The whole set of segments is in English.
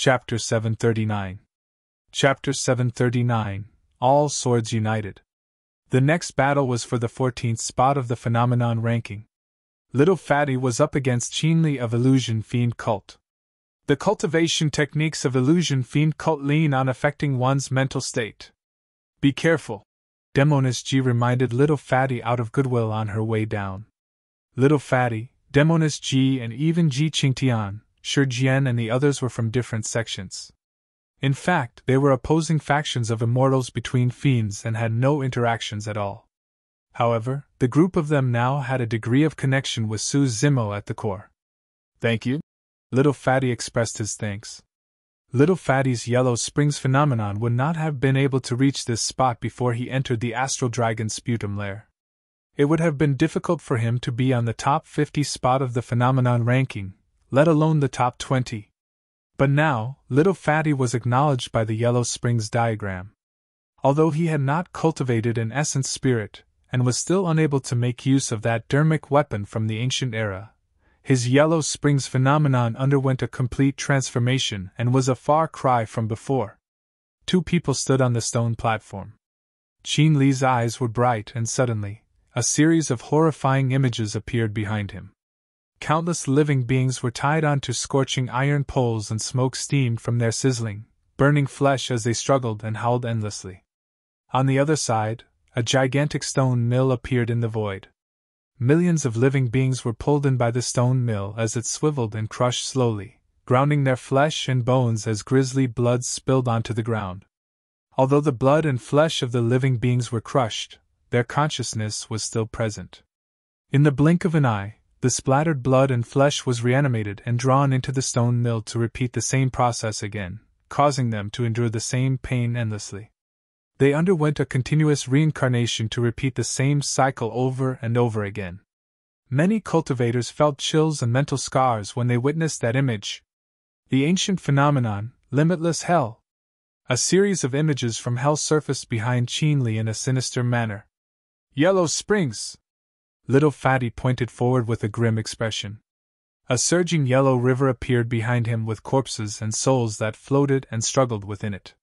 Chapter 739. Chapter 739, All Swords United. The next battle was for the 14th spot of the phenomenon ranking. Little Fatty was up against Qian Li of Illusion Fiend Cult. The cultivation techniques of Illusion Fiend Cult lean on affecting one's mental state. Be careful, Demoness G reminded Little Fatty out of goodwill on her way down. Little Fatty, Demoness G and even Ji Qingtian, Shi Jian and the others were from different sections. In fact, they were opposing factions of immortals between fiends and had no interactions at all. However, the group of them now had a degree of connection with Su Zimo at the core. Thank you. Little Fatty expressed his thanks. Little Fatty's Yellow Springs phenomenon would not have been able to reach this spot before he entered the Astral Dragon Sputum Lair. It would have been difficult for him to be on the top 50 spot of the phenomenon ranking, let alone the top 20. But now, Little Fatty was acknowledged by the Yellow Springs diagram. Although he had not cultivated an essence spirit, and was still unable to make use of that Dharmic weapon from the ancient era, his Yellow Springs phenomenon underwent a complete transformation and was a far cry from before. Two people stood on the stone platform. Qian Li's eyes were bright and suddenly, a series of horrifying images appeared behind him. Countless living beings were tied onto scorching iron poles and smoke steamed from their sizzling, burning flesh as they struggled and howled endlessly. On the other side, a gigantic stone mill appeared in the void. Millions of living beings were pulled in by the stone mill as it swiveled and crushed slowly, grounding their flesh and bones as grisly blood spilled onto the ground. Although the blood and flesh of the living beings were crushed, their consciousness was still present. In the blink of an eye, the splattered blood and flesh was reanimated and drawn into the stone mill to repeat the same process again, causing them to endure the same pain endlessly. They underwent a continuous reincarnation to repeat the same cycle over and over again. Many cultivators felt chills and mental scars when they witnessed that image. The ancient phenomenon, Limitless Hell. A series of images from hell surfaced behind Qian Li in a sinister manner. Yellow Springs! Little Fatty pointed forward with a grim expression. A surging yellow river appeared behind him with corpses and souls that floated and struggled within it.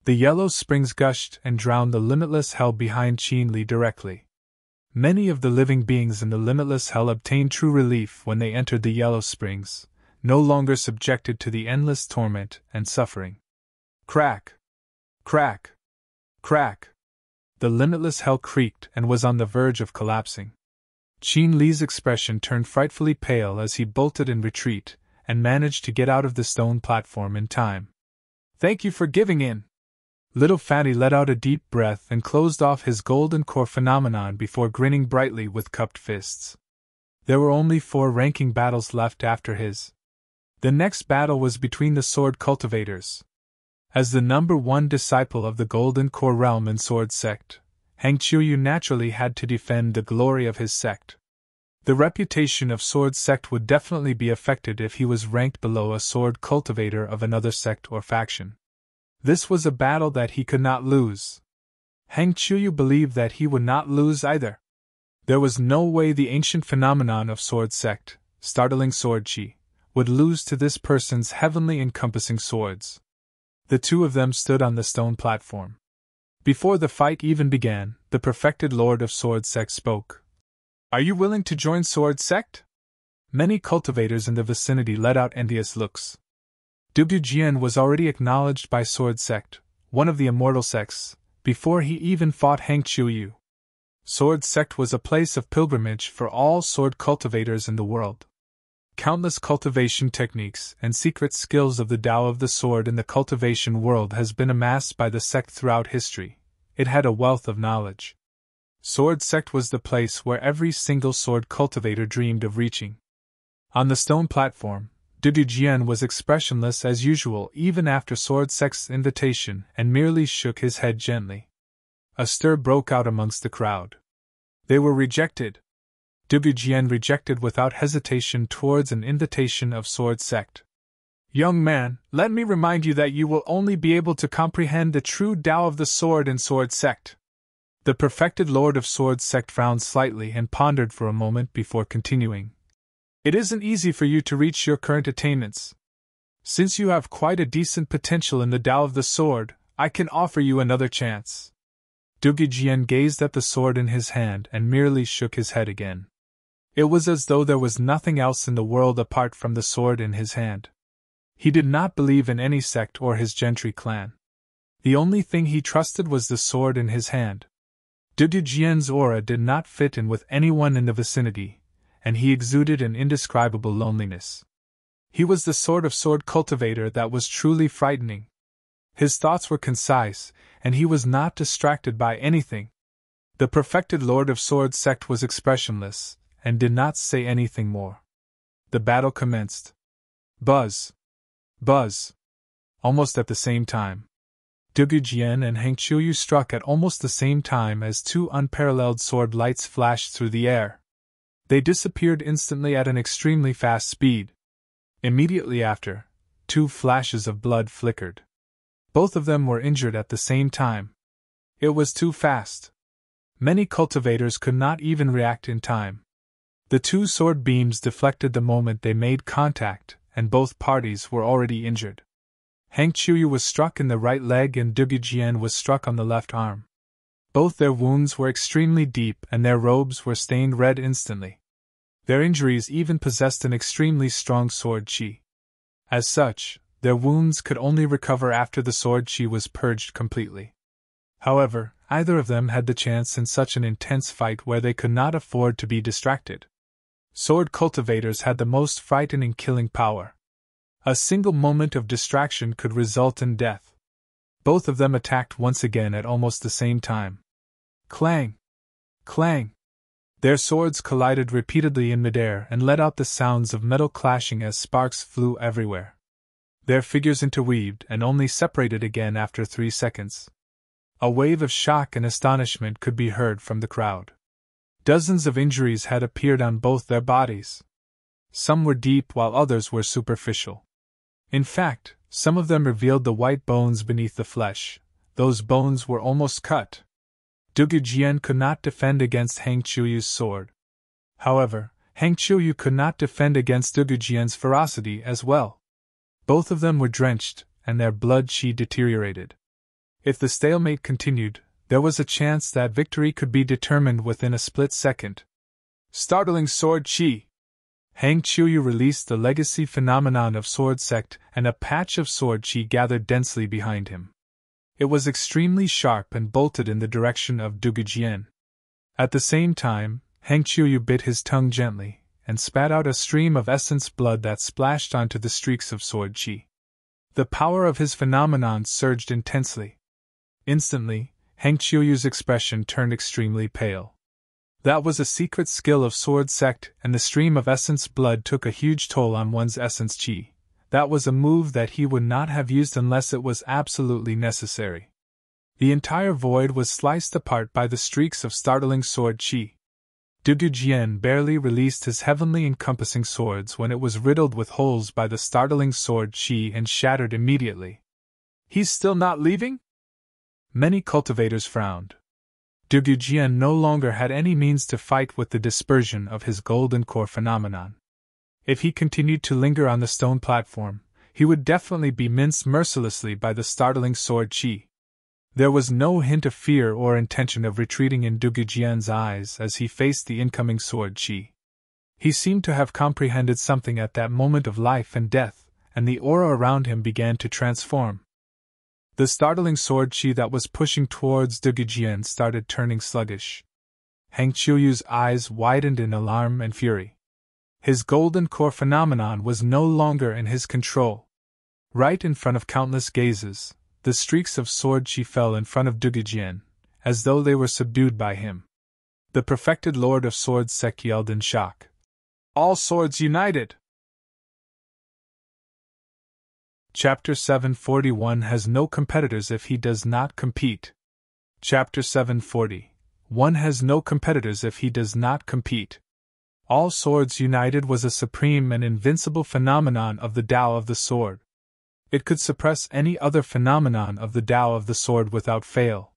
The Yellow Springs gushed and drowned the limitless hell behind Qian Li directly. Many of the living beings in the limitless hell obtained true relief when they entered the Yellow Springs, no longer subjected to the endless torment and suffering. Crack! Crack! Crack! The limitless hell creaked and was on the verge of collapsing. Qian Li's expression turned frightfully pale as he bolted in retreat, and managed to get out of the stone platform in time. Thank you for giving in! Little Fatty let out a deep breath and closed off his golden core phenomenon before grinning brightly with cupped fists. There were only 4 ranking battles left after his. The next battle was between the sword cultivators. As the number 1 disciple of the golden core realm and sword sect, Hang Qiuyu naturally had to defend the glory of his sect. The reputation of sword sect would definitely be affected if he was ranked below a sword cultivator of another sect or faction. This was a battle that he could not lose. Hang Qiuyu believed that he would not lose either. There was no way the ancient phenomenon of sword sect, startling sword chi, would lose to this person's heavenly encompassing swords. The two of them stood on the stone platform. Before the fight even began, the perfected Lord of Sword Sect spoke. Are you willing to join Sword Sect? Many cultivators in the vicinity let out envious looks. Du Jian was already acknowledged by Sword Sect, one of the immortal sects, before he even fought Hang Qiuyu. Sword Sect was a place of pilgrimage for all sword cultivators in the world. Countless cultivation techniques and secret skills of the Tao of the sword in the cultivation world has been amassed by the sect throughout history. It had a wealth of knowledge. Sword Sect was the place where every single sword cultivator dreamed of reaching. On the stone platform, Du Jian was expressionless as usual even after Sword Sect's invitation and merely shook his head gently. A stir broke out amongst the crowd. They were rejected. Du Jian rejected without hesitation towards an invitation of Sword Sect. Young man, let me remind you that you will only be able to comprehend the true Tao of the sword in Sword Sect. The perfected Lord of Sword Sect frowned slightly and pondered for a moment before continuing. It isn't easy for you to reach your current attainments. Since you have quite a decent potential in the Tao of the sword, I can offer you another chance. Qian gazed at the sword in his hand and merely shook his head again. It was as though there was nothing else in the world apart from the sword in his hand. He did not believe in any sect or his gentry clan. The only thing he trusted was the sword in his hand. Qian's aura did not fit in with anyone in the vicinity, and he exuded an indescribable loneliness. He was the sort of sword cultivator that was truly frightening. His thoughts were concise, and he was not distracted by anything. The perfected Lord of Sword sect was expressionless, and did not say anything more. The battle commenced. Buzz! Buzz! Almost at the same time. Qian and Hengqiu struck at almost the same time as two unparalleled sword lights flashed through the air. They disappeared instantly at an extremely fast speed. Immediately after, two flashes of blood flickered. Both of them were injured at the same time. It was too fast. Many cultivators could not even react in time. The two sword beams deflected the moment they made contact, and both parties were already injured. Hengqiu was struck in the right leg and Qian was struck on the left arm. Both their wounds were extremely deep and their robes were stained red instantly. Their injuries even possessed an extremely strong sword qi. As such, their wounds could only recover after the sword qi was purged completely. However, either of them had the chance in such an intense fight where they could not afford to be distracted. Sword cultivators had the most frightening killing power. A single moment of distraction could result in death. Both of them attacked once again at almost the same time. Clang! Clang! Their swords collided repeatedly in midair and let out the sounds of metal clashing as sparks flew everywhere. Their figures interweaved and only separated again after 3 seconds. A wave of shock and astonishment could be heard from the crowd. Dozens of injuries had appeared on both their bodies. Some were deep while others were superficial. In fact, some of them revealed the white bones beneath the flesh. Those bones were almost cut. Qian could not defend against Hengqiu's sword. However, Hengqiu could not defend against Qian's ferocity as well. Both of them were drenched, and their blood qi deteriorated. If the stalemate continued, there was a chance that victory could be determined within a split second. Startling sword qi! Hengqiu released the legacy phenomenon of sword sect, and a patch of sword qi gathered densely behind him. It was extremely sharp and bolted in the direction of Qian. At the same time, Hengqiu bit his tongue gently, and spat out a stream of essence blood that splashed onto the streaks of sword qi. The power of his phenomenon surged intensely. Instantly, Hengqiu's expression turned extremely pale. That was a secret skill of sword sect, and the stream of essence blood took a huge toll on one's essence qi. That was a move that he would not have used unless it was absolutely necessary. The entire void was sliced apart by the streaks of startling sword qi. Qian barely released his heavenly encompassing swords when it was riddled with holes by the startling sword qi and shattered immediately. He's still not leaving? Many cultivators frowned. Qian no longer had any means to fight with the dispersion of his golden core phenomenon. If he continued to linger on the stone platform, he would definitely be minced mercilessly by the startling sword qi. There was no hint of fear or intention of retreating in Qian's eyes as he faced the incoming sword qi. He seemed to have comprehended something at that moment of life and death, and the aura around him began to transform. The startling sword qi that was pushing towards Qian started turning sluggish. Hengqiu's eyes widened in alarm and fury. His golden core phenomenon was no longer in his control. Right in front of countless gazes, the streaks of sword qi fell in front of Qian, as though they were subdued by him. The perfected Lord of Swords sect yelled in shock. All swords united! Chapter 741 has no competitors if he does not compete. Chapter 740. One has no competitors if he does not compete. All swords united was a supreme and invincible phenomenon of the Tao of the sword. It could suppress any other phenomenon of the Tao of the sword without fail.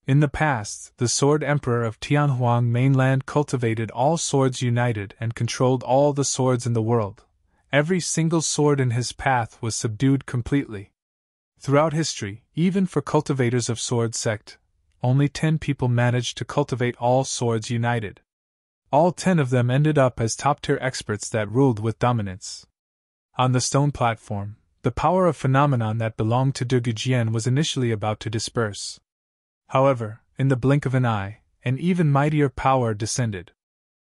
In the past, the Sword Emperor of Tianhuang mainland cultivated all swords united and controlled all the swords in the world, Every single sword in his path was subdued completely. Throughout history, even for cultivators of sword sect, only 10 people managed to cultivate all swords united. All 10 of them ended up as top-tier experts that ruled with dominance. On the stone platform, the power of phenomenon that belonged to Dugu Jian was initially about to disperse. However, in the blink of an eye, an even mightier power descended.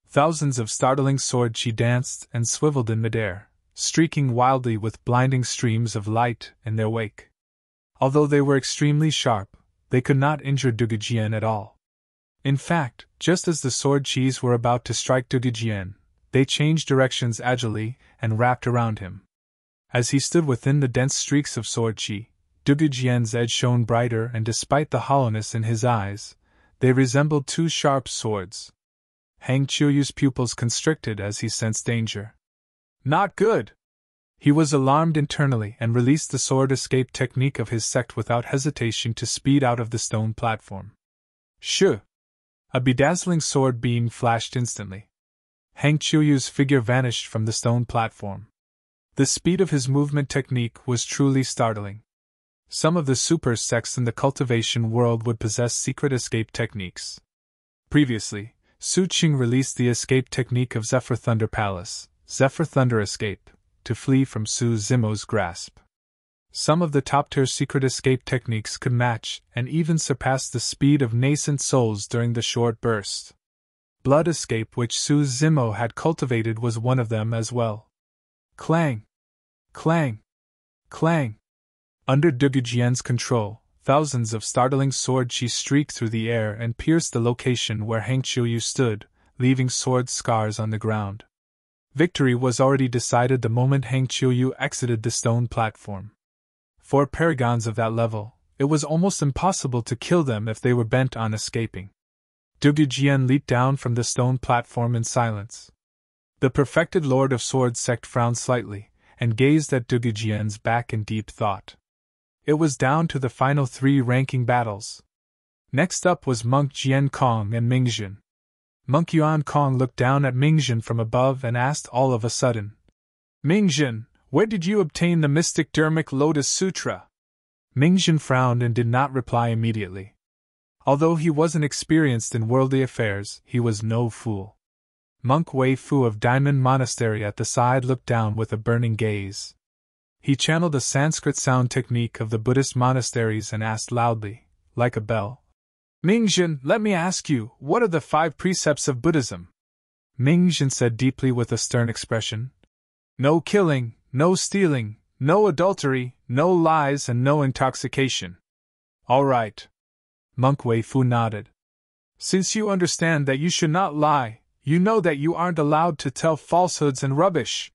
Thousands of startling sword chi danced and swiveled in midair, streaking wildly with blinding streams of light in their wake. Although they were extremely sharp, they could not injure Dugu Jian at all. In fact, just as the sword chis were about to strike Dugu Jian, they changed directions agilely and wrapped around him. As he stood within the dense streaks of sword chi, Dugu Jian's edge shone brighter, and despite the hollowness in his eyes, they resembled 2 sharp swords. Hang Qiuyu's pupils constricted as he sensed danger. Not good! He was alarmed internally and released the sword escape technique of his sect without hesitation to speed out of the stone platform. Shoo! A bedazzling sword beam flashed instantly. Hang Qiuyu's figure vanished from the stone platform. The speed of his movement technique was truly startling. Some of the super sects in the cultivation world would possess secret escape techniques. Previously, Su Qing released the escape technique of Zephyr Thunder Palace, Zephyr Thunder Escape, to flee from Su Zimo's grasp. Some of the top-tier secret escape techniques could match and even surpass the speed of nascent souls during the short burst. Blood Escape, which Su Zimo had cultivated, was one of them as well. Clang! Clang! Clang! Under Dugu Jian's control, thousands of startling sword chi streaked through the air and pierced the location where Hang Qiuyu stood, leaving sword scars on the ground. Victory was already decided the moment Hang Qiuyu exited the stone platform. For paragons of that level, it was almost impossible to kill them if they were bent on escaping. Dugu Jian leaped down from the stone platform in silence. The perfected Lord of Sword sect frowned slightly, and gazed at Dugu Jian's back in deep thought. It was down to the final 3 ranking battles. Next up was Monk Jian Kong and Mingjin. Monk Yuan Kong looked down at Mingjin from above and asked all of a sudden, "Mingjin, where did you obtain the mystic Dharmic Lotus Sutra?" Mingjin frowned and did not reply immediately. Although he wasn't experienced in worldly affairs, he was no fool. Monk Wei Fu of Diamond Monastery at the side looked down with a burning gaze. He channeled a Sanskrit sound technique of the Buddhist monasteries and asked loudly, like a bell, "Mingjin, let me ask you, what are the 5 precepts of Buddhism?" Mingjin said deeply with a stern expression, "No killing, no stealing, no adultery, no lies, and no intoxication." "All right." Monk Wei Fu nodded. "Since you understand that you should not lie, you know that you aren't allowed to tell falsehoods and rubbish.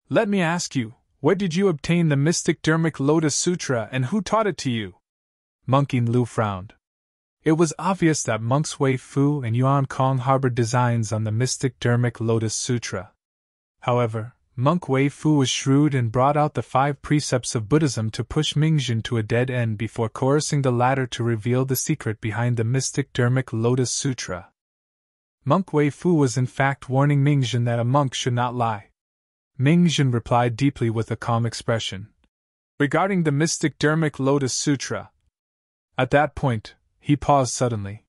Let me ask you, where did you obtain the mystic Dharmic Lotus Sutra and who taught it to you?" Monk Yin Lu frowned. It was obvious that Monks Wei Fu and Yuan Kong harbored designs on the mystic Dharmic Lotus Sutra. However, Monk Wei Fu was shrewd and brought out the 5 precepts of Buddhism to push Mingjin to a dead end before coercing the latter to reveal the secret behind the mystic Dharmic Lotus Sutra. Monk Wei Fu was in fact warning Mingjin that a monk should not lie. Mingjin replied deeply with a calm expression, "Regarding the mystic Dharmic Lotus Sutra." At that point, he paused suddenly.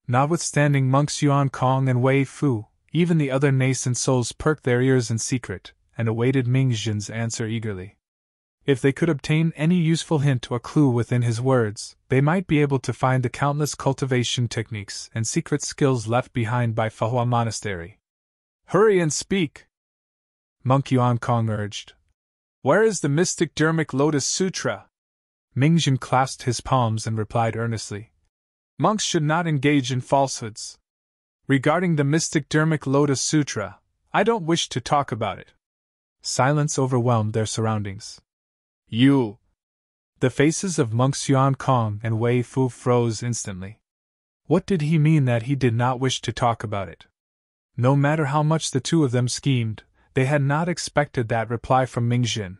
Notwithstanding monks Yuan Kong and Wei Fu, even the other nascent souls perked their ears in secret, and awaited Mingjin's answer eagerly. If they could obtain any useful hint or clue within his words, they might be able to find the countless cultivation techniques and secret skills left behind by Fahua Monastery. "Hurry and speak!" Monk Yuan Kong urged. "Where is the mystic Dharmic Lotus Sutra?" Mingjin clasped his palms and replied earnestly, "Monks should not engage in falsehoods. Regarding the mystic Dharmic Lotus Sutra, I don't wish to talk about it." Silence overwhelmed their surroundings. "You!" The faces of monks Yuan Kong and Wei Fu froze instantly. What did he mean that he did not wish to talk about it? No matter how much the 2 of them schemed, they had not expected that reply from Mingjin.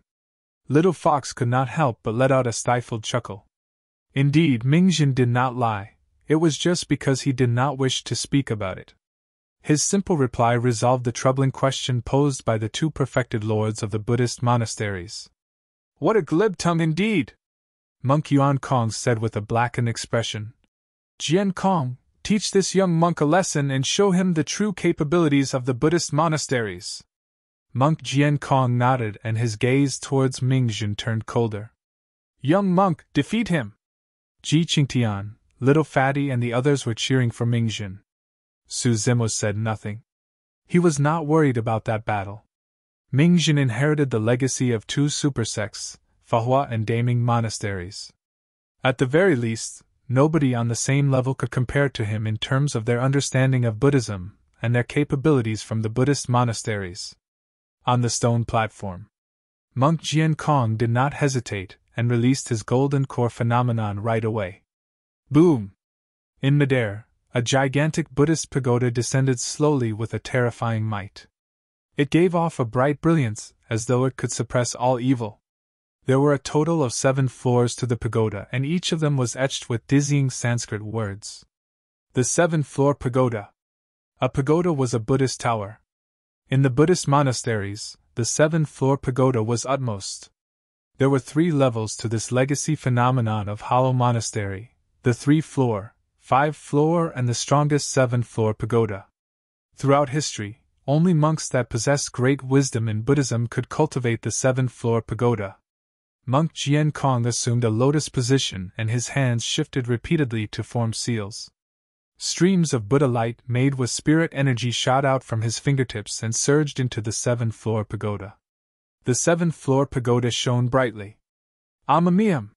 Little Fox could not help but let out a stifled chuckle. Indeed, Mingjin did not lie, it was just because he did not wish to speak about it. His simple reply resolved the troubling question posed by the two perfected lords of the Buddhist monasteries. What a glib tongue indeed! Monk Yuan Kong said with a blackened expression. Jian Kong, teach this young monk a lesson and show him the true capabilities of the Buddhist monasteries. Monk Jian Kong nodded and his gaze towards Mingjun turned colder. Young monk, defeat him! Ji Qingtian, Little Fatty and the others were cheering for Mingjun. Su Zimo said nothing. He was not worried about that battle. Mingjun inherited the legacy of two supersects, Fahua and Daming monasteries. At the very least, nobody on the same level could compare to him in terms of their understanding of Buddhism and their capabilities from the Buddhist monasteries. On the stone platform, Monk Jian Kong did not hesitate and released his golden core phenomenon right away. Boom! In midair, a gigantic Buddhist pagoda descended slowly with a terrifying might. It gave off a bright brilliance, as though it could suppress all evil. There were a total of 7 floors to the pagoda, and each of them was etched with dizzying Sanskrit words. The 7-floor pagoda. A pagoda was a Buddhist tower. In the Buddhist monasteries, the 7-floor pagoda was utmost. There were 3 levels to this legacy phenomenon of Hollow Monastery, the 3-floor, 5-floor and the strongest 7-floor pagoda. Throughout history, only monks that possessed great wisdom in Buddhism could cultivate the 7-floor pagoda. Monk Jian Kong assumed a lotus position and his hands shifted repeatedly to form seals. Streams of Buddha light made with spirit energy shot out from his fingertips and surged into the 7-floor pagoda. The 7-floor pagoda shone brightly. Amamiam!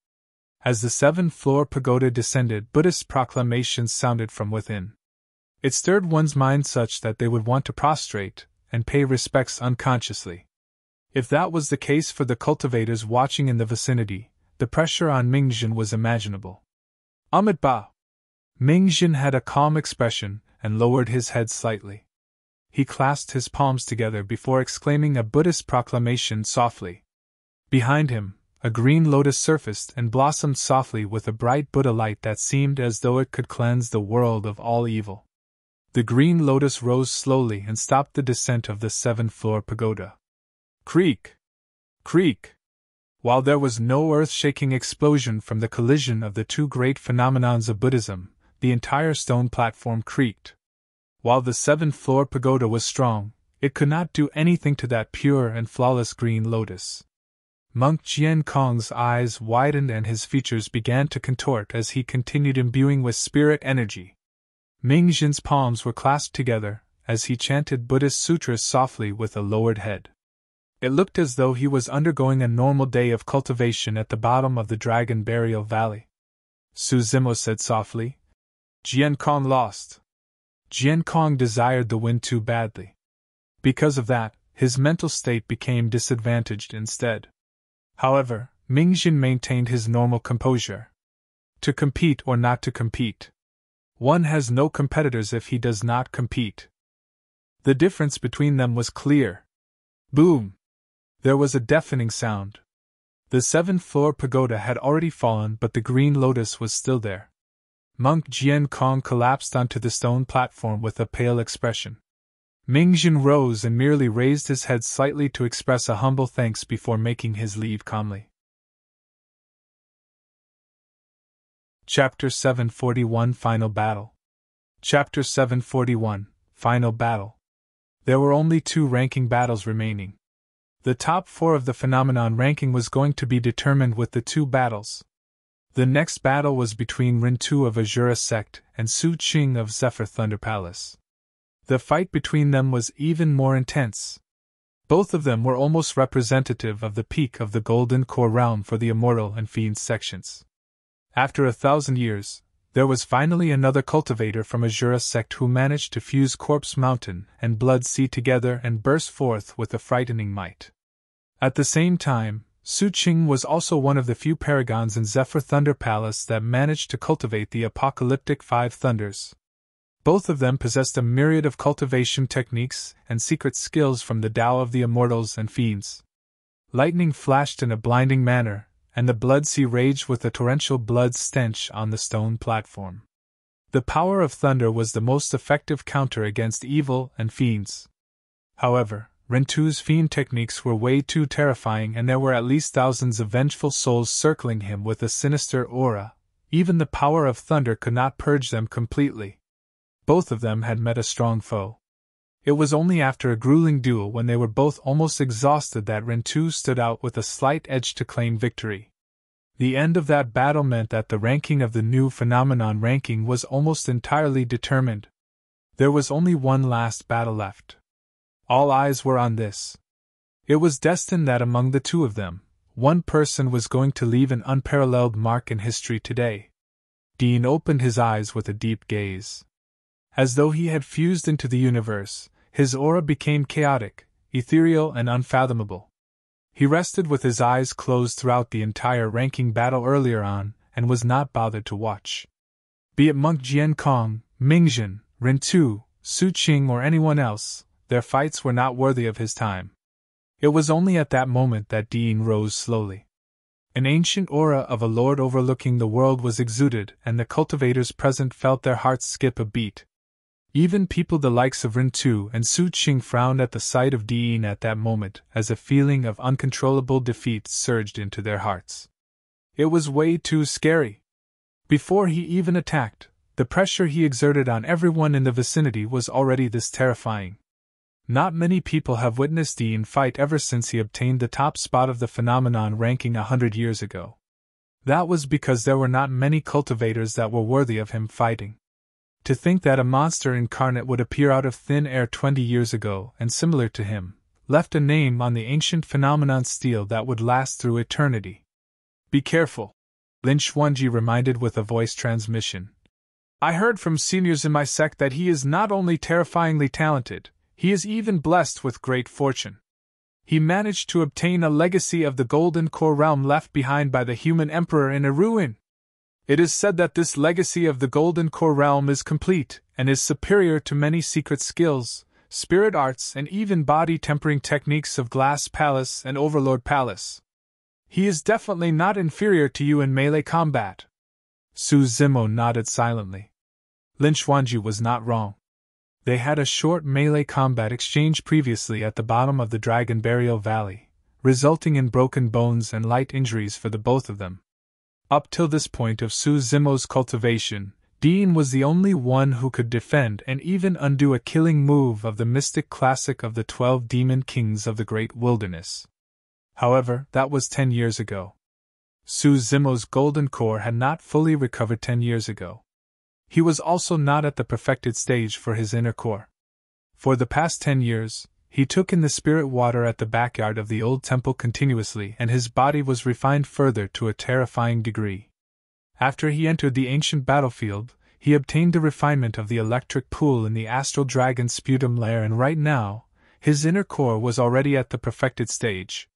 As the 7-floor pagoda descended, Buddhist proclamations sounded from within. It stirred one's mind such that they would want to prostrate and pay respects unconsciously. If that was the case for the cultivators watching in the vicinity, the pressure on Mingjun was imaginable. Amit Ba! Mingjun had a calm expression and lowered his head slightly. He clasped his palms together before exclaiming a Buddhist proclamation softly. Behind him, a green lotus surfaced and blossomed softly with a bright Buddha light that seemed as though it could cleanse the world of all evil. The green lotus rose slowly and stopped the descent of the 7-floor pagoda. Creak! Creak! While there was no earth-shaking explosion from the collision of the two great phenomenons of Buddhism, the entire stone platform creaked. While the 7-floor pagoda was strong, it could not do anything to that pure and flawless green lotus. Monk Jian Kong's eyes widened and his features began to contort as he continued imbuing with spirit energy. Mingjun's palms were clasped together as he chanted Buddhist sutras softly with a lowered head. It looked as though he was undergoing a normal day of cultivation at the bottom of the Dragon Burial Valley. Su Zimo said softly, Jian Kong lost. Jian Kong desired the win too badly. Because of that, his mental state became disadvantaged instead. However, Mingjun maintained his normal composure. To compete or not to compete. One has no competitors if he does not compete. The difference between them was clear. Boom! There was a deafening sound. The 7-floor pagoda had already fallen, but the green lotus was still there. Monk Jian Kong collapsed onto the stone platform with a pale expression. Mingjun rose and merely raised his head slightly to express a humble thanks before making his leave calmly. Chapter 741 Final Battle. Chapter 741 Final Battle. There were only 2 ranking battles remaining. The top 4 of the phenomenon ranking was going to be determined with the 2 battles. The next battle was between Rintu of Azura Sect and Su Qing of Zephyr Thunder Palace. The fight between them was even more intense. Both of them were almost representative of the peak of the Golden Core realm for the Immortal and Fiend sections. After 1,000 years, there was finally another cultivator from Azura Sect who managed to fuse Corpse Mountain and Blood Sea together and burst forth with a frightening might. At the same time, Su Qing was also one of the few Paragons in Zephyr Thunder Palace that managed to cultivate the apocalyptic 5 thunders. Both of them possessed a myriad of cultivation techniques and secret skills from the Tao of the Immortals and Fiends. Lightning flashed in a blinding manner, and the Blood Sea raged with a torrential blood stench on the stone platform. The power of thunder was the most effective counter against evil and fiends. However, Rintu's fiend techniques were way too terrifying, and there were at least thousands of vengeful souls circling him with a sinister aura. Even the power of thunder could not purge them completely. Both of them had met a strong foe. It was only after a grueling duel, when they were both almost exhausted, that Rintu stood out with a slight edge to claim victory. The end of that battle meant that the ranking of the new phenomenon ranking was almost entirely determined. There was only one last battle left. All eyes were on this. It was destined that among the two of them, one person was going to leave an unparalleled mark in history today. Dean opened his eyes with a deep gaze. As though he had fused into the universe, his aura became chaotic, ethereal, and unfathomable. He rested with his eyes closed throughout the entire ranking battle earlier on, and was not bothered to watch. Be it Monk Jian Kong, Mingjin, Rintu, Su Qing, or anyone else, their fights were not worthy of his time. It was only at that moment that Dean rose slowly. An ancient aura of a lord overlooking the world was exuded, and the cultivators present felt their hearts skip a beat. Even people the likes of Rintu and Su Qing frowned at the sight of Dean at that moment, as a feeling of uncontrollable defeat surged into their hearts. It was way too scary. Before he even attacked, the pressure he exerted on everyone in the vicinity was already this terrifying. Not many people have witnessed Dean fight ever since he obtained the top spot of the phenomenon ranking 100 years ago. That was because there were not many cultivators that were worthy of him fighting. To think that a monster incarnate would appear out of thin air 20 years ago, and similar to him, left a name on the ancient phenomenon stele that would last through eternity. Be careful, Lin Xuanji reminded with a voice transmission. I heard from seniors in my sect that he is not only terrifyingly talented, he is even blessed with great fortune. He managed to obtain a legacy of the Golden Core realm left behind by the human emperor in a ruin. It is said that this legacy of the Golden Core realm is complete, and is superior to many secret skills, spirit arts, and even body-tempering techniques of Glass Palace and Overlord Palace. He is definitely not inferior to you in melee combat. Su Zimo nodded silently. Lin Xuanji was not wrong. They had a short melee combat exchange previously at the bottom of the Dragon Burial Valley, resulting in broken bones and light injuries for the both of them. Up till this point of Su Zimo's cultivation, Dean was the only one who could defend and even undo a killing move of the mystic classic of the 12 demon kings of the Great Wilderness. However, that was 10 years ago. Su Zimo's golden core had not fully recovered 10 years ago. He was also not at the perfected stage for his inner core. For the past 10 years, he took in the spirit water at the backyard of the old temple continuously, and his body was refined further to a terrifying degree. After he entered the ancient battlefield, he obtained the refinement of the electric pool in the astral dragon sputum lair, and right now, his inner core was already at the perfected stage.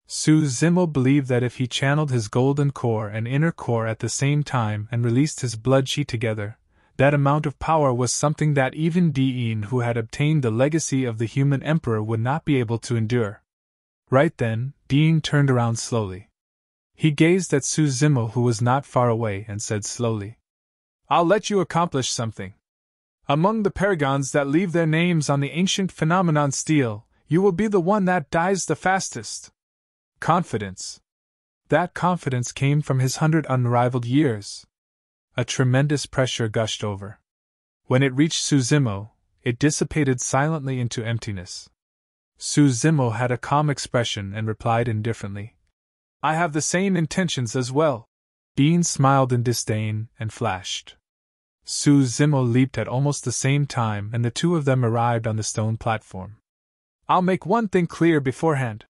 Su Zimo believed that if he channeled his golden core and inner core at the same time and released his blood chi together, that amount of power was something that even Dean, who had obtained the legacy of the human emperor, would not be able to endure. Right then, Dean turned around slowly. He gazed at Su Zimo, who was not far away, and said slowly, I'll let you accomplish something. Among the Paragons that leave their names on the ancient phenomenon stele, you will be the one that dies the fastest. Confidence. That confidence came from his 100 unrivaled years. A tremendous pressure gushed over. When it reached Su Zimo, it dissipated silently into emptiness. Su Zimo had a calm expression and replied indifferently, I have the same intentions as well. Dean smiled in disdain and flashed. Su Zimo leaped at almost the same time, and the two of them arrived on the stone platform. I'll make one thing clear beforehand.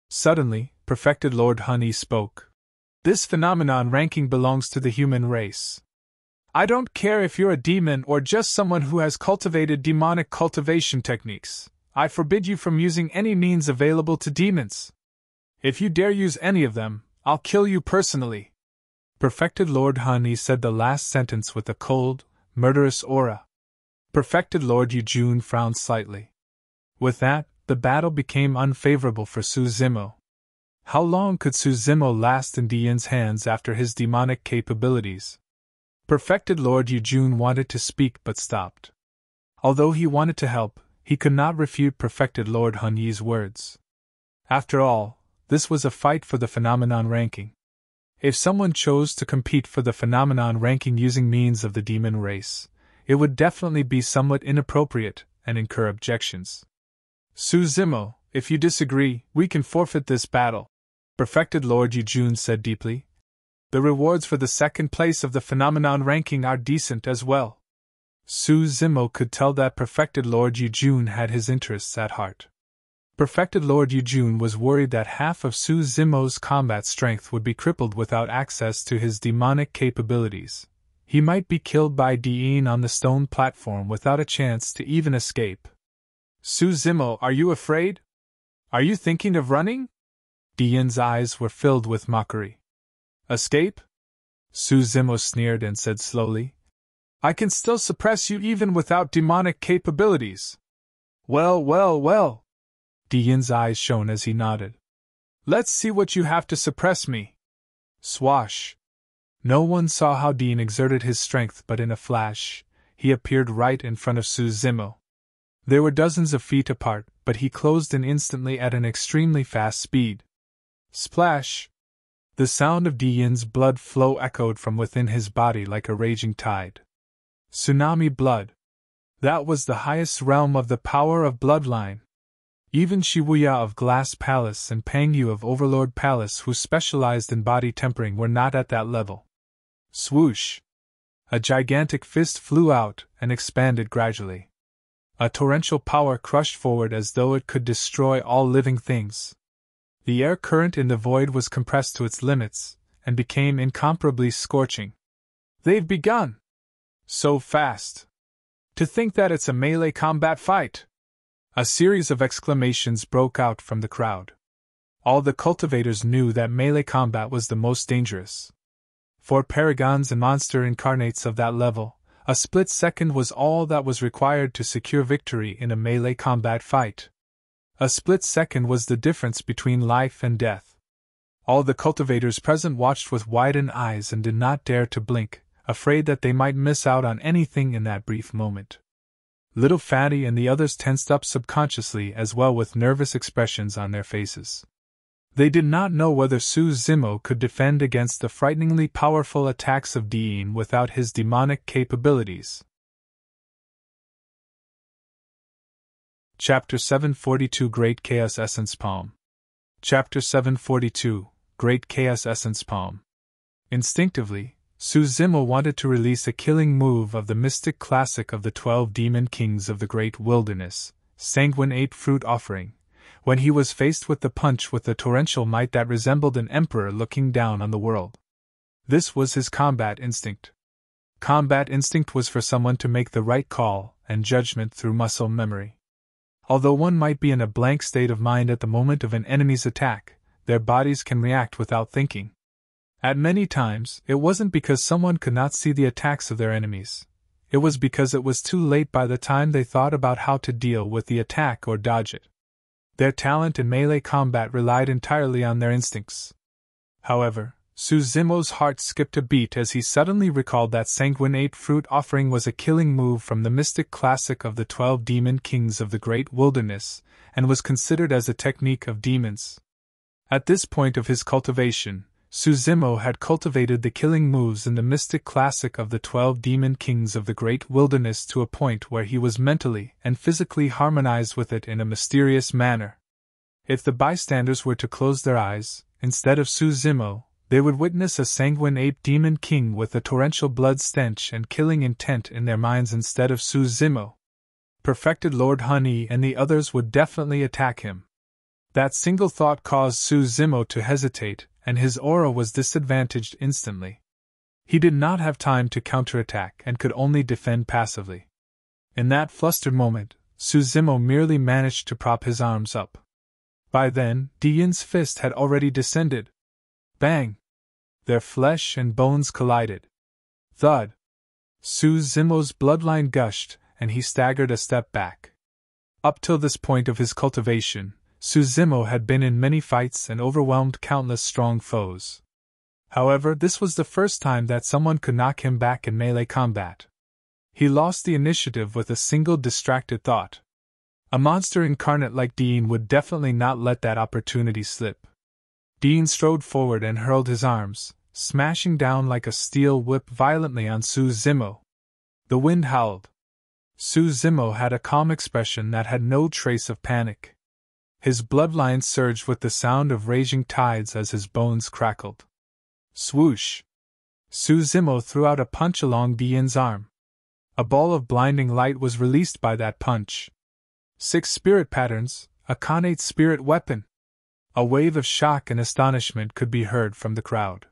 Suddenly, Perfected Lord Honey spoke. This phenomenon ranking belongs to the human race. I don't care if you're a demon or just someone who has cultivated demonic cultivation techniques. I forbid you from using any means available to demons. If you dare use any of them, I'll kill you personally. Perfected Lord Honey said the last sentence with a cold, murderous aura. Perfected Lord Yujun frowned slightly. With that, the battle became unfavorable for Su Zimo. How long could Su Zimo last in Dian's hands after his demonic capabilities? Perfected Lord Yujun wanted to speak but stopped. Although he wanted to help, he could not refute Perfected Lord Hun Yi's words. After all, this was a fight for the phenomenon ranking. If someone chose to compete for the phenomenon ranking using means of the demon race, it would definitely be somewhat inappropriate and incur objections. Su Zimo, if you disagree, we can forfeit this battle, Perfected Lord Yujun said deeply. The rewards for the second place of the phenomenon ranking are decent as well. Su Zimo could tell that Perfected Lord Yujun had his interests at heart. Perfected Lord Yujun was worried that half of Su Zimo's combat strength would be crippled without access to his demonic capabilities. He might be killed by Dian on the stone platform without a chance to even escape. Su Zimo, are you afraid? Are you thinking of running? Dian's eyes were filled with mockery. Escape? Su Zimo sneered and said slowly. I can still suppress you even without demonic capabilities. Well, well, well. Dian's eyes shone as he nodded. Let's see what you have to suppress me. Swash. No one saw how Dian exerted his strength, but in a flash, he appeared right in front of Su Zimo. They were dozens of feet apart, but he closed in instantly at an extremely fast speed. Splash! The sound of Dian's blood flow echoed from within his body like a raging tide. Tsunami blood. That was the highest realm of the power of bloodline. Even Shibuya of Glass Palace and Pang Yu of Overlord Palace, who specialized in body tempering, were not at that level. Swoosh! A gigantic fist flew out and expanded gradually. A torrential power crushed forward as though it could destroy all living things. The air current in the void was compressed to its limits and became incomparably scorching. They've begun! So fast! To think that it's a melee combat fight! A series of exclamations broke out from the crowd. All the cultivators knew that melee combat was the most dangerous. For paragons and monster incarnates of that level, a split second was all that was required to secure victory in a melee combat fight. A split second was the difference between life and death. All the cultivators present watched with widened eyes and did not dare to blink, afraid that they might miss out on anything in that brief moment. Little Fatty and the others tensed up subconsciously as well, with nervous expressions on their faces. They did not know whether Su Zimo could defend against the frighteningly powerful attacks of Dian without his demonic capabilities. Chapter 742 Great Chaos Essence Palm. Chapter 742 Great Chaos Essence Palm. Instinctively, Su Zimo wanted to release a killing move of the mystic classic of the 12 demon kings of the great wilderness, Sanguine Ape Fruit Offering, when he was faced with the punch with the torrential might that resembled an emperor looking down on the world. This was his combat instinct. Combat instinct was for someone to make the right call and judgment through muscle memory. Although one might be in a blank state of mind at the moment of an enemy's attack, their bodies can react without thinking. At many times, it wasn't because someone could not see the attacks of their enemies. It was because it was too late by the time they thought about how to deal with the attack or dodge it. Their talent in melee combat relied entirely on their instincts. However, Su Zimo's heart skipped a beat as he suddenly recalled that Sanguine Ape Fruit Offering was a killing move from the mystic classic of the 12 demon kings of the great wilderness, and was considered as a technique of demons. At this point of his cultivation, Su Zimo had cultivated the killing moves in the mystic classic of the 12 demon kings of the great wilderness to a point where he was mentally and physically harmonized with it in a mysterious manner. If the bystanders were to close their eyes, instead of Su Zimo, they would witness a sanguine ape demon king with a torrential blood stench and killing intent in their minds instead of Su Zimo. Perfected Lord Hun Yi and the others would definitely attack him. That single thought caused Su Zimo to hesitate, and his aura was disadvantaged instantly. He did not have time to counterattack and could only defend passively. In that flustered moment, Su Zimo merely managed to prop his arms up. By then, Dian's fist had already descended. Bang! Their flesh and bones collided. Thud! Su Zimo's bloodline gushed, and he staggered a step back. Up till this point of his cultivation, Su Zimo had been in many fights and overwhelmed countless strong foes. However, this was the first time that someone could knock him back in melee combat. He lost the initiative with a single distracted thought. A monster incarnate like Dean would definitely not let that opportunity slip. Dean strode forward and hurled his arms, smashing down like a steel whip violently on Su Zimo. The wind howled. Su Zimo had a calm expression that had no trace of panic. His bloodlines surged with the sound of raging tides as his bones crackled. Swoosh! Su Zimo threw out a punch along Dian's arm. A ball of blinding light was released by that punch. 6 spirit patterns, a connate spirit weapon. A wave of shock and astonishment could be heard from the crowd.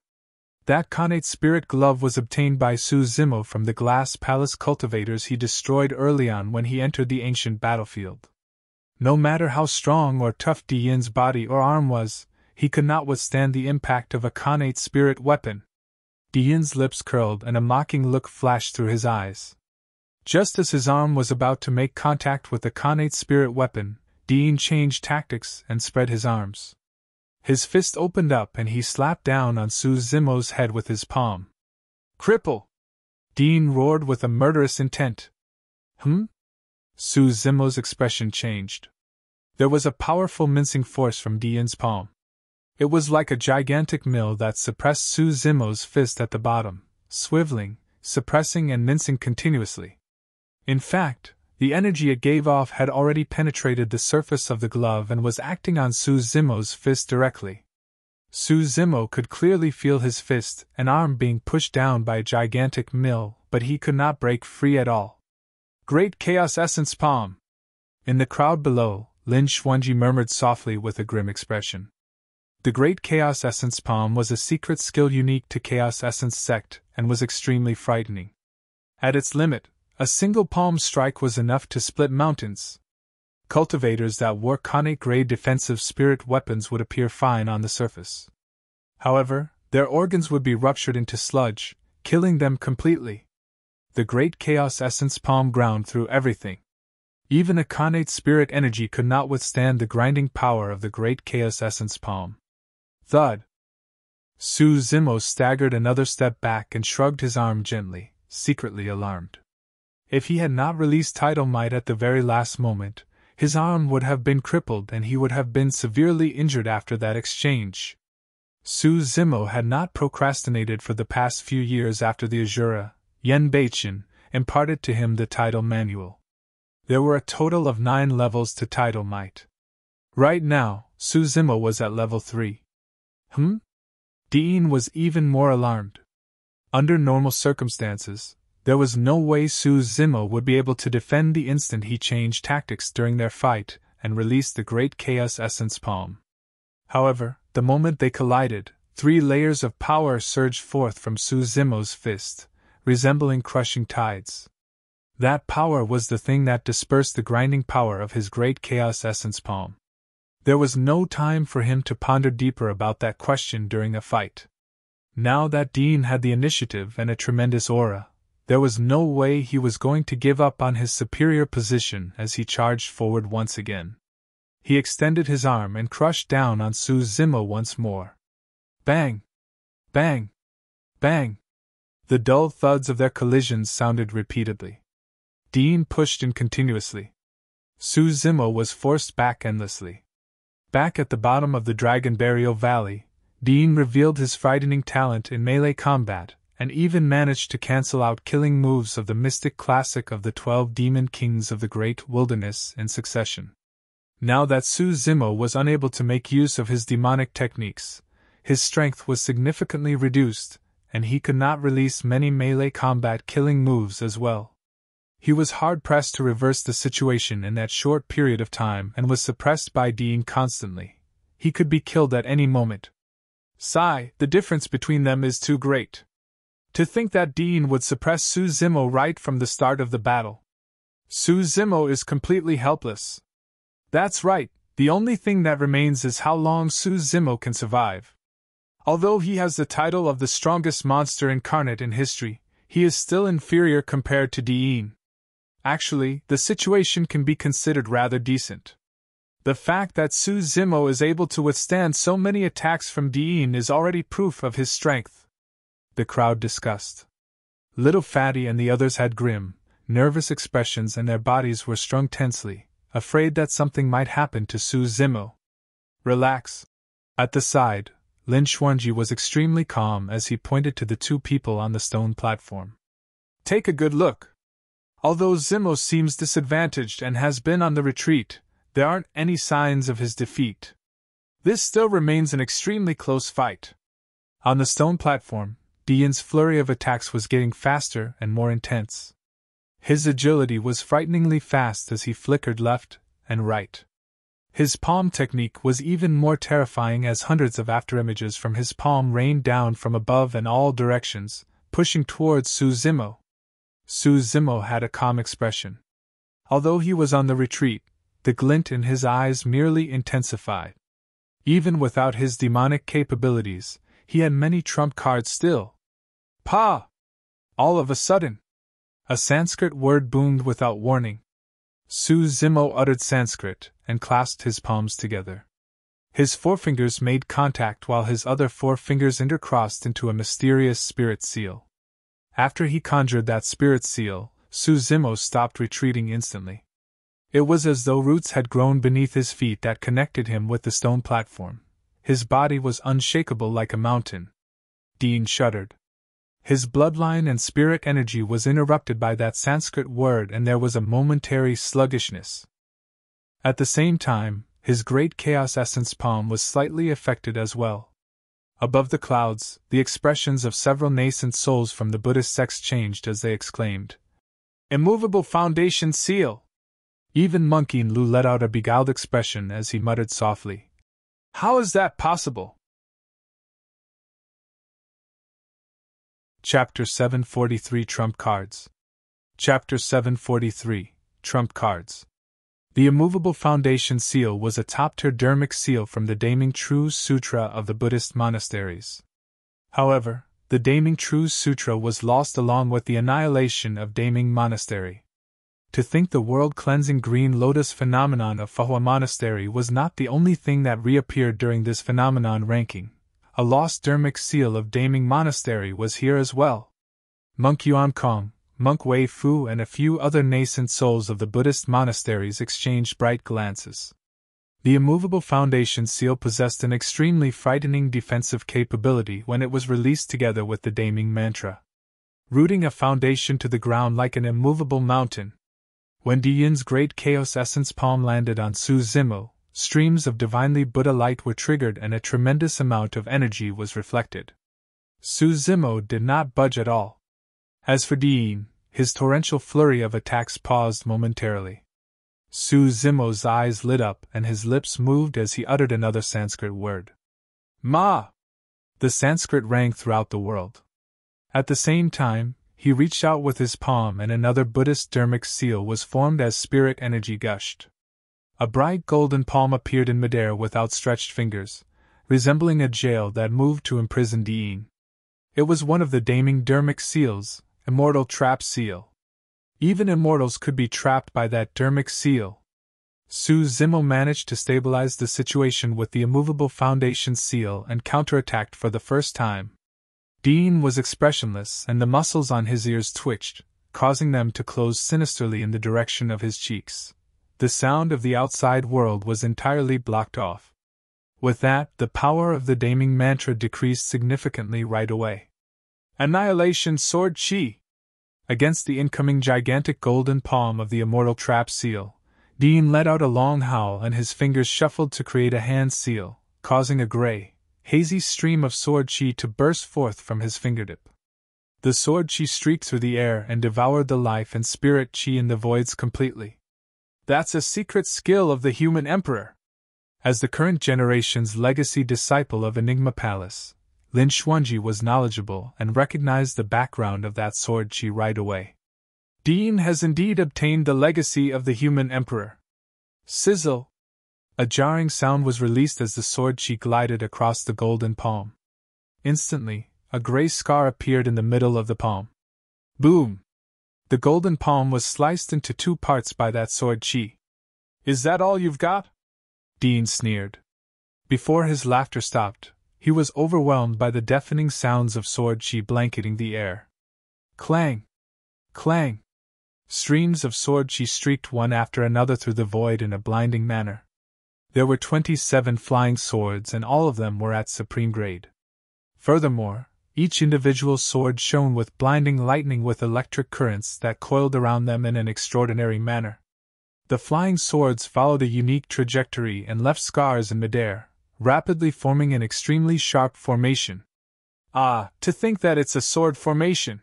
That connate spirit glove was obtained by Su Zimo from the glass palace cultivators he destroyed early on when he entered the ancient battlefield. No matter how strong or tough Dian's body or arm was, he could not withstand the impact of a connate spirit weapon. Dian's lips curled and a mocking look flashed through his eyes. Just as his arm was about to make contact with the connate spirit weapon, Dian changed tactics and spread his arms. His fist opened up and he slapped down on Su Zimo's head with his palm. Cripple! Dian roared with a murderous intent. Su Zimo's expression changed. There was a powerful mincing force from Dian's palm. It was like a gigantic mill that suppressed Su Zimo's fist at the bottom, swiveling, suppressing and mincing continuously. In fact, the energy it gave off had already penetrated the surface of the glove and was acting on Su Zimo's fist directly. Su Zimo could clearly feel his fist and arm being pushed down by a gigantic mill, but he could not break free at all. Great Chaos Essence Palm! In the crowd below, Lin Xuanji murmured softly with a grim expression. The Great Chaos Essence Palm was a secret skill unique to Chaos Essence Sect and was extremely frightening. At its limit, a single palm strike was enough to split mountains. Cultivators that wore connate-grade defensive spirit weapons would appear fine on the surface. However, their organs would be ruptured into sludge, killing them completely. The Great Chaos Essence Palm ground through everything. Even a connate spirit energy could not withstand the grinding power of the Great Chaos Essence Palm. Thud! Su Zimo staggered another step back and shrugged his arm gently, secretly alarmed. If he had not released tidal might at the very last moment, his arm would have been crippled and he would have been severely injured after that exchange. Su Zimo had not procrastinated for the past few years after the Azura, Yen Beichen, imparted to him the tidal manual. There were a total of 9 levels to tidal might. Right now, Su Zimo was at level 3. Dean was even more alarmed. Under normal circumstances, there was no way Su Zimo would be able to defend the instant he changed tactics during their fight and released the Great Chaos Essence Palm. However, the moment they collided, 3 layers of power surged forth from Su Zimo's fist, resembling crushing tides. That power was the thing that dispersed the grinding power of his Great Chaos Essence Palm. There was no time for him to ponder deeper about that question during a fight. Now that Dean had the initiative and a tremendous aura, there was no way he was going to give up on his superior position as he charged forward once again. He extended his arm and crushed down on Su Zimo once more. Bang! Bang! Bang! The dull thuds of their collisions sounded repeatedly. Dean pushed in continuously. Su Zimo was forced back endlessly. Back at the bottom of the Dragon Burial Valley, Dean revealed his frightening talent in melee combat, and even managed to cancel out killing moves of the mystic classic of the 12 demon kings of the great wilderness in succession. Now that Su Zimo was unable to make use of his demonic techniques, his strength was significantly reduced, and he could not release many melee combat killing moves as well. He was hard-pressed to reverse the situation in that short period of time and was suppressed by Dean constantly. He could be killed at any moment. Sigh, the difference between them is too great. To think that Dean would suppress Su Zimo right from the start of the battle. Su Zimo is completely helpless. That's right, the only thing that remains is how long Su Zimo can survive. Although he has the title of the strongest monster incarnate in history, he is still inferior compared to Dean. Actually, the situation can be considered rather decent. The fact that Su Zimo is able to withstand so many attacks from Diin is already proof of his strength. The crowd discussed. Little Fatty and the others had grim, nervous expressions and their bodies were strung tensely, afraid that something might happen to Su Zimo. Relax. At the side, Lin Xuanji was extremely calm as he pointed to the two people on the stone platform. Take a good look. Although Zimo seems disadvantaged and has been on the retreat, there aren't any signs of his defeat. This still remains an extremely close fight. On the stone platform, Dian's flurry of attacks was getting faster and more intense. His agility was frighteningly fast as he flickered left and right. His palm technique was even more terrifying as hundreds of afterimages from his palm rained down from above in all directions, pushing towards Su Zimo. Su Zimo had a calm expression. Although he was on the retreat, the glint in his eyes merely intensified. Even without his demonic capabilities, he had many trump cards still. Pa! All of a sudden, a Sanskrit word boomed without warning. Su Zimo uttered Sanskrit and clasped his palms together. His forefingers made contact while his other four fingers intercrossed into a mysterious spirit seal. After he conjured that spirit seal, Su Zimo stopped retreating instantly. It was as though roots had grown beneath his feet that connected him with the stone platform. His body was unshakable like a mountain. Dean shuddered. His bloodline and spirit energy was interrupted by that Sanskrit word and there was a momentary sluggishness. At the same time, his great chaos essence palm was slightly affected as well. Above the clouds, the expressions of several nascent souls from the Buddhist sects changed as they exclaimed, "Immovable foundation seal!" Even Monkey Lu let out a beguiled expression as he muttered softly, "How is that possible?" Chapter 743 Trump Cards. Chapter 743 Trump Cards. The immovable foundation seal was a top-tier Dharmic seal from the Daming True Sutra of the Buddhist monasteries. However, the Daming True Sutra was lost along with the annihilation of Daming Monastery. To think the world-cleansing green lotus phenomenon of Fahua Monastery was not the only thing that reappeared during this phenomenon ranking. A lost Dharmic seal of Daming Monastery was here as well. Monk Yuan Kong, Monk Wei Fu and a few other nascent souls of the Buddhist monasteries exchanged bright glances. The immovable foundation seal possessed an extremely frightening defensive capability when it was released together with the Daming mantra, rooting a foundation to the ground like an immovable mountain. When Diyin's great chaos essence palm landed on Su Zimo, streams of divinely Buddha light were triggered and a tremendous amount of energy was reflected. Su Zimo did not budge at all. As for Diyin, his torrential flurry of attacks paused momentarily. Su Zimo's eyes lit up and his lips moved as he uttered another Sanskrit word. Ma! The Sanskrit rang throughout the world. At the same time, he reached out with his palm and another Buddhist Dharmic seal was formed as spirit energy gushed. A bright golden palm appeared in midair with outstretched fingers, resembling a jail that moved to imprison Diyin. It was one of the Daming Dharmic seals, Immortal Trap Seal. Even immortals could be trapped by that Dharmic seal. Su Zimo managed to stabilize the situation with the immovable foundation seal and counterattacked for the first time. Diyin was expressionless and the muscles on his ears twitched, causing them to close sinisterly in the direction of his cheeks. The sound of the outside world was entirely blocked off. With that, the power of the Daming mantra decreased significantly right away. Annihilation Sword Chi! Against the incoming gigantic golden palm of the immortal trap seal, Diyin let out a long howl and his fingers shuffled to create a hand seal, causing a gray, hazy stream of sword chi to burst forth from his fingertip. The sword chi streaked through the air and devoured the life and spirit chi in the voids completely. That's a secret skill of the human emperor. As the current generation's legacy disciple of Enigma Palace, Lin Xuanji was knowledgeable and recognized the background of that sword chi right away. Diyin has indeed obtained the legacy of the human emperor. Sizzle! A jarring sound was released as the sword chi glided across the golden palm. Instantly, a gray scar appeared in the middle of the palm. Boom! The golden palm was sliced into two parts by that sword chi. Is that all you've got? Dean sneered. Before his laughter stopped, he was overwhelmed by the deafening sounds of sword chi blanketing the air. Clang! Clang! Streams of sword chi streaked one after another through the void in a blinding manner. There were 27 flying swords, and all of them were at supreme grade. Furthermore, each individual sword shone with blinding lightning with electric currents that coiled around them in an extraordinary manner. The flying swords followed a unique trajectory and left scars in midair, rapidly forming an extremely sharp formation. Ah, to think that it's a sword formation!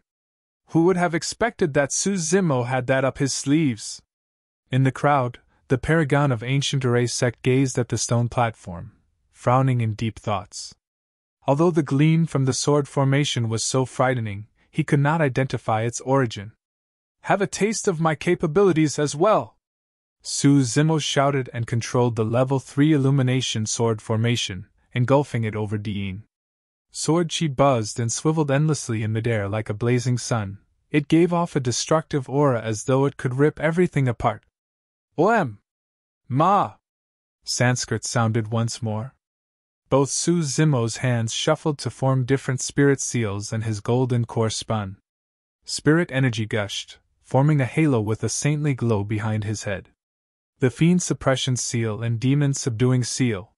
Who would have expected that Su Zimo had that up his sleeves? In the crowd, the paragon of ancient array sect gazed at the stone platform, frowning in deep thoughts. Although the gleam from the sword formation was so frightening, he could not identify its origin. Have a taste of my capabilities as well! Su Zimo shouted and controlled the level 3 illumination sword formation, engulfing it over Dean. Sword chi buzzed and swiveled endlessly in midair like a blazing sun. It gave off a destructive aura as though it could rip everything apart. Oem! Ma! Sanskrit sounded once more. Both Su Zimo's hands shuffled to form different spirit seals and his golden core spun. Spirit energy gushed, forming a halo with a saintly glow behind his head. The Fiend Suppression Seal and Demon Subduing Seal.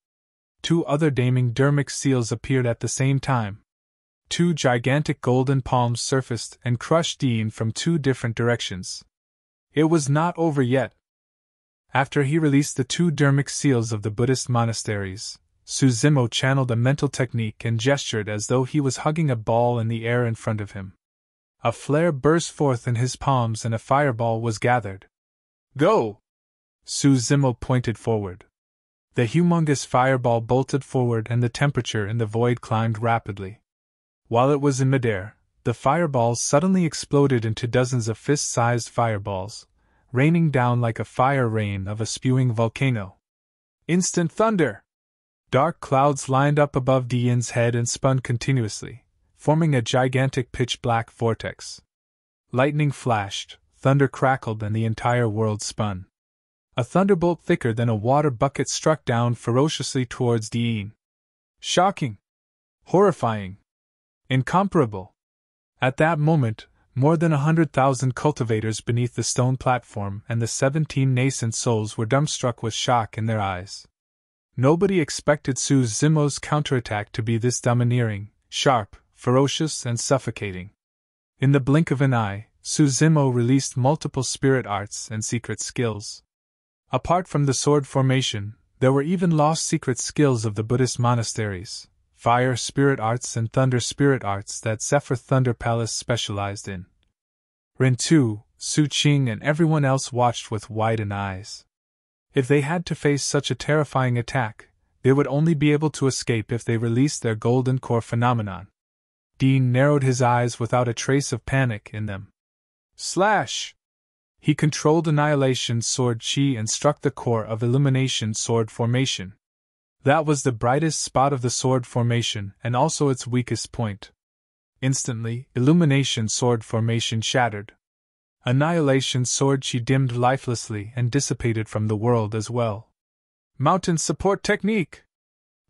2 other damning Dharmic seals appeared at the same time. 2 gigantic golden palms surfaced and crushed Dean from 2 different directions. It was not over yet. After he released the 2 Dharmic seals of the Buddhist monasteries, Su Zimo channeled a mental technique and gestured as though he was hugging a ball in the air in front of him. A flare burst forth in his palms and a fireball was gathered. Go! Su Zimo pointed forward. The humongous fireball bolted forward and the temperature in the void climbed rapidly. While it was in midair, the fireballs suddenly exploded into dozens of fist-sized fireballs, raining down like a fire rain of a spewing volcano. Instant thunder! Dark clouds lined up above Dean's head and spun continuously, forming a gigantic pitch-black vortex. Lightning flashed, thunder crackled, and the entire world spun. A thunderbolt thicker than a water bucket struck down ferociously towards Dean. Shocking! Horrifying! Incomparable! At that moment, more than 100,000 cultivators beneath the stone platform and the 17 nascent souls were dumbstruck with shock in their eyes. Nobody expected Su Zimo's counterattack to be this domineering, sharp, ferocious, and suffocating. In the blink of an eye, Su Zimo released multiple spirit arts and secret skills. Apart from the sword formation, there were even lost secret skills of the Buddhist monasteries, fire spirit arts and thunder spirit arts that Zephyr Thunder Palace specialized in. Rintu, Su Qing, and everyone else watched with widened eyes. If they had to face such a terrifying attack, they would only be able to escape if they released their golden core phenomenon. Dean narrowed his eyes without a trace of panic in them. Slash! He controlled Annihilation Sword Chi and struck the core of Illumination Sword Formation. That was the brightest spot of the sword formation and also its weakest point. Instantly, Illumination Sword Formation shattered. Annihilation Sword Chi dimmed lifelessly and dissipated from the world as well. Mountain Support Technique!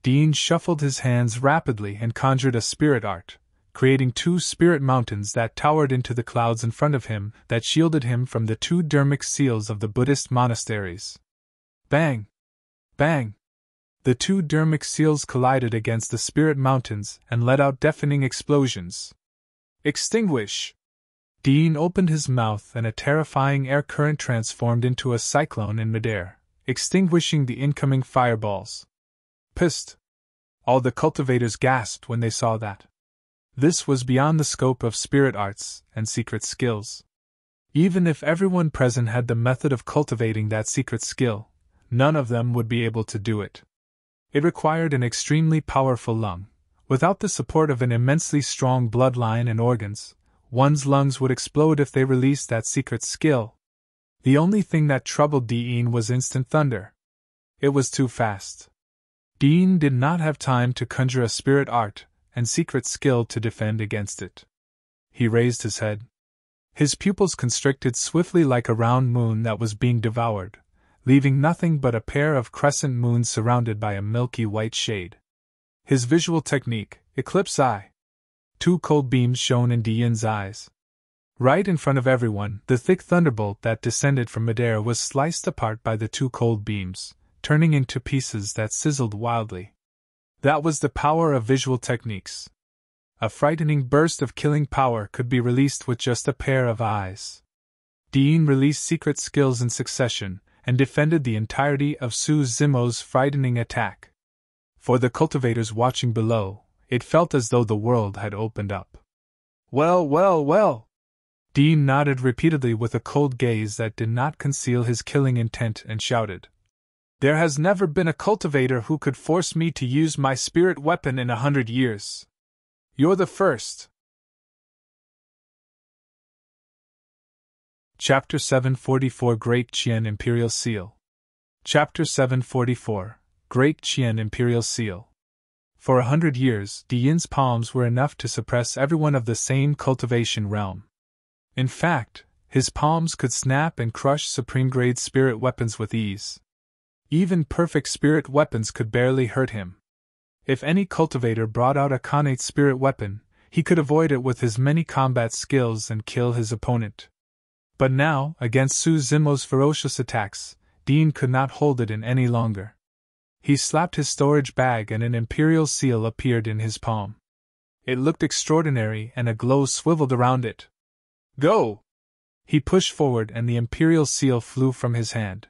Dean shuffled his hands rapidly and conjured a spirit art, creating 2 spirit mountains that towered into the clouds in front of him that shielded him from the 2 Dharmic seals of the Buddhist monasteries. Bang! Bang! The 2 Dharmic seals collided against the spirit mountains and let out deafening explosions. Extinguish! Dean opened his mouth and a terrifying air current transformed into a cyclone in midair, extinguishing the incoming fireballs. Psst! All the cultivators gasped when they saw that. This was beyond the scope of spirit arts and secret skills. Even if everyone present had the method of cultivating that secret skill, none of them would be able to do it. It required an extremely powerful lung. Without the support of an immensely strong bloodline and organs, one's lungs would explode if they released that secret skill. The only thing that troubled Dean was instant thunder. It was too fast. Dean did not have time to conjure a spirit art and secret skill to defend against it. He raised his head. His pupils constricted swiftly like a round moon that was being devoured, leaving nothing but a pair of crescent moons surrounded by a milky white shade. His visual technique, Eclipse Eye. 2 cold beams shone in Dian's eyes. Right in front of everyone, the thick thunderbolt that descended from midair was sliced apart by the 2 cold beams, turning into pieces that sizzled wildly. That was the power of visual techniques. A frightening burst of killing power could be released with just a pair of eyes. Dian released secret skills in succession, and defended the entirety of Su Zimo's frightening attack. For the cultivators watching below, it felt as though the world had opened up. Well, well, well! Dian nodded repeatedly with a cold gaze that did not conceal his killing intent and shouted, "There has never been a cultivator who could force me to use my spirit weapon in 100 years. You're the first." Chapter 744 Great Qian Imperial Seal. Chapter 744 Great Qian Imperial Seal. For 100 years, Dian's palms were enough to suppress everyone of the same cultivation realm. In fact, his palms could snap and crush supreme-grade spirit weapons with ease. Even perfect spirit weapons could barely hurt him. If any cultivator brought out a connate spirit weapon, he could avoid it with his many combat skills and kill his opponent. But now, against Su Zimo's ferocious attacks, Dian could not hold it in any longer. He slapped his storage bag and an imperial seal appeared in his palm. It looked extraordinary and a glow swiveled around it. "Go!" He pushed forward and the imperial seal flew from his hand.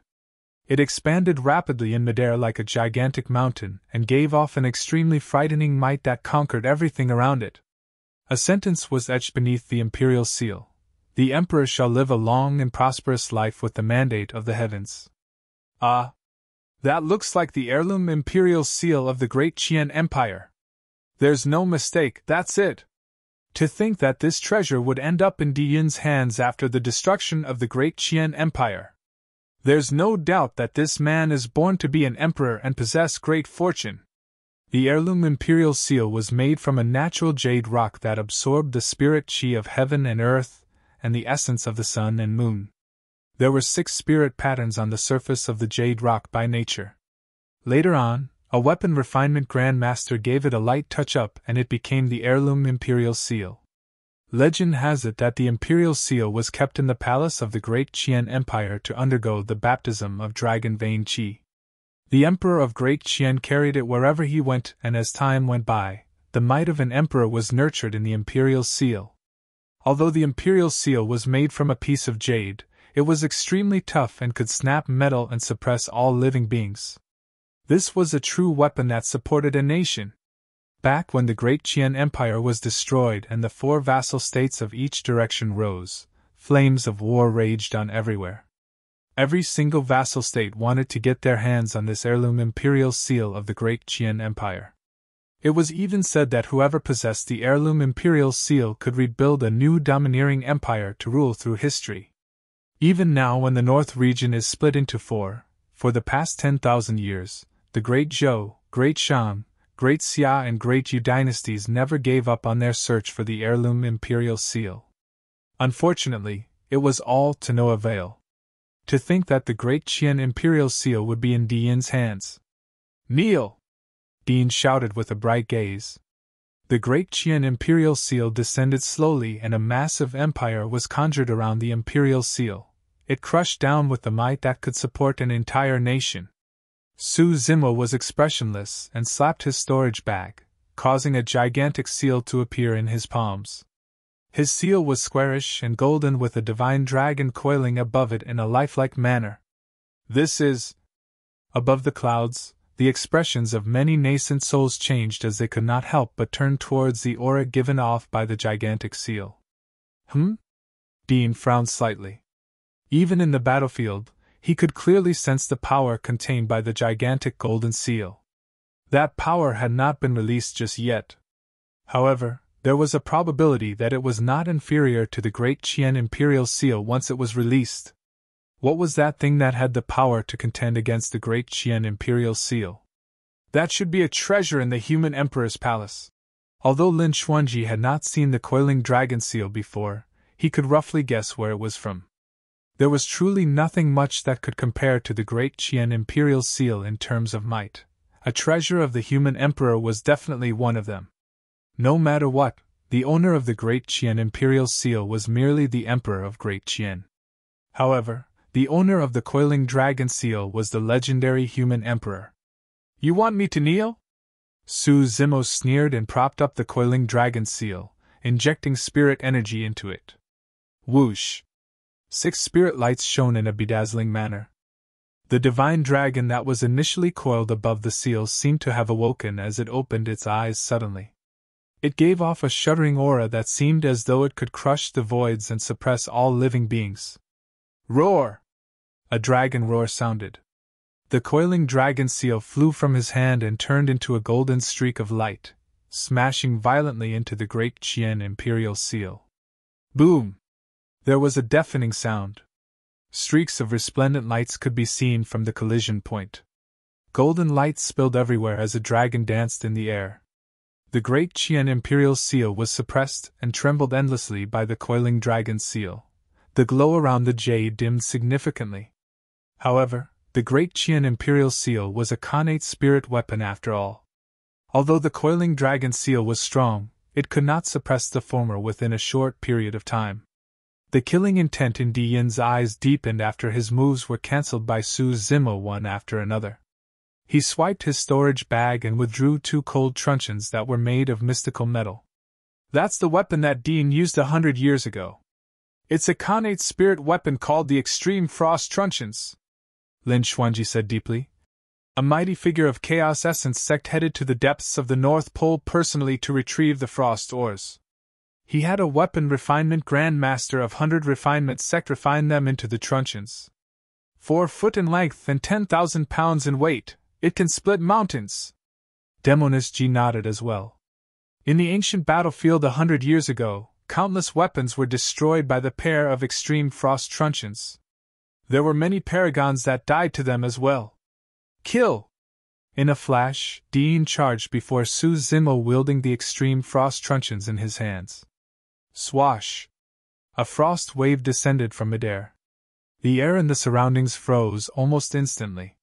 It expanded rapidly in midair like a gigantic mountain and gave off an extremely frightening might that conquered everything around it. A sentence was etched beneath the imperial seal: "The Emperor shall live a long and prosperous life with the mandate of the heavens." Ah! That looks like the heirloom imperial seal of the Great Qian Empire. There's no mistake, that's it. To think that this treasure would end up in Dian's hands after the destruction of the Great Qian Empire. There's no doubt that this man is born to be an emperor and possess great fortune. The heirloom imperial seal was made from a natural jade rock that absorbed the spirit qi of heaven and earth, and the essence of the sun and moon. There were 6 spirit patterns on the surface of the jade rock by nature. Later on, a weapon refinement grandmaster gave it a light touch-up and it became the heirloom imperial seal. Legend has it that the imperial seal was kept in the palace of the Great Qian Empire to undergo the baptism of dragon vein qi. The emperor of Great Qian carried it wherever he went, and as time went by, the might of an emperor was nurtured in the imperial seal. Although the imperial seal was made from a piece of jade, it was extremely tough and could snap metal and suppress all living beings. This was a true weapon that supported a nation. Back when the Great Qian Empire was destroyed and the 4 vassal states of each direction rose, flames of war raged on everywhere. Every single vassal state wanted to get their hands on this heirloom imperial seal of the Great Qian Empire. It was even said that whoever possessed the heirloom imperial seal could rebuild a new domineering empire to rule through history. Even now, when the North region is split into 4, for the past 10,000 years, the Great Zhou, Great Shang, Great Xia and Great Yu dynasties never gave up on their search for the heirloom imperial seal. Unfortunately, it was all to no avail. To think that the Great Qian imperial seal would be in Dian's hands. "Kneel!" Dian shouted with a bright gaze. The Great Qian imperial seal descended slowly and a massive empire was conjured around the imperial seal. It crushed down with the might that could support an entire nation. Su Zimo was expressionless and slapped his storage bag, causing a gigantic seal to appear in his palms. His seal was squarish and golden with a divine dragon coiling above it in a lifelike manner. "This is..." Above the clouds, the expressions of many nascent souls changed as they could not help but turn towards the aura given off by the gigantic seal. Dian frowned slightly. Even in the battlefield, he could clearly sense the power contained by the gigantic golden seal. That power had not been released just yet. However, there was a probability that it was not inferior to the Great Qian imperial seal once it was released. What was that thing that had the power to contend against the Great Qian imperial seal? That should be a treasure in the human emperor's palace. Although Lin Xuanji had not seen the coiling dragon seal before, he could roughly guess where it was from. There was truly nothing much that could compare to the great Qian Imperial seal in terms of might. A treasure of the human emperor was definitely one of them. No matter what, the owner of the great Qian Imperial seal was merely the emperor of Great Qian. However, the owner of the coiling dragon seal was the legendary human emperor. You want me to kneel? Su Zimo sneered and propped up the coiling dragon seal, injecting spirit energy into it. Whoosh! 6 spirit lights shone in a bedazzling manner. The divine dragon that was initially coiled above the seal seemed to have awoken as it opened its eyes suddenly. It gave off a shuddering aura that seemed as though it could crush the voids and suppress all living beings. Roar! A dragon roar sounded. The coiling dragon seal flew from his hand and turned into a golden streak of light, smashing violently into the great Qian Imperial seal. Boom! There was a deafening sound. Streaks of resplendent lights could be seen from the collision point. Golden lights spilled everywhere as a dragon danced in the air. The great Qian Imperial seal was suppressed and trembled endlessly by the coiling dragon seal. The glow around the jade dimmed significantly. However, the great Qian Imperial seal was a Khanate spirit weapon after all. Although the coiling dragon seal was strong, it could not suppress the former within a short period of time. The killing intent in Di Yin's eyes deepened after his moves were cancelled by Su Zimo one after another. He swiped his storage bag and withdrew 2 cold truncheons that were made of mystical metal. That's the weapon that Dean used 100 years ago. It's a Khanate spirit weapon called the Extreme Frost Truncheons, Lin Xuanji said deeply. A mighty figure of Chaos Essence sect headed to the depths of the North Pole personally to retrieve the Frost Ores. He had a weapon refinement Grand Master of 100 refinement sect refine them into the truncheons. 4 foot in length and 10,000 pounds in weight, it can split mountains. Demoness Ji nodded as well. In the ancient battlefield 100 years ago, countless weapons were destroyed by the pair of extreme frost truncheons. There were many Paragons that died to them as well. Kill! In a flash, Dean charged before Su Zimo wielding the extreme frost truncheons in his hands. Swash! A frost wave descended from midair. The air and the surroundings froze almost instantly.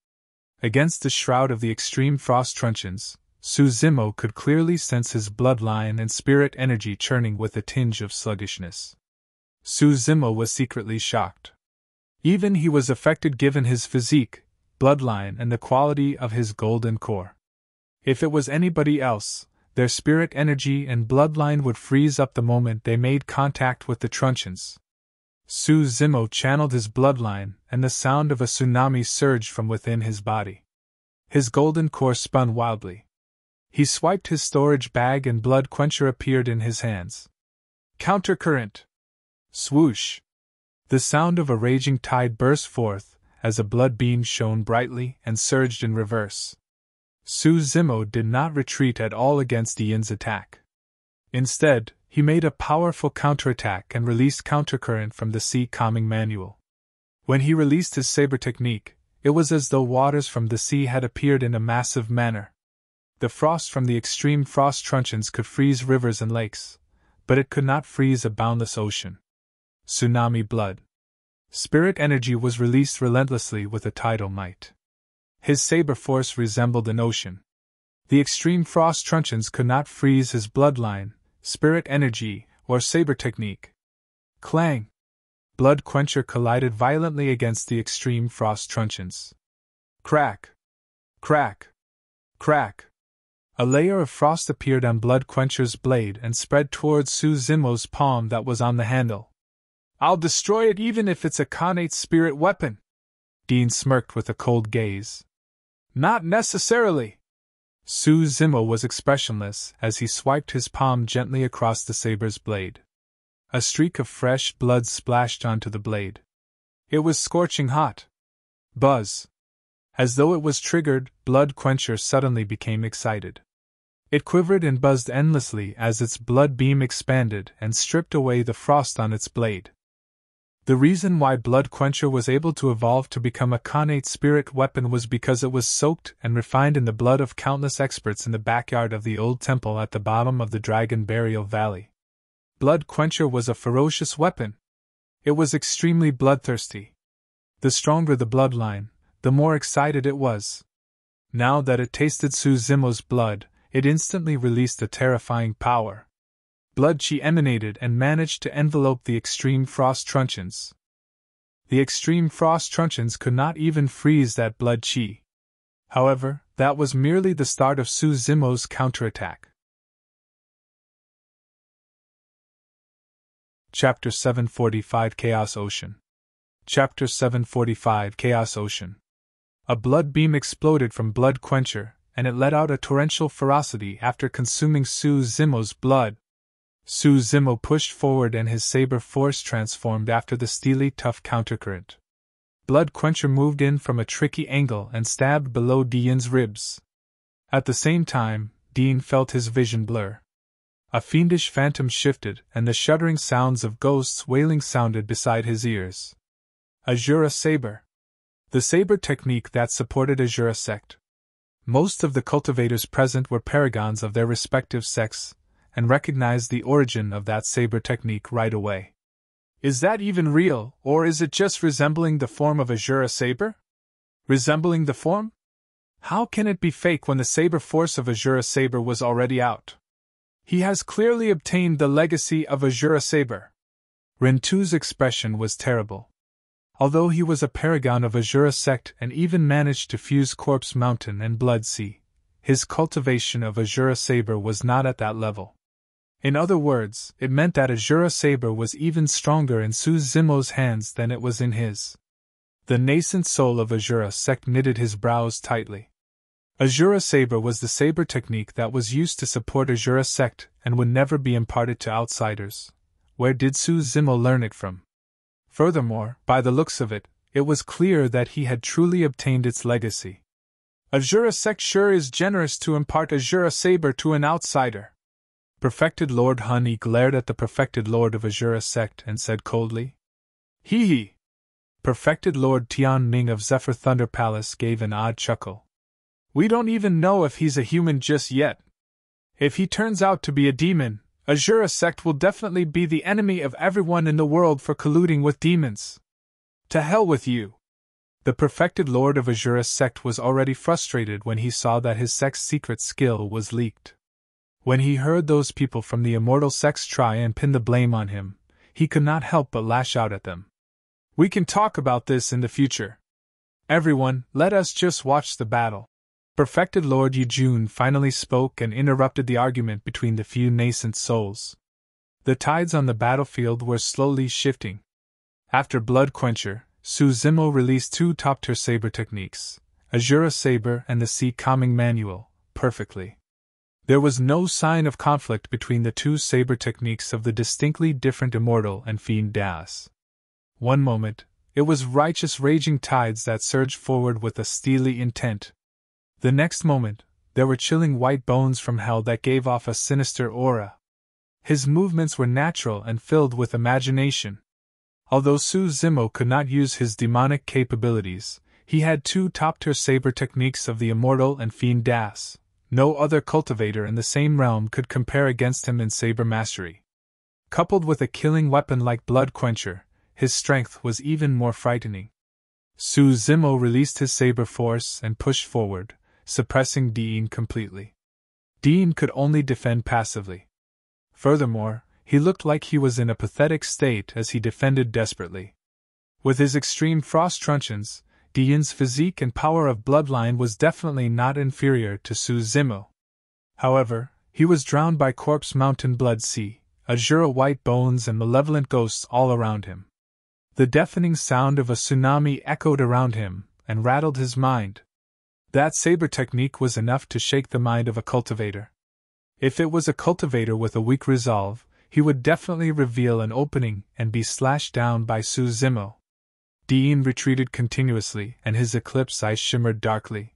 Against the shroud of the extreme frost truncheons, Su Zimo could clearly sense his bloodline and spirit energy churning with a tinge of sluggishness. Su Zimo was secretly shocked. Even he was affected given his physique, bloodline, and the quality of his golden core. If it was anybody else, their spirit energy and bloodline would freeze up the moment they made contact with the truncheons. Su Zimo channeled his bloodline, and the sound of a tsunami surged from within his body. His golden core spun wildly. He swiped his storage bag and blood quencher appeared in his hands. Countercurrent! Swoosh! The sound of a raging tide burst forth, as a blood beam shone brightly and surged in reverse. Su Zimo did not retreat at all against Yin's attack. Instead, he made a powerful counterattack and released countercurrent from the sea calming manual. When he released his saber technique, it was as though waters from the sea had appeared in a massive manner. The frost from the extreme frost truncheons could freeze rivers and lakes, but it could not freeze a boundless ocean. Tsunami blood. Spirit energy was released relentlessly with a tidal might. His saber force resembled an ocean. The extreme frost truncheons could not freeze his bloodline, spirit energy, or saber technique. Clang! Blood quencher collided violently against the extreme frost truncheons. Crack! Crack! Crack! A layer of frost appeared on blood quencher's blade and spread towards Su Zimo's palm that was on the handle. I'll destroy it even if it's a Khanate spirit weapon. Dean smirked with a cold gaze. Not necessarily. Su Zimo was expressionless as he swiped his palm gently across the saber's blade. A streak of fresh blood splashed onto the blade. It was scorching hot. Buzz. As though it was triggered, blood quencher suddenly became excited. It quivered and buzzed endlessly as its blood beam expanded and stripped away the frost on its blade. The reason why Blood Quencher was able to evolve to become a Khanate spirit weapon was because it was soaked and refined in the blood of countless experts in the backyard of the old temple at the bottom of the Dragon Burial Valley. Blood Quencher was a ferocious weapon. It was extremely bloodthirsty. The stronger the bloodline, the more excited it was. Now that it tasted Su Zimo's blood, it instantly released a terrifying power. Blood chi emanated and managed to envelope the extreme frost truncheons. The extreme frost truncheons could not even freeze that blood chi. However, that was merely the start of Su Zimo's counterattack. Chapter 745 Chaos Ocean. Chapter 745 Chaos Ocean. A blood beam exploded from Blood Quencher, and it let out a torrential ferocity after consuming Su Zimo's blood. Su Zimo pushed forward and his saber force transformed after the steely tough countercurrent. Blood Quencher moved in from a tricky angle and stabbed below Dian's ribs. At the same time, Dian felt his vision blur. A fiendish phantom shifted, and the shuddering sounds of ghosts wailing sounded beside his ears. Azura Saber. The saber technique that supported Azura sect. Most of the cultivators present were paragons of their respective sects, and recognized the origin of that saber technique right away. Is that even real, or is it just resembling the form of Azura Saber? Resembling the form? How can it be fake when the saber force of Azura Saber was already out? He has clearly obtained the legacy of Azura Saber. Rintu's expression was terrible. Although he was a paragon of Azura sect and even managed to fuse Corpse Mountain and Blood Sea, his cultivation of Azura Saber was not at that level. In other words, it meant that Azura Saber was even stronger in Su Zimo's hands than it was in his. The nascent soul of Azura sect knitted his brows tightly. Azura Saber was the saber technique that was used to support Azura sect and would never be imparted to outsiders. Where did Su Zimo learn it from? Furthermore, by the looks of it, it was clear that he had truly obtained its legacy. Azura sect sure is generous to impart Azura Saber to an outsider. Perfected Lord Honey glared at the Perfected Lord of Azura sect and said coldly. Hee hee. Perfected Lord Tian Ming of Zephyr Thunder Palace gave an odd chuckle. We don't even know if he's a human just yet. If he turns out to be a demon, Azura sect will definitely be the enemy of everyone in the world for colluding with demons. To hell with you. The Perfected Lord of Azura sect was already frustrated when he saw that his sect's secret skill was leaked. When he heard those people from the immortal sects try and pin the blame on him, he could not help but lash out at them. We can talk about this in the future. Everyone, let us just watch the battle. Perfected Lord Yujun finally spoke and interrupted the argument between the few nascent souls. The tides on the battlefield were slowly shifting. After Blood Quencher, Su Zimo released two top-tier saber techniques, Azura Saber and the Sea Calming Manual, perfectly. There was no sign of conflict between the two saber techniques of the distinctly different Immortal and Fiend Das. One moment, it was righteous raging tides that surged forward with a steely intent. The next moment, there were chilling white bones from hell that gave off a sinister aura. His movements were natural and filled with imagination. Although Su Zimo could not use his demonic capabilities, he had two top-tier saber techniques of the Immortal and Fiend Das. No other cultivator in the same realm could compare against him in saber mastery. Coupled with a killing weapon like Blood Quencher, his strength was even more frightening. Su Zimo released his saber force and pushed forward, suppressing Dian completely. Dian could only defend passively. Furthermore, he looked like he was in a pathetic state as he defended desperately. With his extreme frost truncheons, Dian's physique and power of bloodline was definitely not inferior to Su Zimo. However, he was drowned by Corpse Mountain Blood Sea, Azura white bones and malevolent ghosts all around him. The deafening sound of a tsunami echoed around him and rattled his mind. That saber technique was enough to shake the mind of a cultivator. If it was a cultivator with a weak resolve, he would definitely reveal an opening and be slashed down by Su Zimo. Dian retreated continuously and his eclipse eyes shimmered darkly.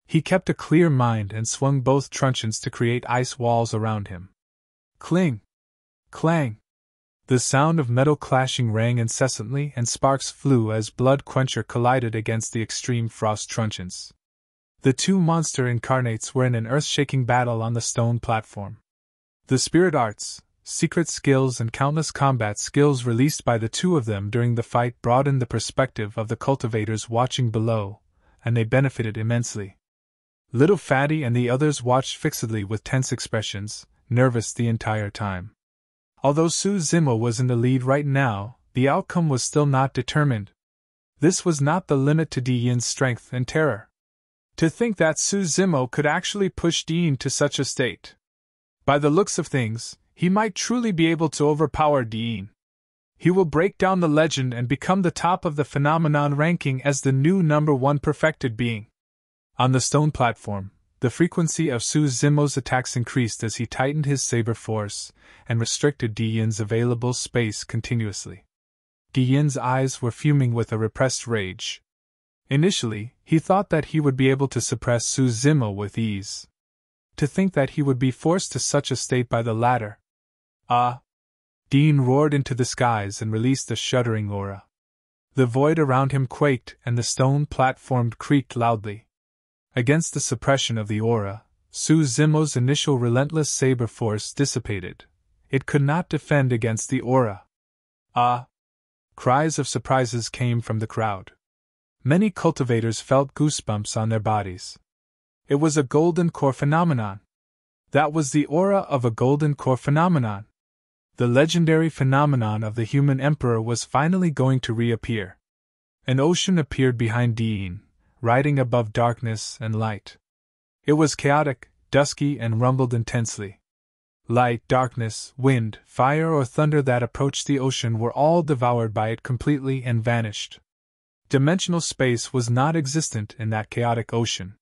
He kept a clear mind and swung both truncheons to create ice walls around him. Cling! Clang! The sound of metal clashing rang incessantly and sparks flew as Blood Quencher collided against the extreme frost truncheons. The two monster incarnates were in an earth-shaking battle on the stone platform. The spirit arts, secret skills and countless combat skills released by the two of them during the fight broadened the perspective of the cultivators watching below, and they benefited immensely. Little Fatty and the others watched fixedly with tense expressions, nervous the entire time. Although Su Zimo was in the lead right now, the outcome was still not determined. This was not the limit to Di Yin's strength and terror. To think that Su Zimo could actually push Di Yin to such a state. By the looks of things, he might truly be able to overpower Di Yin. He will break down the legend and become the top of the phenomenon ranking as the new #1 perfected being. On the stone platform, the frequency of Su Zimo's attacks increased as he tightened his saber force and restricted Di Yin's available space continuously. Di Yin's eyes were fuming with a repressed rage. Initially, he thought that he would be able to suppress Su Zimo with ease. To think that he would be forced to such a state by the latter. Ah! Di Yin roared into the skies and released a shuddering aura. The void around him quaked and the stone platform creaked loudly. Against the suppression of the aura, Su Zimo's initial relentless saber force dissipated. It could not defend against the aura. Ah! Cries of surprises came from the crowd. Many cultivators felt goosebumps on their bodies. It was a golden core phenomenon. That was the aura of a golden core phenomenon. The legendary phenomenon of the human emperor was finally going to reappear. An ocean appeared behind Di Yin, riding above darkness and light. It was chaotic, dusky, and rumbled intensely. Light, darkness, wind, fire, or thunder that approached the ocean were all devoured by it completely and vanished. Dimensional space was not existent in that chaotic ocean.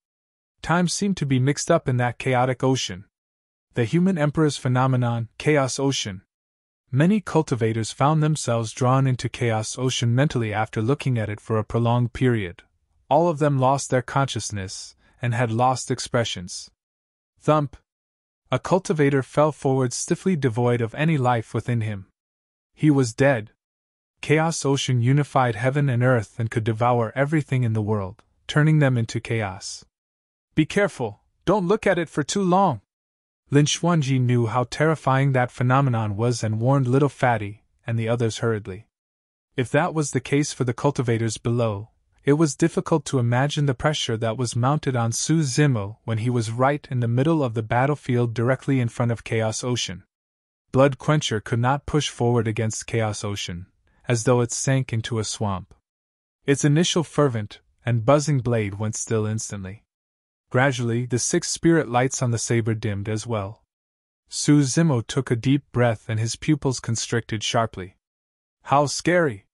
Time seemed to be mixed up in that chaotic ocean. The human emperor's phenomenon, Chaos Ocean. Many cultivators found themselves drawn into Chaos Ocean mentally after looking at it for a prolonged period. All of them lost their consciousness and had lost expressions. Thump! A cultivator fell forward stiffly devoid of any life within him. He was dead. Chaos Ocean unified heaven and earth and could devour everything in the world, turning them into chaos. Be careful, don't look at it for too long. Lin Xuanji knew how terrifying that phenomenon was and warned Little Fatty and the others hurriedly. If that was the case for the cultivators below, it was difficult to imagine the pressure that was mounted on Su Zimo when he was right in the middle of the battlefield directly in front of Chaos Ocean. Blood Quencher could not push forward against Chaos Ocean, as though it sank into a swamp. Its initial fervent and buzzing blade went still instantly. Gradually, the 6 spirit lights on the saber dimmed as well. Su Zimo took a deep breath and his pupils constricted sharply. How scary!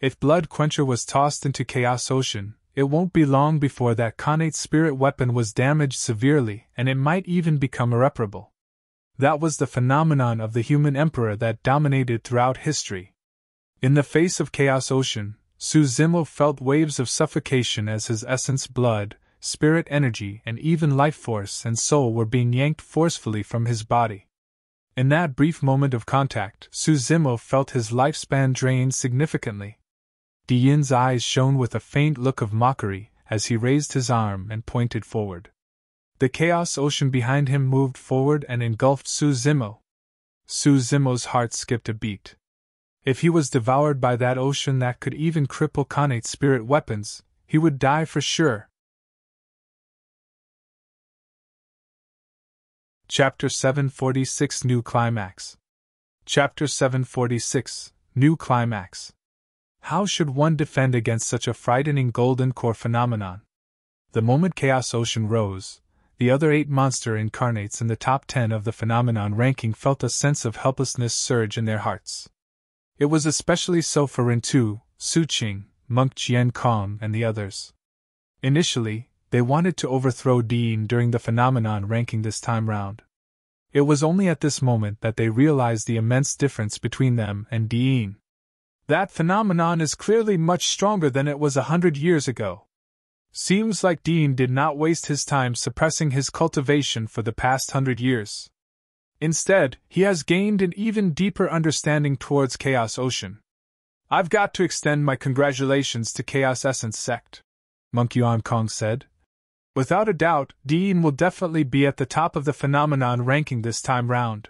If Blood Quencher was tossed into Chaos Ocean, it won't be long before that connate spirit weapon was damaged severely and it might even become irreparable. That was the phenomenon of the human emperor that dominated throughout history. In the face of Chaos Ocean, Su Zimo felt waves of suffocation as his essence, blood, spirit energy, and even life force and soul were being yanked forcefully from his body. In that brief moment of contact, Su Zimo felt his lifespan drained significantly. Di Yin's eyes shone with a faint look of mockery as he raised his arm and pointed forward. The Chaos Ocean behind him moved forward and engulfed Su Zimo. Su Zimo's heart skipped a beat. If he was devoured by that ocean that could even cripple connate spirit weapons, he would die for sure. Chapter 746 New Climax. Chapter 746 New Climax. How should one defend against such a frightening golden core phenomenon? The moment Chaos Ocean rose, the other 8 monster incarnates in the top 10 of the phenomenon ranking felt a sense of helplessness surge in their hearts. It was especially so for Rintu, Su Qing, Monk Jian Kong, and the others. Initially, they wanted to overthrow Di Yin during the phenomenon ranking this time round. It was only at this moment that they realized the immense difference between them and Di Yin. That phenomenon is clearly much stronger than it was 100 years ago. Seems like Di Yin did not waste his time suppressing his cultivation for the past 100 years. Instead, he has gained an even deeper understanding towards Chaos Ocean. I've got to extend my congratulations to Chaos Essence Sect, Monk Yuan Kong said. Without a doubt, Di Yin will definitely be at the top of the phenomenon ranking this time round.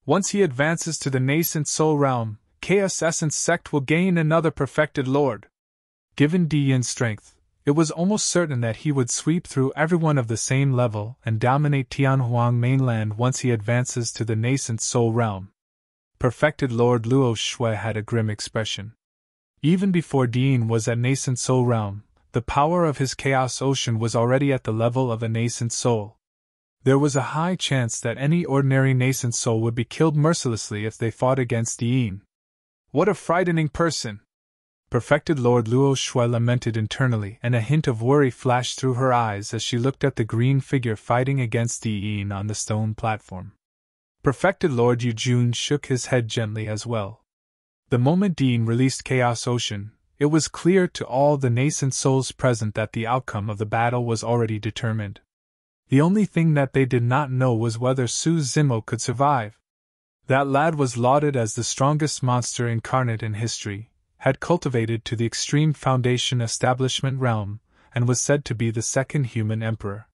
Once he advances to the nascent soul realm, Chaos Essence Sect will gain another perfected lord. Given Dian's strength, it was almost certain that he would sweep through everyone of the same level and dominate Tianhuang mainland once he advances to the nascent soul realm. Perfected Lord Luo Shui had a grim expression. Even before Dian was at nascent soul realm, the power of his chaos ocean was already at the level of a nascent soul. There was a high chance that any ordinary nascent soul would be killed mercilessly if they fought against Dian. What a frightening person! Perfected Lord Luo Shui lamented internally, and a hint of worry flashed through her eyes as she looked at the green figure fighting against Dian on the stone platform. Perfected Lord Yujun shook his head gently as well. The moment Dian released Chaos Ocean, it was clear to all the nascent souls present that the outcome of the battle was already determined. The only thing that they did not know was whether Su Zimo could survive. That lad was lauded as the strongest monster incarnate in history, had cultivated to the extreme foundation establishment realm, and was said to be the second human emperor.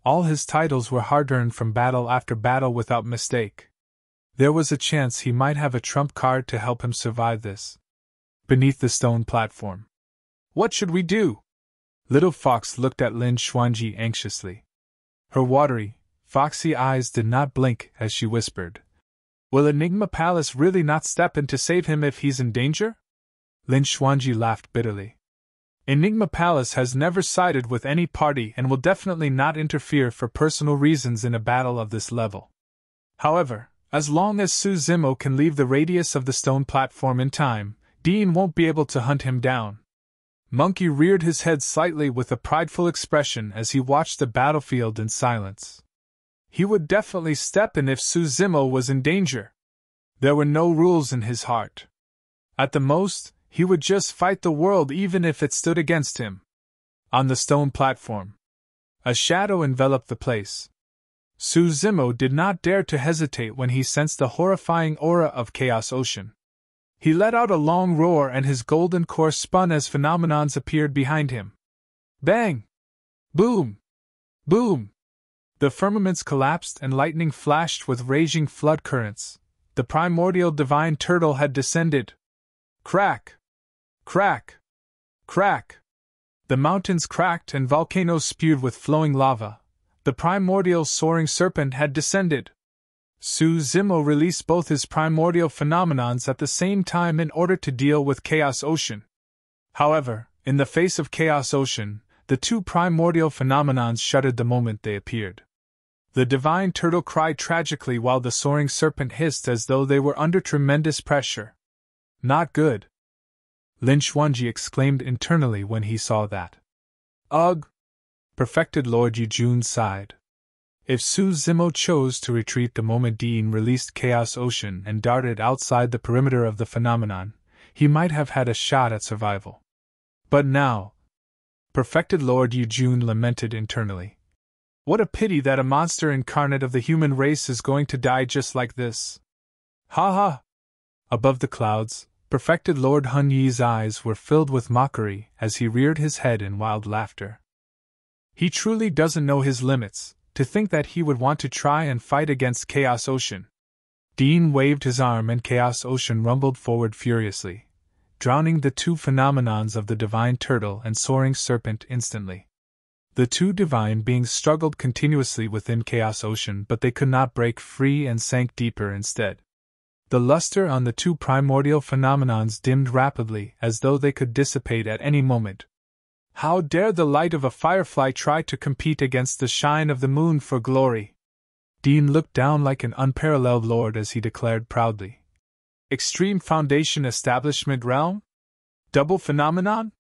All his titles were hard-earned from battle after battle without mistake. There was a chance he might have a trump card to help him survive this. Beneath the stone platform. What should we do? Little Fox looked at Lin Xuanji anxiously. Her watery, foxy eyes did not blink as she whispered. Will Enigma Palace really not step in to save him if he's in danger? Lin Xuanji laughed bitterly. Enigma Palace has never sided with any party and will definitely not interfere for personal reasons in a battle of this level. However, as long as Su Zimo can leave the radius of the stone platform in time, Dian won't be able to hunt him down. Monkey reared his head slightly with a prideful expression as he watched the battlefield in silence. He would definitely step in if Su Zimo was in danger. There were no rules in his heart. At the most, he would just fight the world even if it stood against him. On the stone platform, a shadow enveloped the place. Su Zimo did not dare to hesitate when he sensed the horrifying aura of Chaos Ocean. He let out a long roar and his golden core spun as phenomenons appeared behind him. Bang! Boom! Boom! The firmaments collapsed and lightning flashed with raging flood currents. The primordial divine turtle had descended. Crack! Crack! Crack! The mountains cracked and volcanoes spewed with flowing lava. The primordial soaring serpent had descended. Su Zimo released both his primordial phenomenons at the same time in order to deal with Chaos Ocean. However, in the face of Chaos Ocean, the two primordial phenomenons shuddered the moment they appeared. The divine turtle cried tragically while the soaring serpent hissed as though they were under tremendous pressure. Not good. Lin Xuanji exclaimed internally when he saw that. Ugh! Perfected Lord Yujun sighed. If Su Zimo chose to retreat the moment Dian released Chaos Ocean and darted outside the perimeter of the phenomenon, he might have had a shot at survival. But now, Perfected Lord Yujun lamented internally. What a pity that a monster incarnate of the human race is going to die just like this. Ha ha! Above the clouds, Perfected Lord Hun Yi's eyes were filled with mockery as he reared his head in wild laughter. He truly doesn't know his limits. To think that he would want to try and fight against Chaos Ocean. Dian waved his arm and Chaos Ocean rumbled forward furiously, drowning the two phenomenons of the divine turtle and soaring serpent instantly. The two divine beings struggled continuously within Chaos Ocean, but they could not break free and sank deeper instead. The luster on the two primordial phenomenons dimmed rapidly as though they could dissipate at any moment. How dare the light of a firefly try to compete against the shine of the moon for glory? Dian looked down like an unparalleled lord as he declared proudly. Extreme Foundation Establishment Realm? Double phenomenon?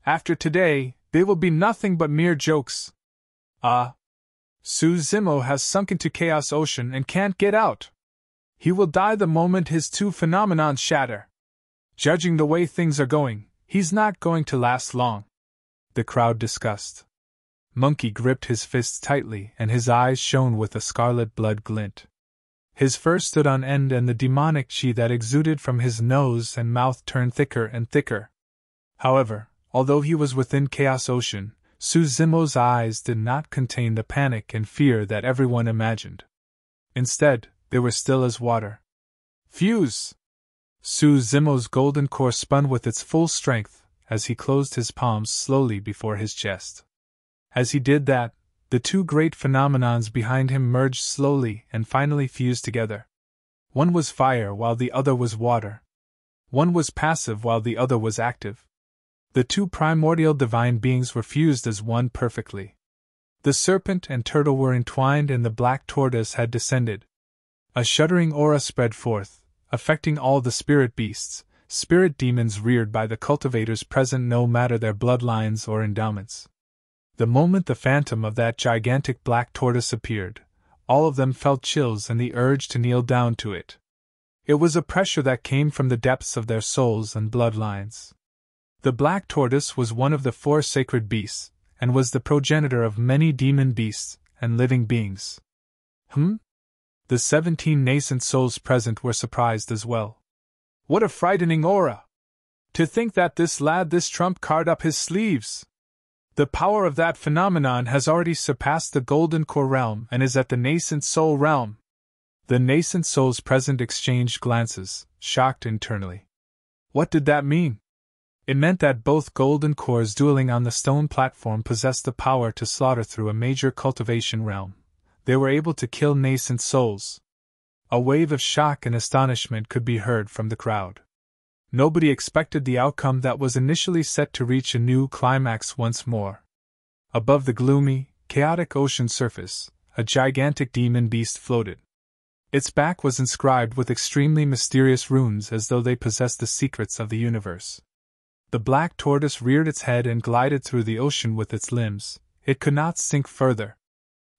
After today, they will be nothing but mere jokes. Su Zimo has sunk into Chaos Ocean and can't get out. He will die the moment his two phenomenons shatter. Judging the way things are going, he's not going to last long. The crowd discussed. Monkey gripped his fists tightly and his eyes shone with a scarlet blood glint. His fur stood on end and the demonic chi that exuded from his nose and mouth turned thicker and thicker. However, although he was within Chaos Ocean, Su Zimo's eyes did not contain the panic and fear that everyone imagined. Instead, they were still as water. Fuse! Su Zimo's golden core spun with its full strength as he closed his palms slowly before his chest. As he did that, the two great phenomenons behind him merged slowly and finally fused together. One was fire while the other was water. One was passive while the other was active. The two primordial divine beings were fused as one perfectly. The serpent and turtle were entwined and the black tortoise had descended. A shuddering aura spread forth, affecting all the spirit beasts, spirit demons reared by the cultivators present no matter their bloodlines or endowments. The moment the phantom of that gigantic black tortoise appeared, all of them felt chills and the urge to kneel down to it. It was a pressure that came from the depths of their souls and bloodlines. The black tortoise was one of the 4 sacred beasts, and was the progenitor of many demon beasts and living beings. The 17 nascent souls present were surprised as well. What a frightening aura! To think that this lad this trump card up his sleeves! The power of that phenomenon has already surpassed the golden core realm and is at the nascent soul realm. The nascent souls present exchanged glances, shocked internally. What did that mean? It meant that both golden cores dueling on the stone platform possessed the power to slaughter through a major cultivation realm. They were able to kill nascent souls. A wave of shock and astonishment could be heard from the crowd. Nobody expected the outcome that was initially set to reach a new climax once more. Above the gloomy, chaotic ocean surface, a gigantic demon beast floated. Its back was inscribed with extremely mysterious runes as though they possessed the secrets of the universe. The black tortoise reared its head and glided through the ocean with its limbs. It could not sink further.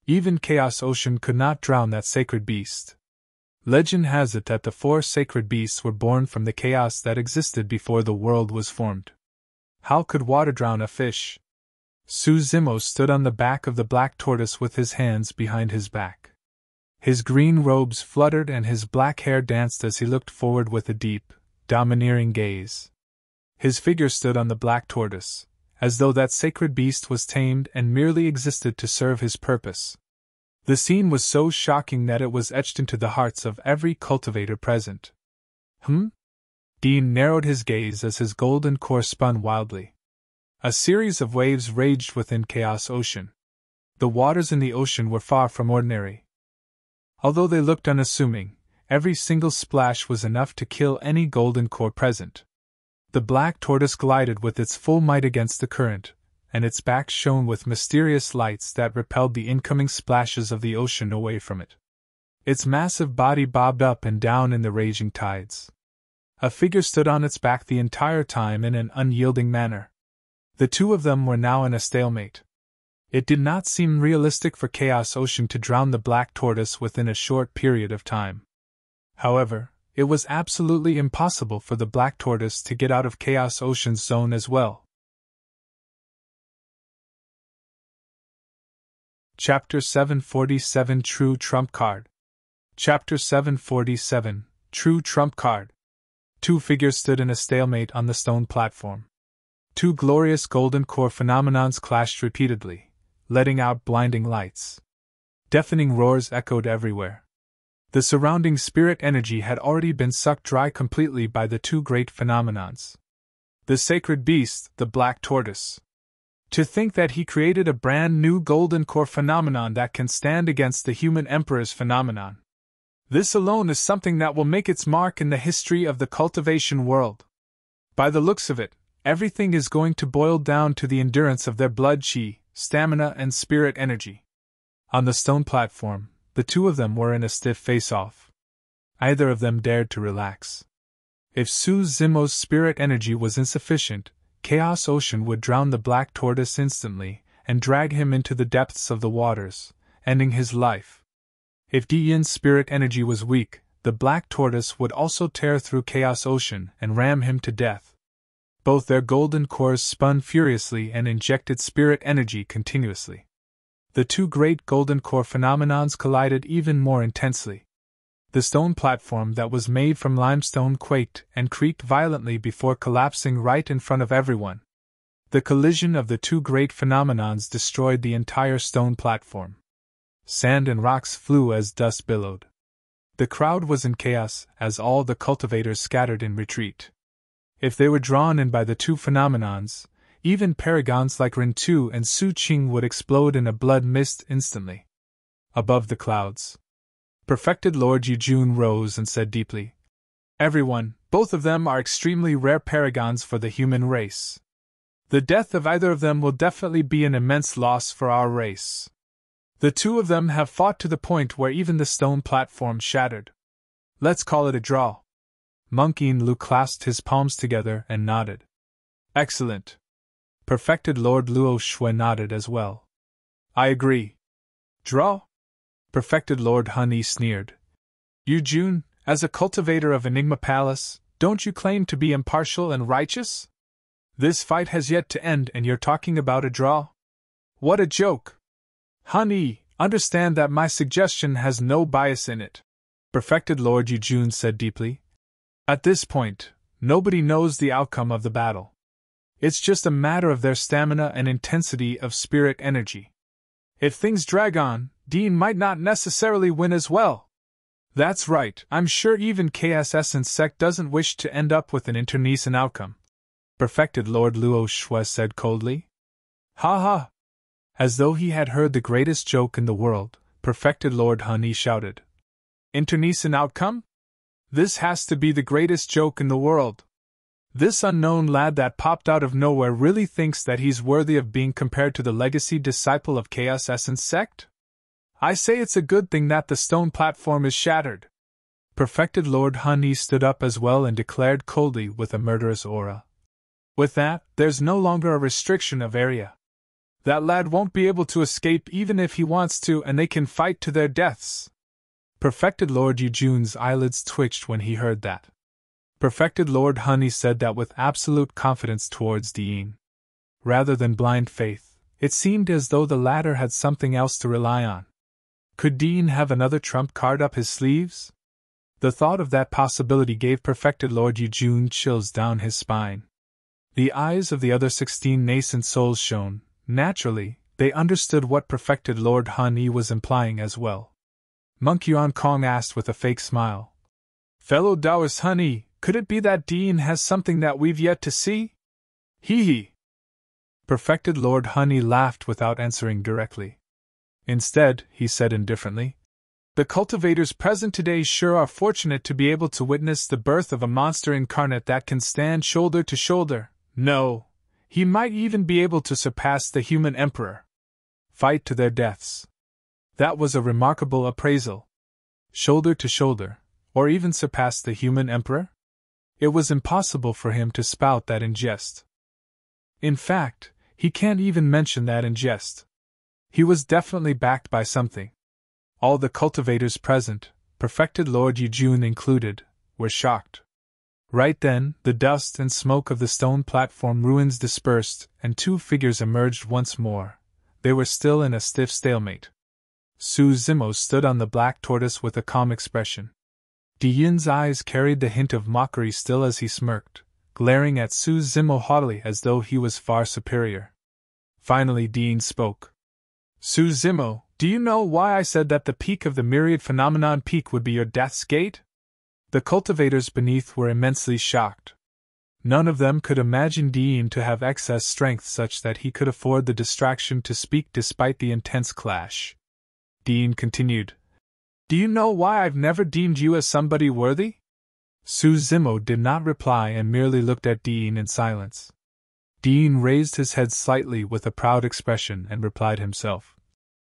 Even Chaos Ocean could not drown that sacred beast. Legend has it that the 4 sacred beasts were born from the chaos that existed before the world was formed. How could water drown a fish? Su Zimo stood on the back of the black tortoise with his hands behind his back. His green robes fluttered and his black hair danced as he looked forward with a deep, domineering gaze. His figure stood on the black tortoise, as though that sacred beast was tamed and merely existed to serve his purpose. The scene was so shocking that it was etched into the hearts of every cultivator present. Dean narrowed his gaze as his golden core spun wildly. A series of waves raged within Chaos Ocean. The waters in the ocean were far from ordinary. Although they looked unassuming, every single splash was enough to kill any golden core present. The black tortoise glided with its full might against the current, and its back shone with mysterious lights that repelled the incoming splashes of the ocean away from it. Its massive body bobbed up and down in the raging tides. A figure stood on its back the entire time in an unyielding manner. The two of them were now in a stalemate. It did not seem realistic for Chaos Ocean to drown the black tortoise within a short period of time. However, it was absolutely impossible for the black tortoise to get out of Chaos Ocean's zone as well. Chapter 747 True Trump Card. Chapter 747 True Trump Card. 2 figures stood in a stalemate on the stone platform. 2 glorious golden core phenomenons clashed repeatedly, letting out blinding lights. Deafening roars echoed everywhere. The surrounding spirit energy had already been sucked dry completely by the 2 great phenomenons. The sacred beast, the black tortoise. To think that he created a brand new golden core phenomenon that can stand against the human emperor's phenomenon. This alone is something that will make its mark in the history of the cultivation world. By the looks of it, everything is going to boil down to the endurance of their blood chi, stamina and spirit energy. On the stone platform, the 2 of them were in a stiff face-off. Either of them dared to relax. If Su Zimo's spirit energy was insufficient, Chaos Ocean would drown the black tortoise instantly and drag him into the depths of the waters, ending his life. If Dian's spirit energy was weak, the black tortoise would also tear through Chaos Ocean and ram him to death. Both their golden cores spun furiously and injected spirit energy continuously. The 2 great golden core phenomenons collided even more intensely. The stone platform that was made from limestone quaked and creaked violently before collapsing right in front of everyone. The collision of the 2 great phenomenons destroyed the entire stone platform. Sand and rocks flew as dust billowed. The crowd was in chaos as all the cultivators scattered in retreat. If they were drawn in by the two phenomenons, even paragons like Rin Tu and Su Qing would explode in a blood mist instantly. Above the clouds, Perfected Lord Yujun rose and said deeply, "Everyone, both of them are extremely rare paragons for the human race. The death of either of them will definitely be an immense loss for our race. The two of them have fought to the point where even the stone platform shattered. Let's call it a draw." Monk Yin Lu clasped his palms together and nodded. "Excellent." Perfected Lord Luo Shui nodded as well. "I agree." "Draw?" Perfected Lord Hun Yi sneered. "Yujun, as a cultivator of Enigma Palace, don't you claim to be impartial and righteous? This fight has yet to end and you're talking about a draw? What a joke!" "Han Yi, understand that my suggestion has no bias in it," Perfected Lord Yujun said deeply. "At this point, nobody knows the outcome of the battle. It's just a matter of their stamina and intensity of spirit energy. If things drag on, Dean might not necessarily win as well." "That's right, I'm sure even KS Essence Sect doesn't wish to end up with an internecine outcome," Perfected Lord Luo Shui said coldly. "Ha ha!" As though he had heard the greatest joke in the world, Perfected Lord Hun Yi shouted. "Internecine outcome? This has to be the greatest joke in the world. This unknown lad that popped out of nowhere really thinks that he's worthy of being compared to the legacy disciple of Chaos Essence Sect? I say it's a good thing that the stone platform is shattered." Perfected Lord Hun Yi stood up as well and declared coldly with a murderous aura. "With that, there's no longer a restriction of area. That lad won't be able to escape even if he wants to, and they can fight to their deaths." Perfected Lord Yujun's eyelids twitched when he heard that. Perfected Lord Hun Yi said that with absolute confidence towards Dean. Rather than blind faith, it seemed as though the latter had something else to rely on. Could Dean have another trump card up his sleeves? The thought of that possibility gave Perfected Lord Yujun chills down his spine. The eyes of the other 16 nascent souls shone. Naturally, they understood what Perfected Lord Hun Yi was implying as well. Monk Yuan Kong asked with a fake smile, "Fellow Taoist Hun Yi, could it be that Dean has something that we've yet to see?" "Hee hee." Perfected Lord Hun Yi laughed without answering directly. Instead, he said indifferently, "The cultivators present today sure are fortunate to be able to witness the birth of a monster incarnate that can stand shoulder to shoulder. No, he might even be able to surpass the human emperor. Fight to their deaths." That was a remarkable appraisal. Shoulder to shoulder, or even surpass the human emperor? It was impossible for him to spout that in jest. In fact, he can't even mention that in jest. He was definitely backed by something. All the cultivators present, Perfected Lord Yujun included, were shocked. Right then, the dust and smoke of the stone platform ruins dispersed, and two figures emerged once more. They were still in a stiff stalemate. Su Zimo stood on the black tortoise with a calm expression. Di Yin's eyes carried the hint of mockery still as he smirked, glaring at Su Zimo haughtily as though he was far superior. Finally Dean spoke. "Su Zimo, do you know why I said that the peak of the Myriad phenomenon peak would be your death's gate?" The cultivators beneath were immensely shocked. None of them could imagine Dean to have excess strength such that he could afford the distraction to speak despite the intense clash. Dean continued, "Do you know why I've never deemed you as somebody worthy?" Su Zimo did not reply and merely looked at Dean in silence. Dean raised his head slightly with a proud expression and replied himself,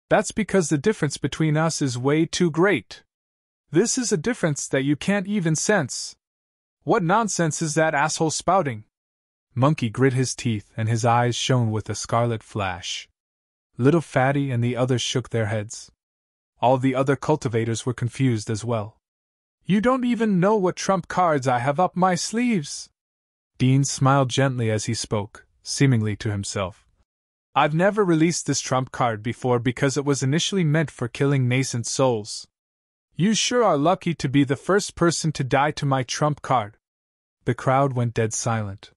"That's because the difference between us is way too great. This is a difference that you can't even sense. What nonsense is that asshole spouting?" Monkey grit his teeth and his eyes shone with a scarlet flash. Little Fatty and the others shook their heads. All the other cultivators were confused as well. "You don't even know what trump cards I have up my sleeves." Dean smiled gently as he spoke, seemingly to himself. "I've never released this trump card before because it was initially meant for killing nascent souls. You sure are lucky to be the first person to die to my trump card." The crowd went dead silent.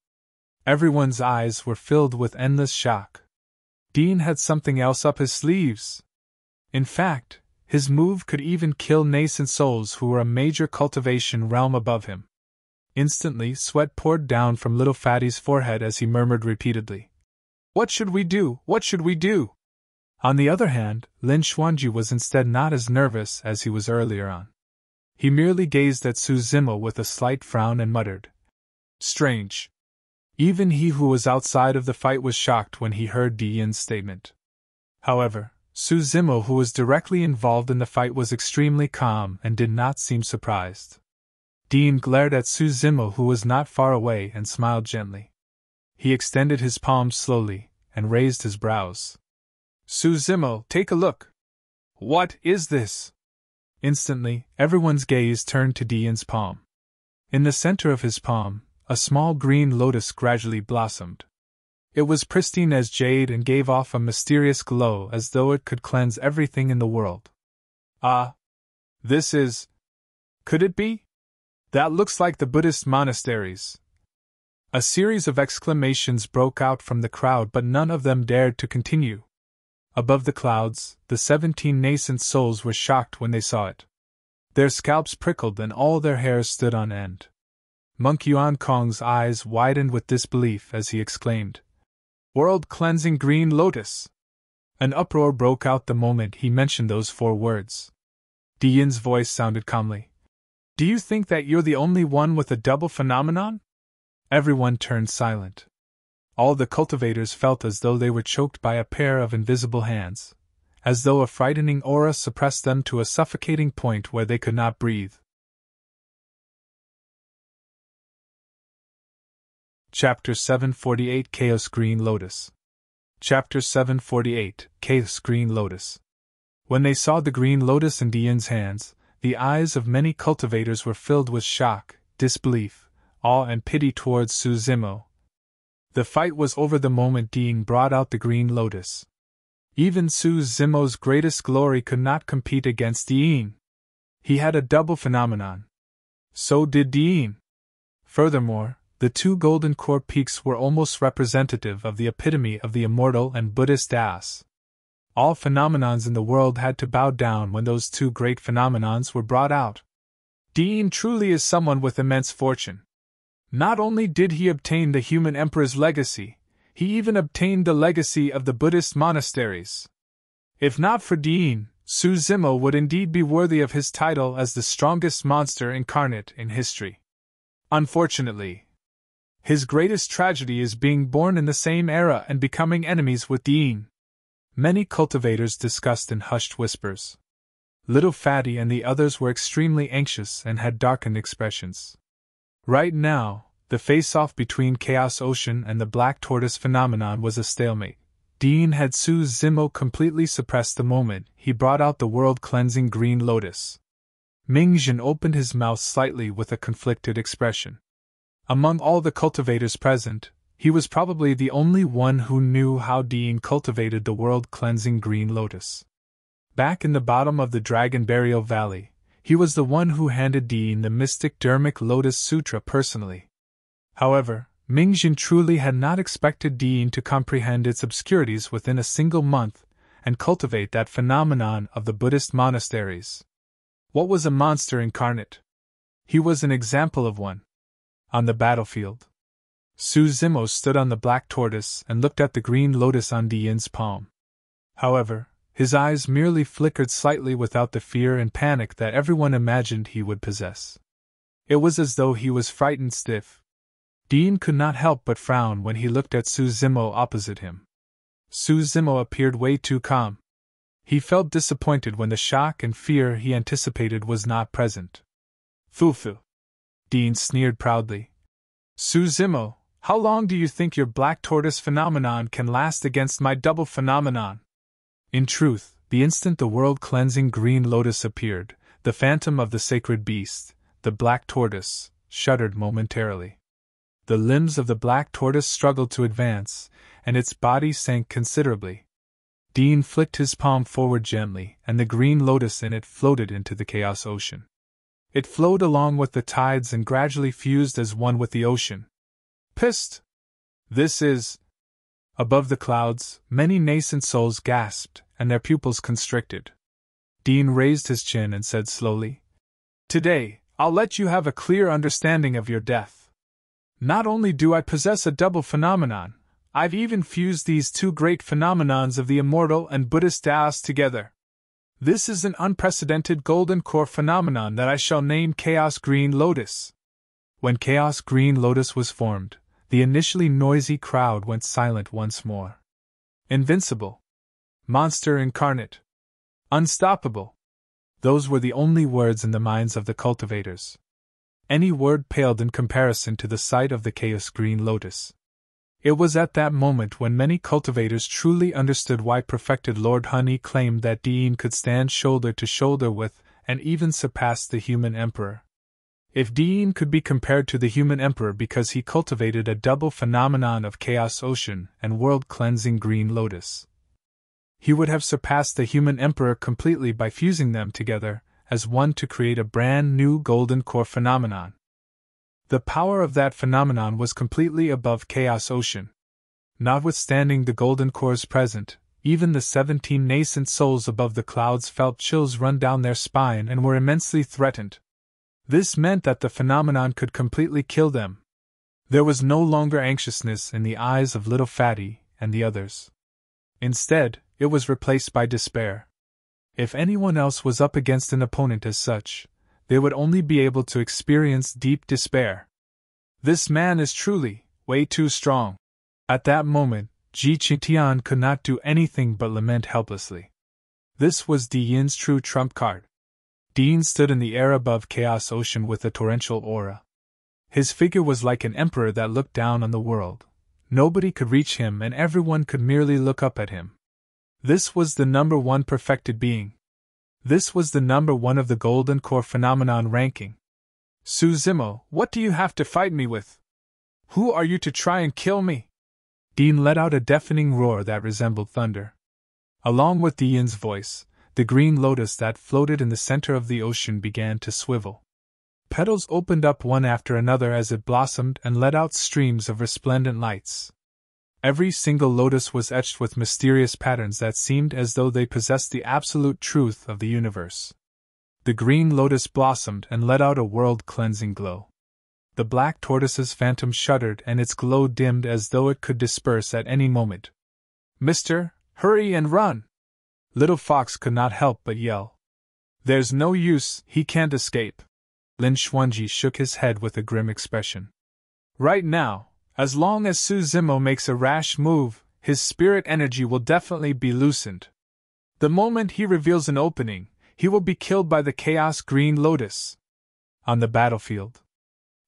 Everyone's eyes were filled with endless shock. Dean had something else up his sleeves. In fact, His move could even kill nascent souls who were a major cultivation realm above him. Instantly, sweat poured down from little Fatty's forehead as he murmured repeatedly, "What should we do? What should we do?" On the other hand, Lin Xuanji was instead not as nervous as he was earlier on. He merely gazed at Su Zimo with a slight frown and muttered, "Strange." Even he who was outside of the fight was shocked when he heard Di Yin's statement. However, Su Zimo, who was directly involved in the fight, was extremely calm and did not seem surprised. Di Yin glared at Su Zimo, who was not far away, and smiled gently. He extended his palms slowly and raised his brows. "Su Zimo, take a look. What is this?" Instantly, everyone's gaze turned to Di Yin's palm. In the center of his palm, a small green lotus gradually blossomed. It was pristine as jade and gave off a mysterious glow as though it could cleanse everything in the world. "Ah! This is... Could it be? That looks like the Buddhist monasteries." A series of exclamations broke out from the crowd, but none of them dared to continue. Above the clouds, the 17 nascent souls were shocked when they saw it. Their scalps prickled and all their hairs stood on end. Monk Yuan Kong's eyes widened with disbelief as he exclaimed, "World-cleansing green lotus!" An uproar broke out the moment he mentioned those 4 words. Di Yin's voice sounded calmly. "Do you think that you're the only one with a double phenomenon?" Everyone turned silent. All the cultivators felt as though they were choked by a pair of invisible hands, as though a frightening aura suppressed them to a suffocating point where they could not breathe. Chapter 748 Chaos Green Lotus. Chapter 748 Chaos Green Lotus. When they saw the green lotus in Di Yin's hands, the eyes of many cultivators were filled with shock, disbelief, awe, and pity towards Su Zimo. The fight was over the moment Di Yin brought out the green lotus. Even Su Zimo's greatest glory could not compete against Di Yin. He had a double phenomenon. So did Di Yin. Furthermore, the 2 golden core peaks were almost representative of the epitome of the immortal and Buddhist Das. All phenomenons in the world had to bow down when those 2 great phenomenons were brought out. Di Yin truly is someone with immense fortune. Not only did he obtain the human emperor's legacy, he even obtained the legacy of the Buddhist monasteries. If not for Di Yin, Su Zimo would indeed be worthy of his title as the strongest monster incarnate in history. Unfortunately, his greatest tragedy is being born in the same era and becoming enemies with Di Yin. Many cultivators discussed in hushed whispers. Little Fatty and the others were extremely anxious and had darkened expressions. Right now, the face-off between Chaos Ocean and the Black Tortoise phenomenon was a stalemate. Di Yin had Su Zimo completely suppressed the moment he brought out the world-cleansing green lotus. Mingjin opened his mouth slightly with a conflicted expression. Among all the cultivators present, he was probably the only one who knew how Di Yin cultivated the world-cleansing green lotus. Back in the bottom of the Dragon Burial Valley, he was the one who handed Di Yin the mystic Dharmic Lotus Sutra personally. However, Mingjin truly had not expected Di Yin to comprehend its obscurities within a single month and cultivate that phenomenon of the Buddhist monasteries. What was a monster incarnate? He was an example of one. On the battlefield, Su Zimo stood on the black tortoise and looked at the green lotus on Di Yin's palm. However, his eyes merely flickered slightly without the fear and panic that everyone imagined he would possess. It was as though he was frightened stiff. Di Yin could not help but frown when he looked at Su Zimo opposite him. Su Zimo appeared way too calm. He felt disappointed when the shock and fear he anticipated was not present. "Fufu," Di Yin sneered proudly. "Su Zimo, how long do you think your black tortoise phenomenon can last against my double phenomenon?" In truth, the instant the world-cleansing green lotus appeared, the phantom of the sacred beast, the black tortoise, shuddered momentarily. The limbs of the black tortoise struggled to advance, and its body sank considerably. Di Yin flicked his palm forward gently, and the green lotus in it floated into the Chaos Ocean. It flowed along with the tides and gradually fused as one with the ocean. "Psst! This is..." Above the clouds, many nascent souls gasped, and their pupils constricted. Dean raised his chin and said slowly, "Today, I'll let you have a clear understanding of your death. Not only do I possess a double phenomenon, I've even fused these two great phenomenons of the immortal and Buddhist Taoist together. This is an unprecedented golden core phenomenon that I shall name Chaos Green Lotus." When Chaos Green Lotus was formed, the initially noisy crowd went silent once more. Invincible. Monster incarnate. Unstoppable. Those were the only words in the minds of the cultivators. Any word paled in comparison to the sight of the Chaos Green Lotus. It was at that moment when many cultivators truly understood why perfected Lord Honey claimed that Dean could stand shoulder to shoulder with, and even surpass the human emperor. If Dean could be compared to the human emperor because he cultivated a double phenomenon of Chaos Ocean and world-cleansing Green Lotus, he would have surpassed the human emperor completely by fusing them together as one to create a brand new golden core phenomenon. The power of that phenomenon was completely above Chaos Ocean. Notwithstanding the golden cores present, even the 17 nascent souls above the clouds felt chills run down their spine and were immensely threatened. This meant that the phenomenon could completely kill them. There was no longer anxiousness in the eyes of Little Fatty and the others. Instead, it was replaced by despair. If anyone else was up against an opponent as such, they would only be able to experience deep despair. This man is truly way too strong. At that moment, Qian could not do anything but lament helplessly. This was Dean's true trump card. Dean stood in the air above Chaos Ocean with a torrential aura. His figure was like an emperor that looked down on the world. Nobody could reach him and everyone could merely look up at him. This was the number one perfected being. This was the number one of the Golden Core Phenomenon ranking. Suzimo, what do you have to fight me with? Who are you to try and kill me? Dean let out a deafening roar that resembled thunder. Along with Dean's voice, the green lotus that floated in the center of the ocean began to swivel. Petals opened up one after another as it blossomed and let out streams of resplendent lights. Every single lotus was etched with mysterious patterns that seemed as though they possessed the absolute truth of the universe. The green lotus blossomed and let out a world-cleansing glow. The black tortoise's phantom shuddered and its glow dimmed as though it could disperse at any moment. "Mister, hurry and run!" Little Fox could not help but yell. "There's no use, he can't escape." Lin Xuanji shook his head with a grim expression. "Right now, as long as Suzimo makes a rash move, his spirit energy will definitely be loosened. The moment he reveals an opening, he will be killed by the Chaos Green Lotus." On the battlefield,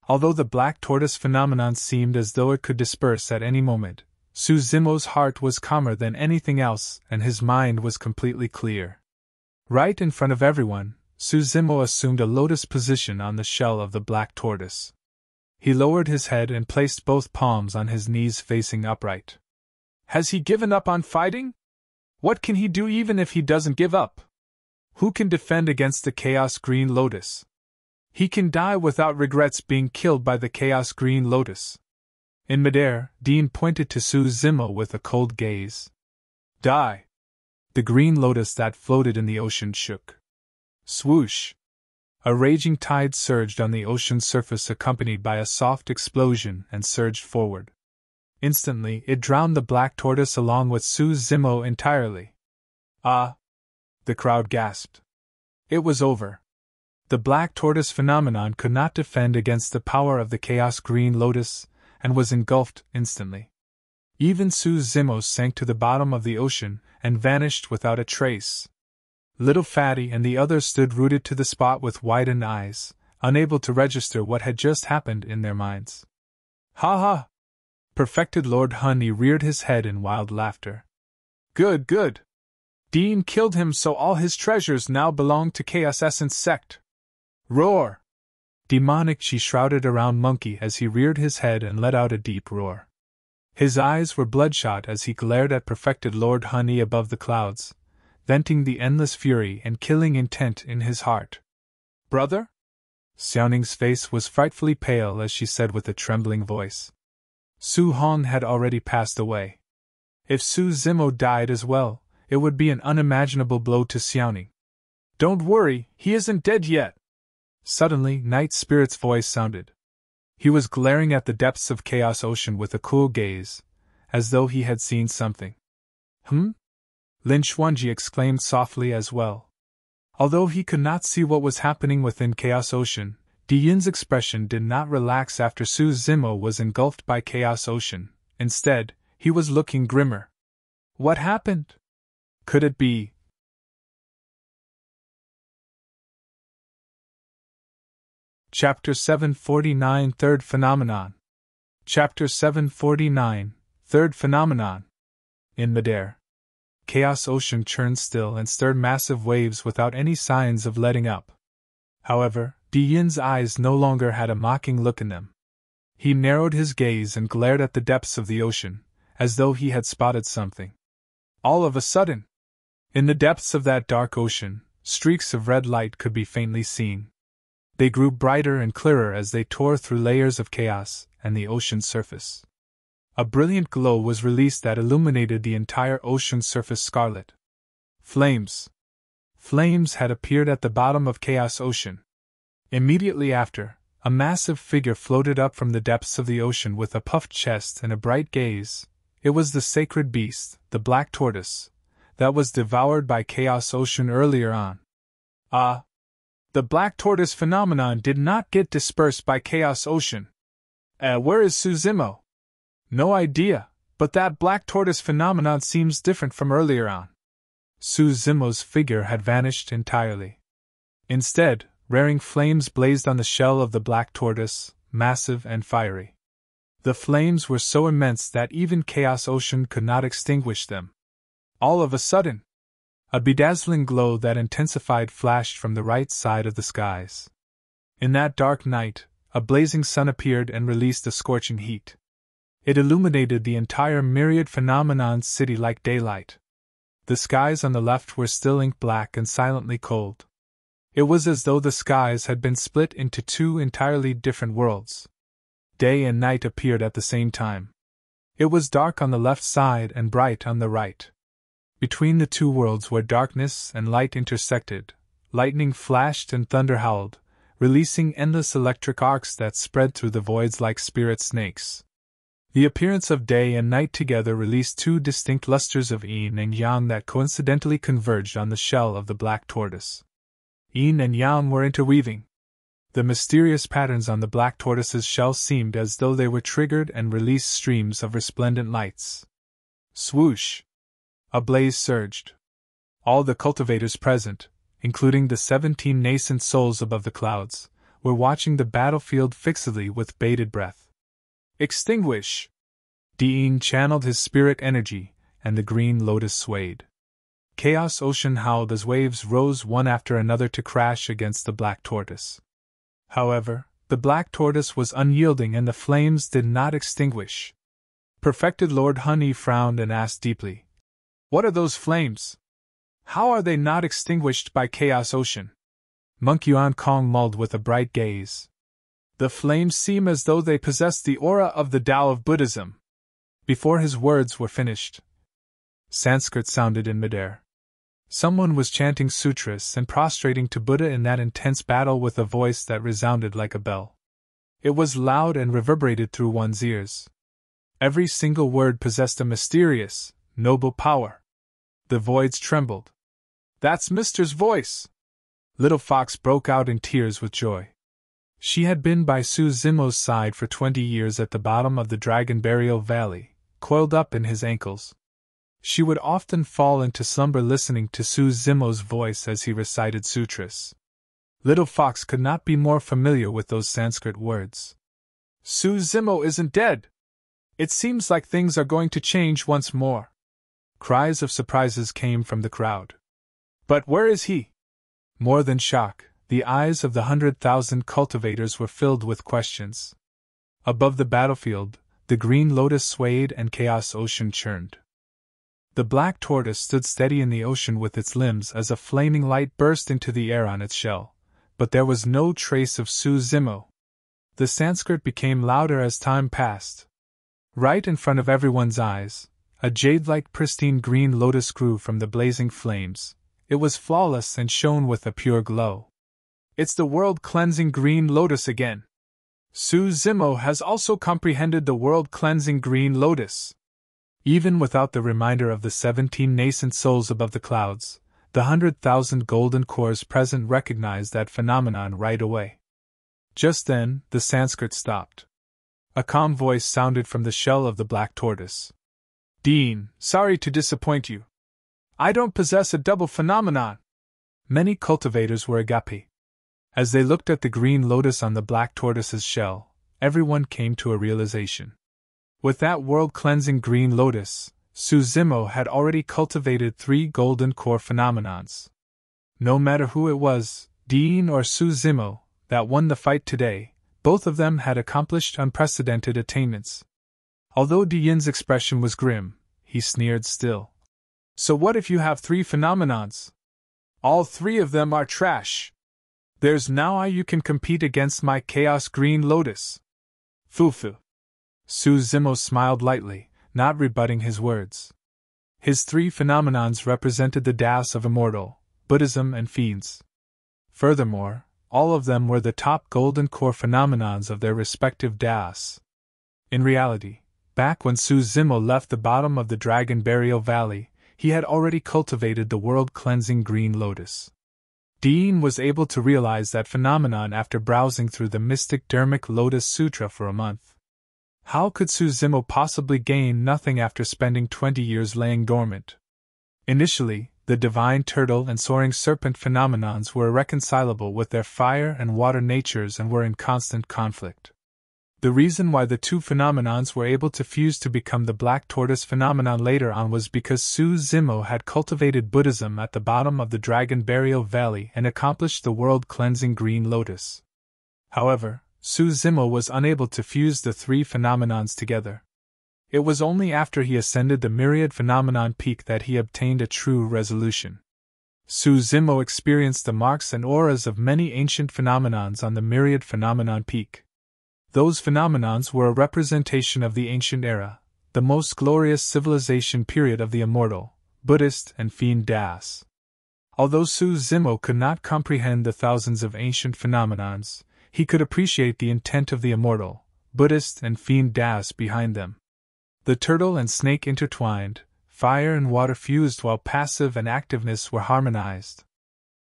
although the black tortoise phenomenon seemed as though it could disperse at any moment, Suzimo's heart was calmer than anything else and his mind was completely clear. Right in front of everyone, Suzimo assumed a lotus position on the shell of the black tortoise. He lowered his head and placed both palms on his knees facing upright. Has he given up on fighting? What can he do even if he doesn't give up? Who can defend against the Chaos Green Lotus? He can die without regrets being killed by the Chaos Green Lotus. In midair, Dean pointed to Suzimo with a cold gaze. Die! The green lotus that floated in the ocean shook. Swoosh! A raging tide surged on the ocean's surface accompanied by a soft explosion and surged forward. Instantly, it drowned the black tortoise along with Suzimo entirely. Ah! The crowd gasped. It was over. The black tortoise phenomenon could not defend against the power of the Chaos Green Lotus, and was engulfed instantly. Even Suzimo sank to the bottom of the ocean and vanished without a trace. Little Fatty and the others stood rooted to the spot with widened eyes, unable to register what had just happened in their minds. Ha ha! Perfected Lord Honey reared his head in wild laughter. Good, good! Dean killed him so all his treasures now belong to Chaos Essence Sect. Roar! Demonic chi shrouded around Monkey as he reared his head and let out a deep roar. His eyes were bloodshot as he glared at perfected Lord Honey above the clouds, venting the endless fury and killing intent in his heart. Brother? Xiaoning's face was frightfully pale as she said with a trembling voice. Su Hong had already passed away. If Suzimo died as well, it would be an unimaginable blow to Xiaoning. Don't worry, he isn't dead yet. Suddenly, Night Spirit's voice sounded. He was glaring at the depths of Chaos Ocean with a cool gaze, as though he had seen something. Lin Xuanji exclaimed softly as well. Although he could not see what was happening within Chaos Ocean, Di Yin's expression did not relax after Su Zimo was engulfed by Chaos Ocean. Instead, he was looking grimmer. What happened? Could it be? Chapter 749 Third Phenomenon. Chapter 749 Third Phenomenon. In midair, Chaos Ocean churned still and stirred massive waves without any signs of letting up. However, Di Yin's eyes no longer had a mocking look in them. He narrowed his gaze and glared at the depths of the ocean, as though he had spotted something. All of a sudden, in the depths of that dark ocean, streaks of red light could be faintly seen. They grew brighter and clearer as they tore through layers of chaos and the ocean's surface. A brilliant glow was released that illuminated the entire ocean surface scarlet. Flames! Flames had appeared at the bottom of Chaos Ocean. Immediately after, a massive figure floated up from the depths of the ocean with a puffed chest and a bright gaze. It was the sacred beast, the black tortoise, that was devoured by Chaos Ocean earlier on. The black tortoise phenomenon did not get dispersed by Chaos Ocean. Where is Su Zimo? No idea, but that black tortoise phenomenon seems different from earlier on. Su Zimo's figure had vanished entirely. Instead, raring flames blazed on the shell of the black tortoise, massive and fiery. The flames were so immense that even Chaos Ocean could not extinguish them. All of a sudden, a bedazzling glow that intensified flashed from the right side of the skies. In that dark night, a blazing sun appeared and released a scorching heat. It illuminated the entire Myriad phenomenon city like daylight. The skies on the left were still ink black and silently cold. It was as though the skies had been split into two entirely different worlds. Day and night appeared at the same time. It was dark on the left side and bright on the right. Between the two worlds where darkness and light intersected, lightning flashed and thunder howled, releasing endless electric arcs that spread through the voids like spirit snakes. The appearance of day and night together released two distinct lusters of yin and yang that coincidentally converged on the shell of the black tortoise. Yin and yang were interweaving. The mysterious patterns on the black tortoise's shell seemed as though they were triggered and released streams of resplendent lights. Swoosh! A blaze surged. All the cultivators present, including the 17 nascent souls above the clouds, were watching the battlefield fixedly with bated breath. Extinguish! Di channeled his spirit energy, and the green lotus swayed. Chaos Ocean howled as waves rose one after another to crash against the black tortoise. However, the black tortoise was unyielding and the flames did not extinguish. Perfected Lord Honey frowned and asked deeply, "What are those flames? How are they not extinguished by Chaos Ocean?" Monk Yuan Kong mulled with a bright gaze. "The flames seem as though they possessed the aura of the Tao of Buddhism." Before his words were finished, Sanskrit sounded in midair. Someone was chanting sutras and prostrating to Buddha in that intense battle with a voice that resounded like a bell. It was loud and reverberated through one's ears. Every single word possessed a mysterious, noble power. The voids trembled. "That's Mister's voice!" Little Fox broke out in tears with joy. She had been by Su Zimo's side for 20 years at the bottom of the Dragon Burial Valley, coiled up in his ankles. She would often fall into slumber listening to Su Zimo's voice as he recited sutras. Little Fox could not be more familiar with those Sanskrit words. "Su Zimo isn't dead! It seems like things are going to change once more." Cries of surprises came from the crowd. "But where is he?" More than shock, the eyes of the 100,000 cultivators were filled with questions. Above the battlefield, the green lotus swayed and Chaos Ocean churned. The black tortoise stood steady in the ocean with its limbs as a flaming light burst into the air on its shell, but there was no trace of Su Zimo. The Sanskrit became louder as time passed. Right in front of everyone's eyes, a jade-like pristine green lotus grew from the blazing flames, It was flawless and shone with a pure glow. It's the world-cleansing green lotus again. Su Zimo has also comprehended the world-cleansing green lotus. Even without the reminder of the 17 nascent souls above the clouds, the 100,000 golden cores present recognized that phenomenon right away. Just then, the Sanskrit stopped. A calm voice sounded from the shell of the black tortoise. Dean, sorry to disappoint you. I don't possess a double phenomenon. Many cultivators were agape. As they looked at the green lotus on the black tortoise's shell, everyone came to a realization. With that world-cleansing green lotus, Su Zimo had already cultivated 3 golden core phenomenons. No matter who it was, Dean or Su Zimo, that won the fight today, both of them had accomplished unprecedented attainments. Although Dean's expression was grim, he sneered still. So what if you have 3 phenomenons? All 3 of them are trash. There's now how you can compete against my Chaos Green Lotus. Foo-foo. Su Zimo smiled lightly, not rebutting his words. His 3 phenomenons represented the Taoists of Immortal, Buddhism and Fiends. Furthermore, all of them were the top golden core phenomenons of their respective Taoists. In reality, back when Su Zimo left the bottom of the Dragon Burial Valley, he had already cultivated the world-cleansing green lotus. Dean was able to realize that phenomenon after browsing through the mystic Dharmic Lotus Sutra for a month. How could Su Zimo possibly gain nothing after spending 20 years laying dormant? Initially, the divine turtle and soaring serpent phenomenons were irreconcilable with their fire and water natures and were in constant conflict. The reason why the 2 phenomenons were able to fuse to become the black tortoise phenomenon later on was because Su Zimo had cultivated Buddhism at the bottom of the Dragon Burial Valley and accomplished the world-cleansing green lotus. However, Su Zimo was unable to fuse the 3 phenomenons together. It was only after he ascended the Myriad phenomenon peak that he obtained a true resolution. Su Zimo experienced the marks and auras of many ancient phenomenons on the Myriad phenomenon peak. Those phenomenons were a representation of the ancient era, the most glorious civilization period of the immortal, Buddhist and Fiend Taoists. Although Su Zimo could not comprehend the thousands of ancient phenomenons, he could appreciate the intent of the immortal, Buddhist and Fiend Taoists behind them. The turtle and snake intertwined, fire and water fused while passive and activeness were harmonized.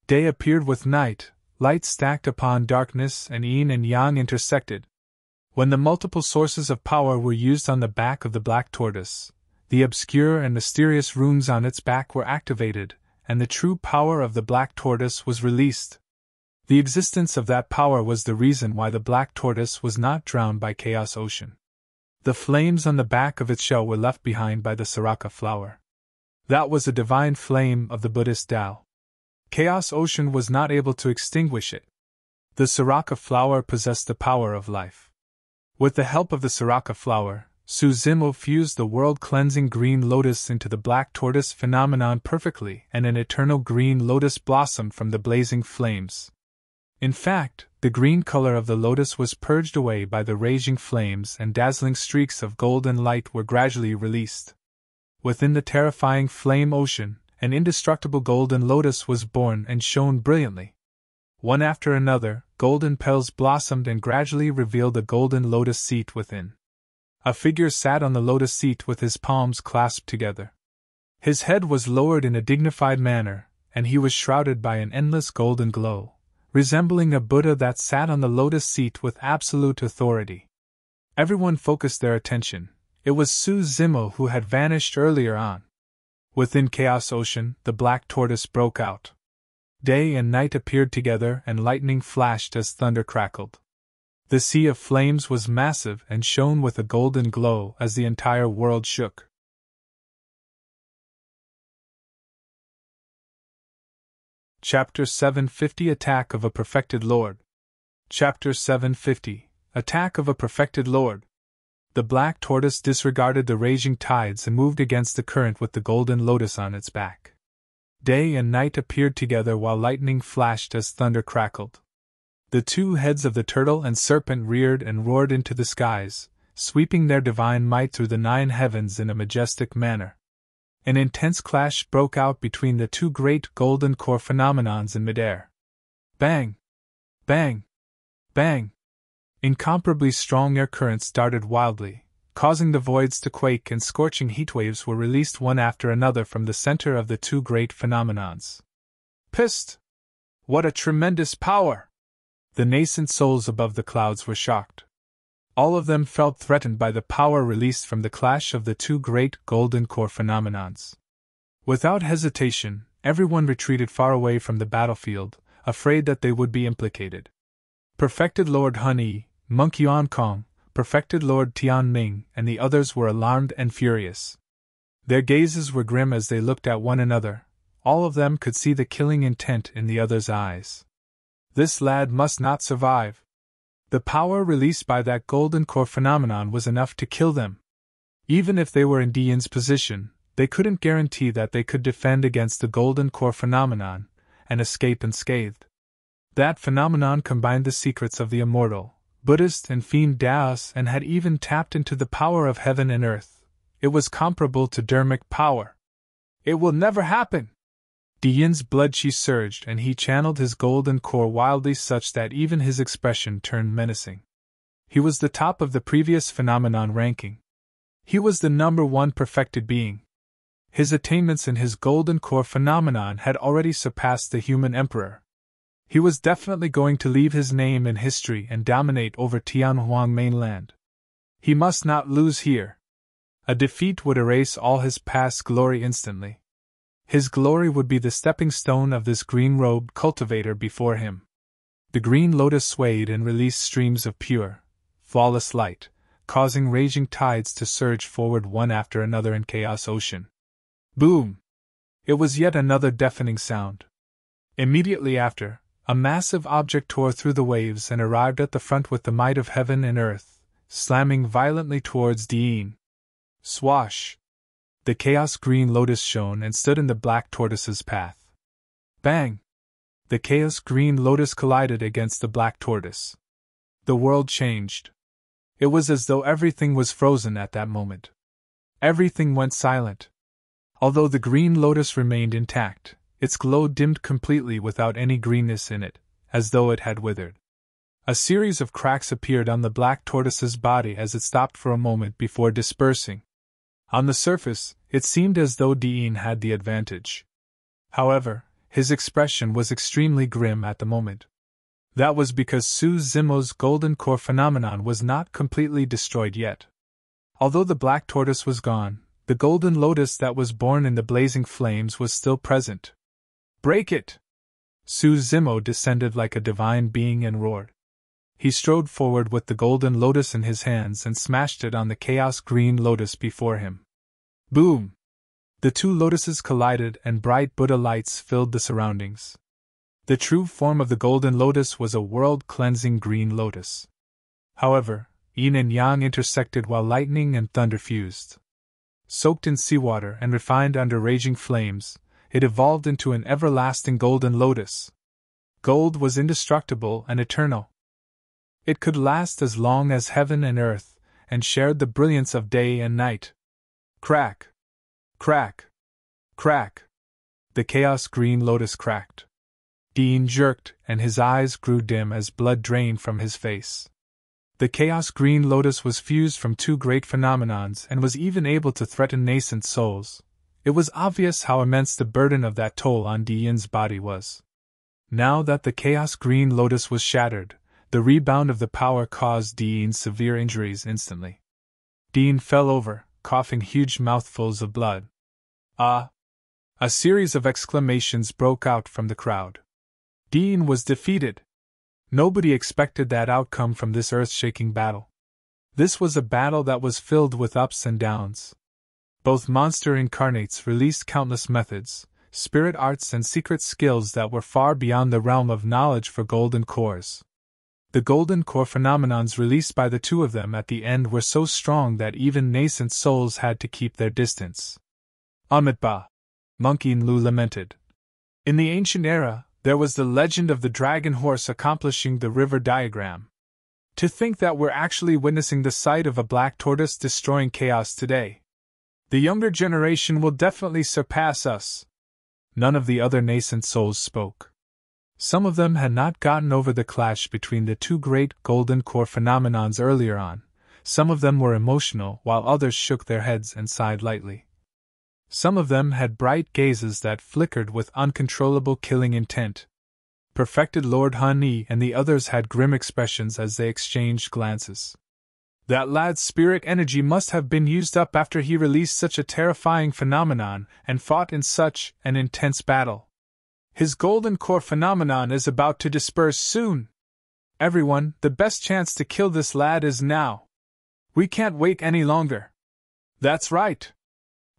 Day appeared with night, light stacked upon darkness, and yin and yang intersected. When the multiple sources of power were used on the back of the black tortoise, the obscure and mysterious runes on its back were activated, and the true power of the black tortoise was released. The existence of that power was the reason why the black tortoise was not drowned by Chaos Ocean. The flames on the back of its shell were left behind by the Saraka flower. That was a divine flame of the Buddhist Tao. Chaos Ocean was not able to extinguish it. The Saraka flower possessed the power of life. With the help of the Saraka flower, Su Zimo fused the world-cleansing green lotus into the black tortoise phenomenon perfectly, and an eternal green lotus blossomed from the blazing flames. In fact, the green color of the lotus was purged away by the raging flames, and dazzling streaks of golden light were gradually released. Within the terrifying flame ocean, an indestructible golden lotus was born and shone brilliantly. One after another, golden petals blossomed and gradually revealed a golden lotus seat within. A figure sat on the lotus seat with his palms clasped together. His head was lowered in a dignified manner, and he was shrouded by an endless golden glow, resembling a Buddha that sat on the lotus seat with absolute authority. Everyone focused their attention. It was Su Zimo who had vanished earlier on. Within Chaos Ocean, the black tortoise broke out. Day and night appeared together, and lightning flashed as thunder crackled. The sea of flames was massive and shone with a golden glow as the entire world shook. Chapter 750 Attack of a Perfected Lord. Chapter 750 Attack of a Perfected Lord. The black tortoise disregarded the raging tides and moved against the current with the golden lotus on its back. Day and night appeared together while lightning flashed as thunder crackled. The 2 heads of the turtle and serpent reared and roared into the skies, sweeping their divine might through the 9 heavens in a majestic manner. An intense clash broke out between the two great golden core phenomenons in midair. Bang! Bang! Bang! Incomparably strong air currents darted wildly, causing the voids to quake, and scorching heatwaves were released one after another from the center of the two great phenomenons. Psst! What a tremendous power! The nascent souls above the clouds were shocked. All of them felt threatened by the power released from the clash of the two great golden core phenomenons. Without hesitation, everyone retreated far away from the battlefield, afraid that they would be implicated. Perfected Lord Hun Yi, Monk Yuan Kong, Perfected Lord Tian Ming, and the others were alarmed and furious. Their gazes were grim as they looked at one another. All of them could see the killing intent in the other's eyes. This lad must not survive. The power released by that golden core phenomenon was enough to kill them. Even if they were in Dian's position, they couldn't guarantee that they could defend against the golden core phenomenon and escape unscathed. That phenomenon combined the secrets of the immortal, Buddhist and fiend Taoist, and had even tapped into the power of heaven and earth. It was comparable to Dharmic power. It will never happen! Dian's blood chi surged, and he channeled his golden core wildly, such that even his expression turned menacing. He was the top of the previous phenomenon ranking. He was the number one perfected being. His attainments in his golden core phenomenon had already surpassed the human emperor. He was definitely going to leave his name in history and dominate over Tianhuang mainland. He must not lose here. A defeat would erase all his past glory instantly. His glory would be the stepping stone of this green-robed cultivator before him. The green lotus swayed and released streams of pure, flawless light, causing raging tides to surge forward one after another in chaos ocean. Boom! It was yet another deafening sound. Immediately after, a massive object tore through the waves and arrived at the front with the might of heaven and earth, slamming violently towards Dian. Swash! The chaos green lotus shone and stood in the black tortoise's path. Bang! The chaos green lotus collided against the black tortoise. The world changed. It was as though everything was frozen at that moment. Everything went silent. Although the green lotus remained intact, its glow dimmed completely without any greenness in it, as though it had withered. A series of cracks appeared on the black tortoise's body as it stopped for a moment before dispersing. On the surface, it seemed as though Dian had the advantage. However, his expression was extremely grim at the moment. That was because Su Zimo's golden core phenomenon was not completely destroyed yet. Although the black tortoise was gone, the golden lotus that was born in the blazing flames was still present. Break it! Su Zimo descended like a divine being and roared. He strode forward with the golden lotus in his hands and smashed it on the chaos green lotus before him. Boom! The two lotuses collided and bright Buddha lights filled the surroundings. The true form of the golden lotus was a world-cleansing green lotus. However, yin and yang intersected while lightning and thunder fused. Soaked in seawater and refined under raging flames, it evolved into an everlasting golden lotus. Gold was indestructible and eternal. It could last as long as heaven and earth, and shared the brilliance of day and night. Crack! Crack! Crack! The chaos green lotus cracked. Dian jerked, and his eyes grew dim as blood drained from his face. The chaos green lotus was fused from two great phenomenons and was even able to threaten nascent souls. It was obvious how immense the burden of that toll on Dian's body was. Now that the chaos green lotus was shattered, the rebound of the power caused Dian severe injuries instantly. Dian fell over, coughing huge mouthfuls of blood. Ah! A series of exclamations broke out from the crowd. Dian was defeated. Nobody expected that outcome from this earth-shaking battle. This was a battle that was filled with ups and downs. Both monster incarnates released countless methods, spirit arts and secret skills that were far beyond the realm of knowledge for golden cores. The golden core phenomenons released by the two of them at the end were so strong that even nascent souls had to keep their distance. Amitba! Monkey Lu lamented. In the ancient era, there was the legend of the dragon horse accomplishing the river diagram. To think that we're actually witnessing the sight of a black tortoise destroying chaos today. The younger generation will definitely surpass us. None of the other nascent souls spoke. Some of them had not gotten over the clash between the two great golden core phenomenons earlier on. Some of them were emotional, while others shook their heads and sighed lightly. Some of them had bright gazes that flickered with uncontrollable killing intent. Perfected Lord Hun Yi and the others had grim expressions as they exchanged glances. That lad's spirit energy must have been used up after he released such a terrifying phenomenon and fought in such an intense battle. His golden core phenomenon is about to disperse soon. Everyone, the best chance to kill this lad is now. We can't wait any longer. That's right.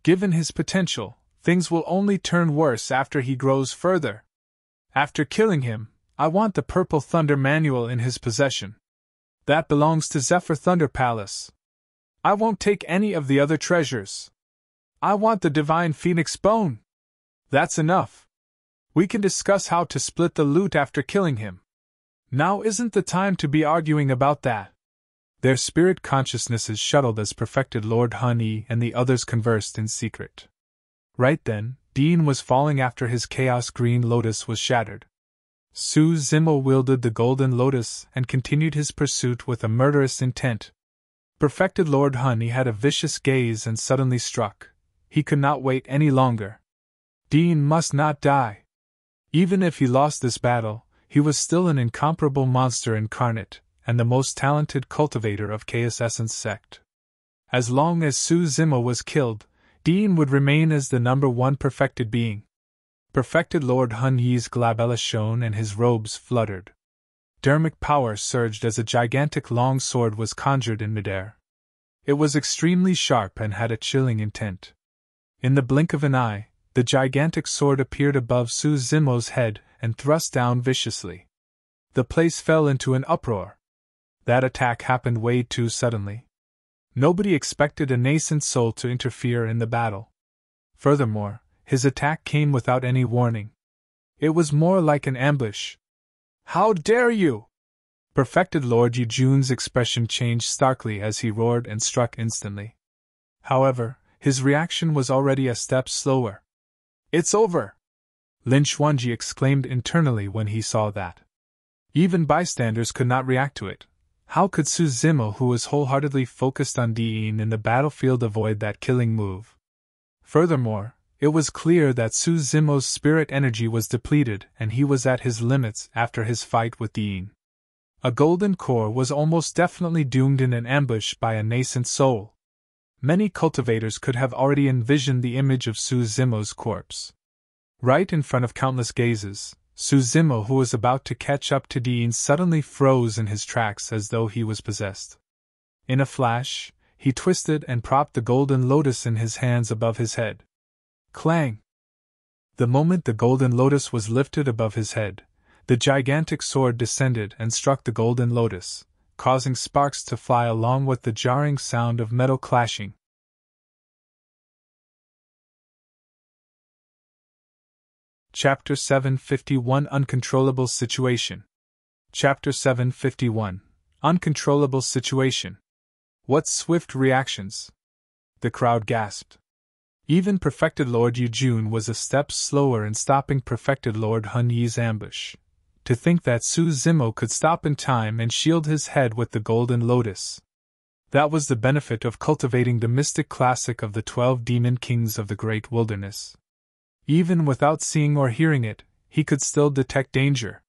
Given his potential, things will only turn worse after he grows further. After killing him, I want the Purple Thunder Manual in his possession. That belongs to Zephyr Thunder Palace. I won't take any of the other treasures. I want the Divine Phoenix Bone. That's enough. We can discuss how to split the loot after killing him. Now isn't the time to be arguing about that. Their spirit consciousnesses shuttled as Perfected Lord Hun Yi and the others conversed in secret. Right then, Dean was falling after his Chaos Green Lotus was shattered. Su Zimo wielded the Golden Lotus and continued his pursuit with a murderous intent. Perfected Lord Hun Yi had a vicious gaze and suddenly struck. He could not wait any longer. Dean must not die. Even if he lost this battle, he was still an incomparable monster incarnate, and the most talented cultivator of Chaos Essence sect. As long as Su Zimo was killed, Dean would remain as the #1 perfected being. Perfected Lord Hun Yi's glabella shone and his robes fluttered. Dharmic power surged as a gigantic long sword was conjured in midair. It was extremely sharp and had a chilling intent. In the blink of an eye, the gigantic sword appeared above Su Zimo's head and thrust down viciously. The place fell into an uproar. That attack happened way too suddenly. Nobody expected a nascent soul to interfere in the battle. Furthermore, his attack came without any warning. It was more like an ambush. How dare you! Perfected Lord Yujun's expression changed starkly as he roared and struck instantly. However, his reaction was already a step slower. It's over! Lin Xuanji exclaimed internally when he saw that. Even bystanders could not react to it. How could Su Zimo, who was wholeheartedly focused on Dean in the battlefield, avoid that killing move? Furthermore, it was clear that Su Zimo's spirit energy was depleted and he was at his limits after his fight with Dean. A golden core was almost definitely doomed in an ambush by a nascent soul. Many cultivators could have already envisioned the image of Su Zimo's corpse. Right in front of countless gazes, Su Zimo, who was about to catch up to Dean, suddenly froze in his tracks as though he was possessed. In a flash, he twisted and propped the Golden Lotus in his hands above his head. Clang! The moment the Golden Lotus was lifted above his head, the gigantic sword descended and struck the Golden Lotus, causing sparks to fly along with the jarring sound of metal clashing. Chapter 751 Uncontrollable Situation. Chapter 751 Uncontrollable Situation. What swift reactions! The crowd gasped. Even Perfected Lord Yujun was a step slower in stopping Perfected Lord Hun Yi's ambush. To think that Su Zimo could stop in time and shield his head with the Golden Lotus. That was the benefit of cultivating the mystic classic of the 12 demon kings of the great wilderness. Even without seeing or hearing it, he could still detect danger.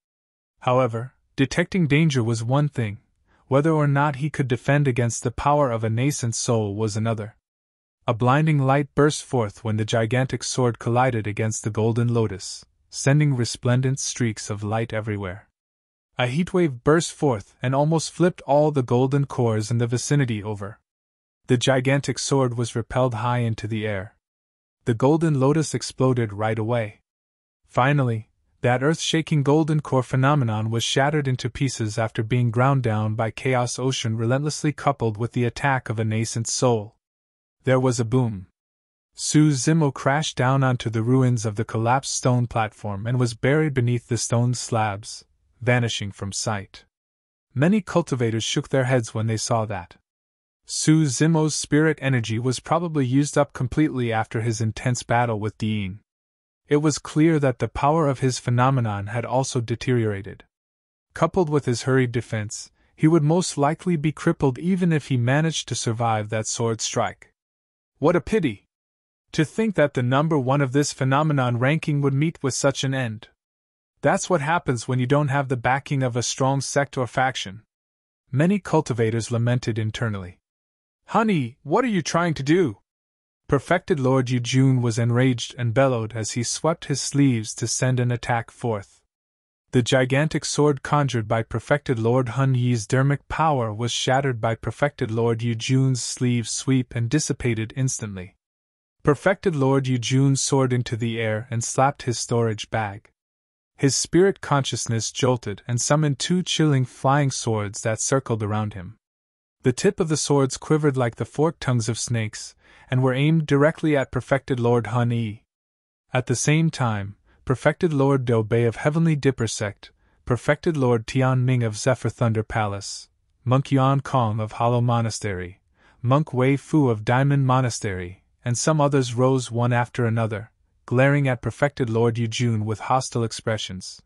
However, detecting danger was one thing, whether or not he could defend against the power of a nascent soul was another. A blinding light burst forth when the gigantic sword collided against the Golden Lotus, sending resplendent streaks of light everywhere. A heatwave burst forth and almost flipped all the golden cores in the vicinity over. The gigantic sword was repelled high into the air. The Golden Lotus exploded right away. Finally, that earth-shaking golden core phenomenon was shattered into pieces after being ground down by Chaos Ocean, relentlessly coupled with the attack of a nascent soul. There was a boom. Su Zimo crashed down onto the ruins of the collapsed stone platform and was buried beneath the stone slabs, vanishing from sight. Many cultivators shook their heads when they saw that. Su Zimo's spirit energy was probably used up completely after his intense battle with Dean. It was clear that the power of his phenomenon had also deteriorated. Coupled with his hurried defense, he would most likely be crippled even if he managed to survive that sword strike. What a pity! To think that the number one of this phenomenon ranking would meet with such an end. That's what happens when you don't have the backing of a strong sect or faction. Many cultivators lamented internally. Honey, what are you trying to do? Perfected Lord Yujun was enraged and bellowed as he swept his sleeves to send an attack forth. The gigantic sword conjured by Perfected Lord Hun Yi's Dharmic power was shattered by Perfected Lord Yujun's sleeve sweep and dissipated instantly. Perfected Lord Yujun soared into the air and slapped his storage bag. His spirit consciousness jolted and summoned 2 chilling flying swords that circled around him. The tip of the swords quivered like the forked tongues of snakes, and were aimed directly at Perfected Lord Hun Yi. At the same time, Perfected Lord Do Bei of Heavenly Dipper Sect, Perfected Lord Tian Ming of Zephyr Thunder Palace, Monk Yuan Kong of Hollow Monastery, Monk Wei Fu of Diamond Monastery, and some others rose one after another, glaring at Perfected Lord Yujun with hostile expressions.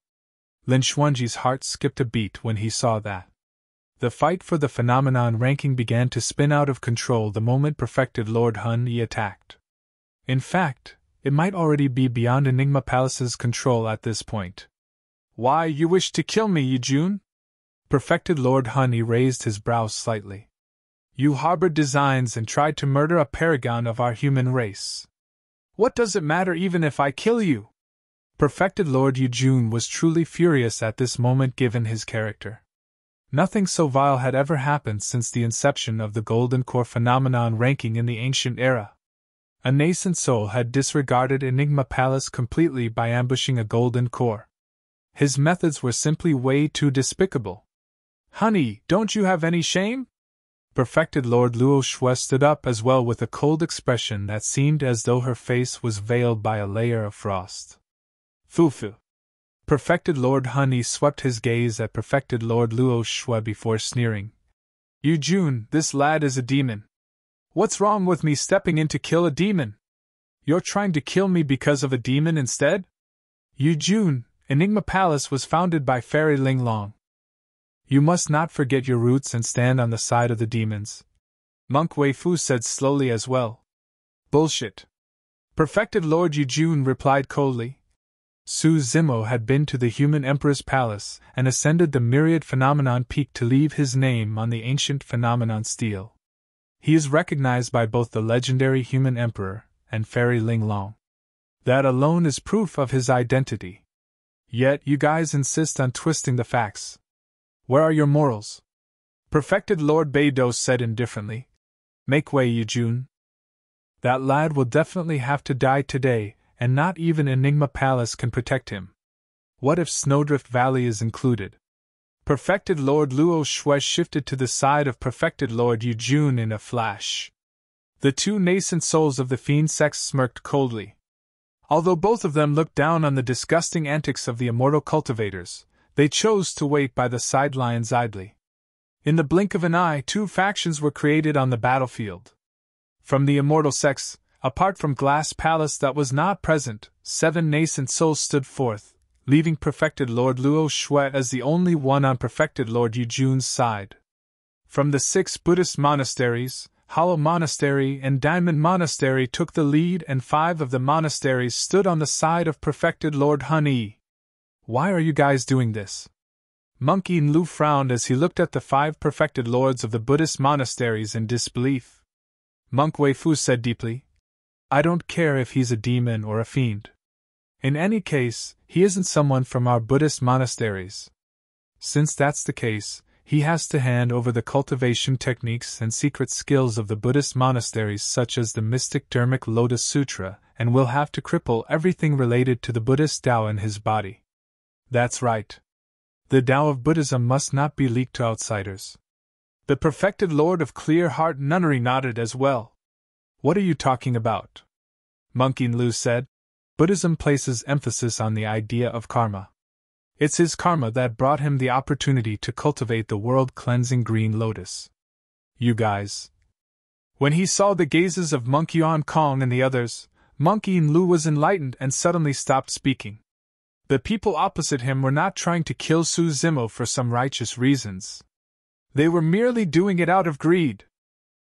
Lin Xuanji's heart skipped a beat when he saw that. The fight for the phenomenon ranking began to spin out of control the moment Perfected Lord Hun Yi attacked. In fact, it might already be beyond Enigma Palace's control at this point. Why, you wish to kill me, Yujun? Perfected Lord Hun Yi raised his brows slightly. You harbored designs and tried to murder a paragon of our human race. What does it matter even if I kill you? Perfected Lord Yujun was truly furious at this moment given his character. Nothing so vile had ever happened since the inception of the Golden Core phenomenon ranking in the ancient era. A nascent soul had disregarded Enigma Palace completely by ambushing a Golden Core. His methods were simply way too despicable. Honey, don't you have any shame? Perfected Lord Luo Shui stood up as well with a cold expression that seemed as though her face was veiled by a layer of frost. Fufu. Perfected Lord Hun Yi swept his gaze at Perfected Lord Luo Shui before sneering. Yujun, this lad is a demon. What's wrong with me stepping in to kill a demon? You're trying to kill me because of a demon instead? Yujun, Enigma Palace was founded by Fairy Ling Long. You must not forget your roots and stand on the side of the demons. Monk Wei Fu said slowly as well. Bullshit. Perfected Lord Yujun replied coldly. Su Zimo had been to the Human Emperor's palace and ascended the Myriad Phenomenon Peak to leave his name on the ancient Phenomenon Stele. He is recognized by both the legendary Human Emperor and Fairy Ling Long. That alone is proof of his identity. Yet you guys insist on twisting the facts. Where are your morals? Perfected Lord Beidou said indifferently. Make way, Yujun. That lad will definitely have to die today, and not even Enigma Palace can protect him. What if Snowdrift Valley is included? Perfected Lord Luo Shui shifted to the side of Perfected Lord Yujun in a flash. The 2 nascent souls of the fiend sex smirked coldly. Although both of them looked down on the disgusting antics of the immortal cultivators, they chose to wait by the sidelines idly. In the blink of an eye, 2 factions were created on the battlefield. From the immortal sects, apart from Glass Palace that was not present, 7 nascent souls stood forth, leaving Perfected Lord Luo Shui as the only one on Perfected Lord Yujun's side. From the 6 Buddhist monasteries, Hollow Monastery and Diamond Monastery took the lead, and 5 of the monasteries stood on the side of Perfected Lord Hun Yi. Why are you guys doing this? Monk Yin Lu frowned as he looked at the 5 perfected lords of the Buddhist monasteries in disbelief. Monk Wei Fu said deeply, I don't care if he's a demon or a fiend. In any case, he isn't someone from our Buddhist monasteries. Since that's the case, he has to hand over the cultivation techniques and secret skills of the Buddhist monasteries such as the mystic Dharmic Lotus Sutra, and will have to cripple everything related to the Buddhist Tao in his body. That's right. The Tao of Buddhism must not be leaked to outsiders. The perfected Lord of Clear Heart Nunnery nodded as well. What are you talking about? Monk Yin Lu said. Buddhism places emphasis on the idea of karma. It's his karma that brought him the opportunity to cultivate the world-cleansing green lotus. You guys, When he saw the gazes of Monk Yuan Kong and the others, Monk Yin Lu was enlightened and suddenly stopped speaking. The people opposite him were not trying to kill Su Zimo for some righteous reasons. They were merely doing it out of greed.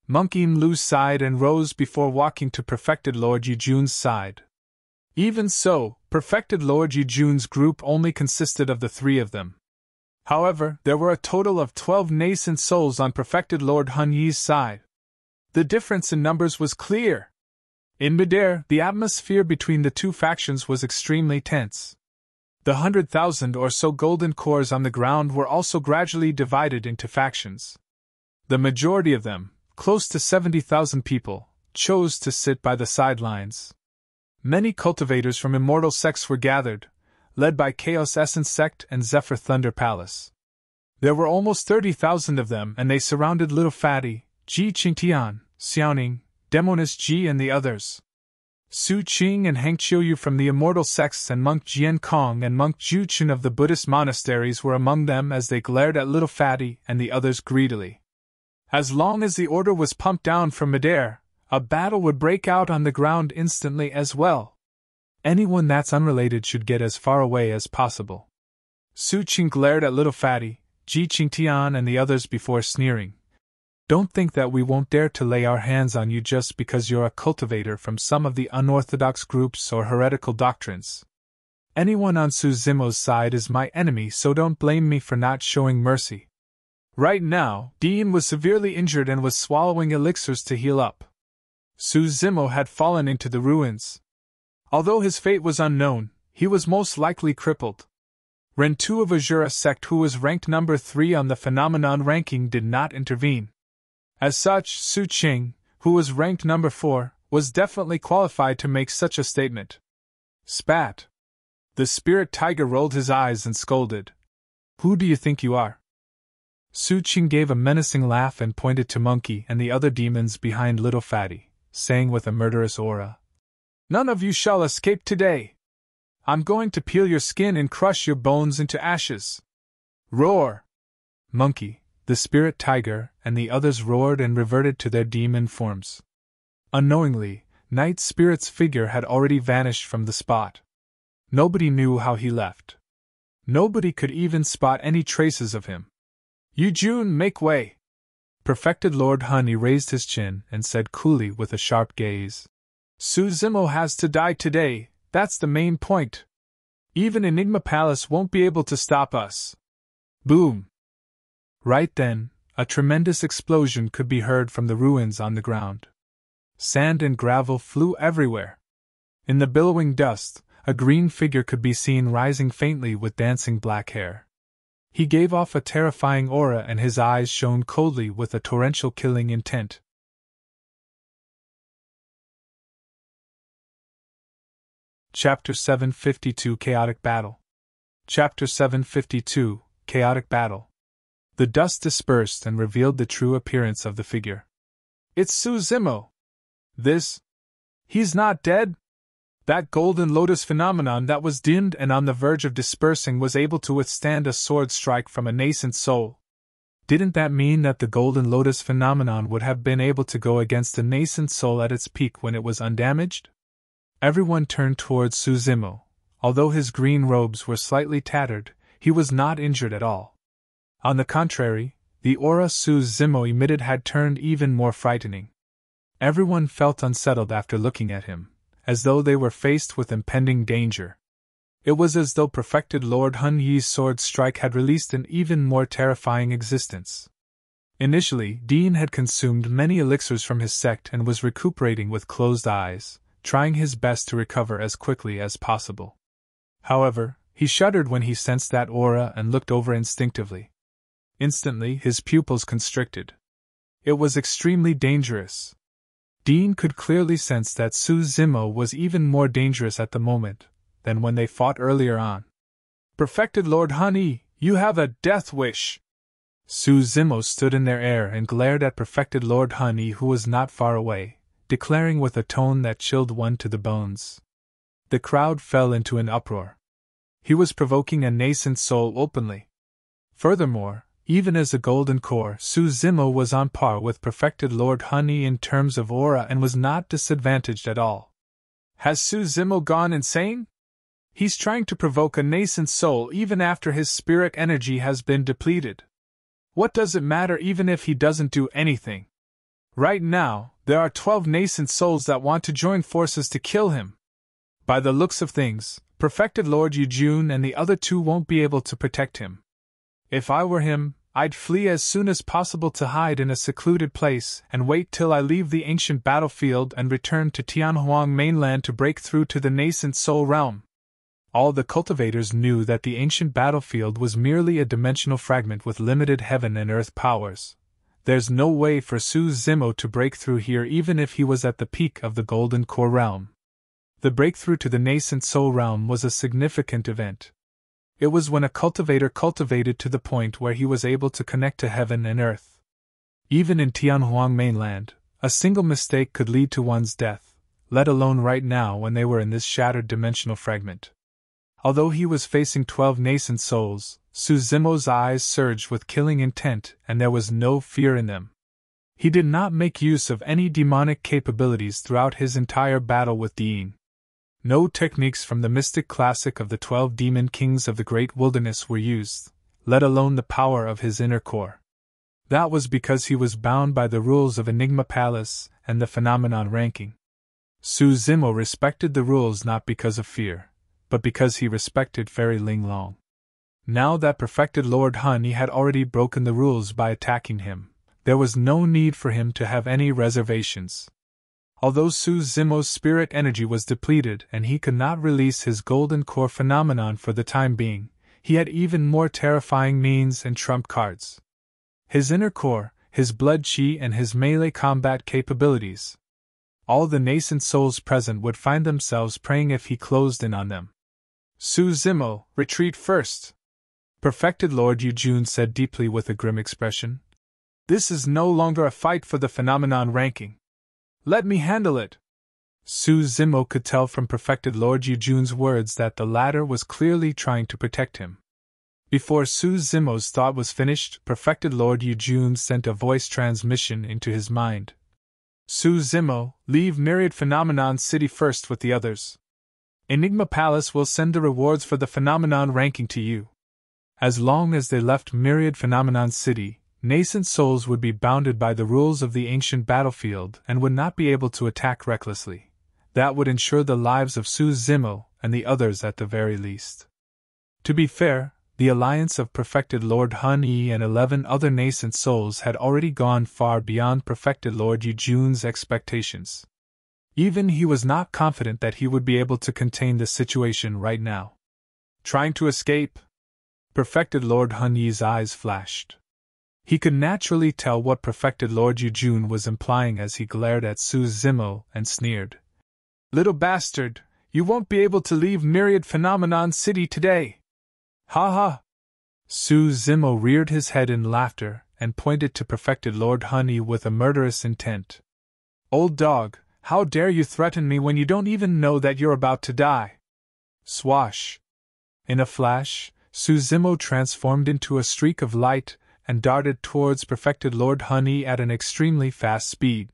Monk Yin Lu sighed and rose before walking to Perfected Lord Yujun's side. Even so, Perfected Lord Yujun's group only consisted of the three of them. However, there were a total of 12 nascent souls on Perfected Lord Hun Yi's side. The difference in numbers was clear. In midair, the atmosphere between the two factions was extremely tense. The 100,000 or so golden cores on the ground were also gradually divided into factions. The majority of them, close to 70,000 people, chose to sit by the sidelines. Many cultivators from immortal sects were gathered, led by Chaos Essence Sect and Zephyr Thunder Palace. There were almost 30,000 of them, and they surrounded Little Fatty, Ji Qingtian, Xiaoning, Demoness Ji and the others. Su Qing and Heng Qiuyu from the immortal sects and Monk Jian Kong and Monk Ju Chun of the Buddhist monasteries were among them as they glared at Little Fatty and the others greedily. As long as the order was pumped down from midair, a battle would break out on the ground instantly as well. Anyone that's unrelated should get as far away as possible. Su Qing glared at Little Fatty, Ji Qingtian and the others before sneering. Don't think that we won't dare to lay our hands on you just because you're a cultivator from some of the unorthodox groups or heretical doctrines. Anyone on Su Zimo's side is my enemy, so don't blame me for not showing mercy. Right now, Dean was severely injured and was swallowing elixirs to heal up. Su Zimo had fallen into the ruins. Although his fate was unknown, he was most likely crippled. Ren Tu of Azura sect, who was ranked number 3 on the phenomenon ranking, did not intervene. As such, Su Qing, who was ranked number 4, was definitely qualified to make such a statement. Spat. The spirit tiger rolled his eyes and scolded. Who do you think you are? Su Qing gave a menacing laugh and pointed to Monkey and the other demons behind Little Fatty, saying with a murderous aura, None of you shall escape today. I'm going to peel your skin and crush your bones into ashes. Roar! Monkey, the spirit tiger, and the others roared and reverted to their demon forms. Unknowingly, Night Spirit's figure had already vanished from the spot. Nobody knew how he left. Nobody could even spot any traces of him. Yujun, make way! Perfected Lord Hun raised his chin and said coolly with a sharp gaze. Su Zimo has to die today, that's the main point. Even Enigma Palace won't be able to stop us. Boom! Right then, a tremendous explosion could be heard from the ruins on the ground. Sand and gravel flew everywhere. In the billowing dust, a green figure could be seen rising faintly with dancing black hair. He gave off a terrifying aura and his eyes shone coldly with a torrential killing intent. Chapter 752 Chaotic Battle. Chapter 752 Chaotic Battle. The dust dispersed and revealed the true appearance of the figure. It's Su Zimo. He's not dead? That golden lotus phenomenon that was dimmed and on the verge of dispersing was able to withstand a sword strike from a nascent soul. Didn't that mean that the golden lotus phenomenon would have been able to go against a nascent soul at its peak when it was undamaged? Everyone turned towards Su Zimo. Although his green robes were slightly tattered, he was not injured at all. On the contrary, the aura Su Zimo emitted had turned even more frightening. Everyone felt unsettled after looking at him, as though they were faced with impending danger. It was as though Perfected Lord Hun Yi's sword strike had released an even more terrifying existence. Initially, Dean had consumed many elixirs from his sect and was recuperating with closed eyes, trying his best to recover as quickly as possible. However, he shuddered when he sensed that aura and looked over instinctively. Instantly, his pupils constricted. It was extremely dangerous. Dean could clearly sense that Su Zimo was even more dangerous at the moment than when they fought earlier on. Perfected Lord Hun Yi, you have a death wish! Su Zimo stood in their air and glared at Perfected Lord Hun Yi, who was not far away, declaring with a tone that chilled one to the bones. The crowd fell into an uproar. He was provoking a nascent soul openly. Furthermore, Even as a golden core, Su Zimo was on par with perfected Lord Hun Yi in terms of aura and was not disadvantaged at all. Has Su Zimo gone insane? He's trying to provoke a nascent soul even after his spirit energy has been depleted. What does it matter even if he doesn't do anything? Right now, there are 12 nascent souls that want to join forces to kill him. By the looks of things, perfected Lord Yujun and the other two won't be able to protect him. If I were him, I'd flee as soon as possible to hide in a secluded place and wait till I leave the ancient battlefield and return to Tianhuang mainland to break through to the nascent soul realm. All the cultivators knew that the ancient battlefield was merely a dimensional fragment with limited heaven and earth powers. There's no way for Su Zimo to break through here even if he was at the peak of the Golden Core realm. The breakthrough to the nascent soul realm was a significant event. It was when a cultivator cultivated to the point where he was able to connect to heaven and earth. Even in Tianhuang mainland, a single mistake could lead to one's death, let alone right now when they were in this shattered dimensional fragment. Although he was facing 12 nascent souls, Su Zimo's eyes surged with killing intent and there was no fear in them. He did not make use of any demonic capabilities throughout his entire battle with Dean. No techniques from the mystic classic of the 12 demon kings of the great wilderness were used, let alone the power of his inner core. That was because he was bound by the rules of Enigma Palace and the phenomenon ranking. Su Zimo respected the rules not because of fear, but because he respected Fairy Ling Long. Now that perfected Lord Hun Yi had already broken the rules by attacking him, there was no need for him to have any reservations. Although Su Zimo's spirit energy was depleted and he could not release his golden core phenomenon for the time being, he had even more terrifying means and trump cards. His inner core, his blood chi and his melee combat capabilities. All the nascent souls present would find themselves praying if he closed in on them. Su Zimo, retreat first. Perfected Lord Yujun said deeply with a grim expression. This is no longer a fight for the phenomenon ranking. Let me handle it. Su Zimo could tell from perfected Lord Yujun's words that the latter was clearly trying to protect him. Before Su Zimo's thought was finished, perfected Lord Yujun sent a voice transmission into his mind. Su Zimo, leave Myriad Phenomenon City first with the others. Enigma Palace will send the rewards for the phenomenon ranking to you. As long as they left Myriad Phenomenon City, nascent souls would be bounded by the rules of the ancient battlefield and would not be able to attack recklessly. That would ensure the lives of Su Zimo and the others at the very least. To be fair, the alliance of perfected Lord Hun Yi and 11 other nascent souls had already gone far beyond perfected Lord Yujun's expectations. Even he was not confident that he would be able to contain the situation right now. Trying to escape? Perfected Lord Hun Yi's eyes flashed. He could naturally tell what perfected Lord Yujun was implying as he glared at Su Zimo and sneered. Little bastard, you won't be able to leave Myriad Phenomenon City today. Ha ha! Su Zimo reared his head in laughter and pointed to perfected Lord Hun Yi with a murderous intent. Old dog, how dare you threaten me when you don't even know that you're about to die? Swash! In a flash, Su Zimo transformed into a streak of light and darted towards perfected Lord Hun Yi at an extremely fast speed.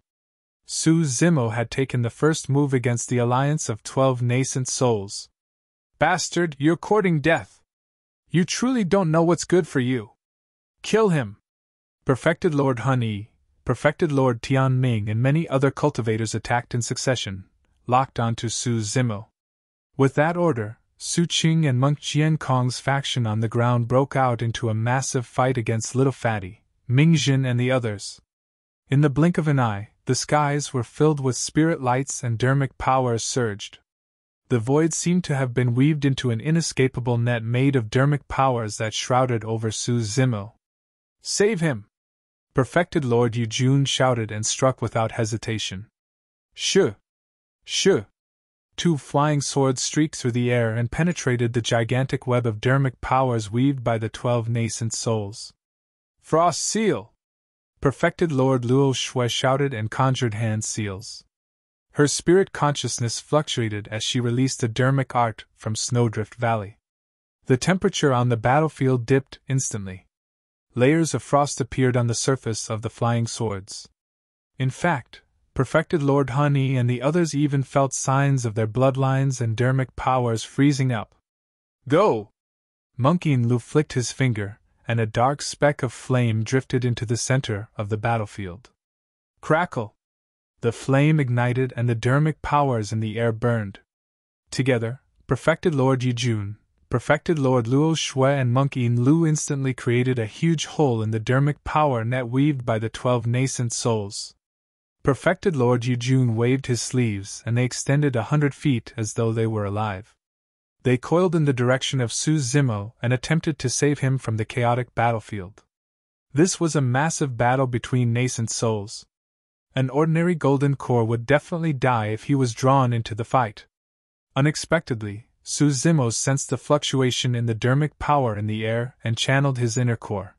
Su Zimo had taken the first move against the alliance of 12 nascent souls. Bastard, you're courting death. You truly don't know what's good for you. Kill him. Perfected Lord Hun Yi, perfected Lord Tian Ming and many other cultivators attacked in succession, locked onto Su Zimo. With that order, Su Qing and Monk Jian Kong's faction on the ground broke out into a massive fight against Little Fatty, Mingjin and the others. In the blink of an eye, the skies were filled with spirit lights and Dharmic powers surged. The void seemed to have been weaved into an inescapable net made of Dharmic powers that shrouded over Su Zimo. Save him! Perfected Lord Yujun shouted and struck without hesitation. Shoo! Shoo! 2 flying swords streaked through the air and penetrated the gigantic web of Dharmic powers weaved by the 12 nascent souls. Frost Seal! Perfected Lord Luo Shui shouted and conjured hand seals. Her spirit consciousness fluctuated as she released the Dharmic art from Snowdrift Valley. The temperature on the battlefield dipped instantly. Layers of frost appeared on the surface of the flying swords. In fact, Perfected Lord Hun Yi and the others even felt signs of their bloodlines and Dharmic powers freezing up. Go! Monkey Lu flicked his finger, and a dark speck of flame drifted into the center of the battlefield. Crackle! The flame ignited and the Dharmic powers in the air burned. Together, Perfected Lord Yijun, Perfected Lord Luo Shui and Monkey Lu instantly created a huge hole in the Dharmic power net weaved by the 12 nascent souls. Perfected Lord Yijun waved his sleeves and they extended 100 feet as though they were alive. They coiled in the direction of Su Zimo and attempted to save him from the chaotic battlefield. This was a massive battle between nascent souls. An ordinary golden core would definitely die if he was drawn into the fight. Unexpectedly, Su Zimo sensed the fluctuation in the Dharmic power in the air and channeled his inner core.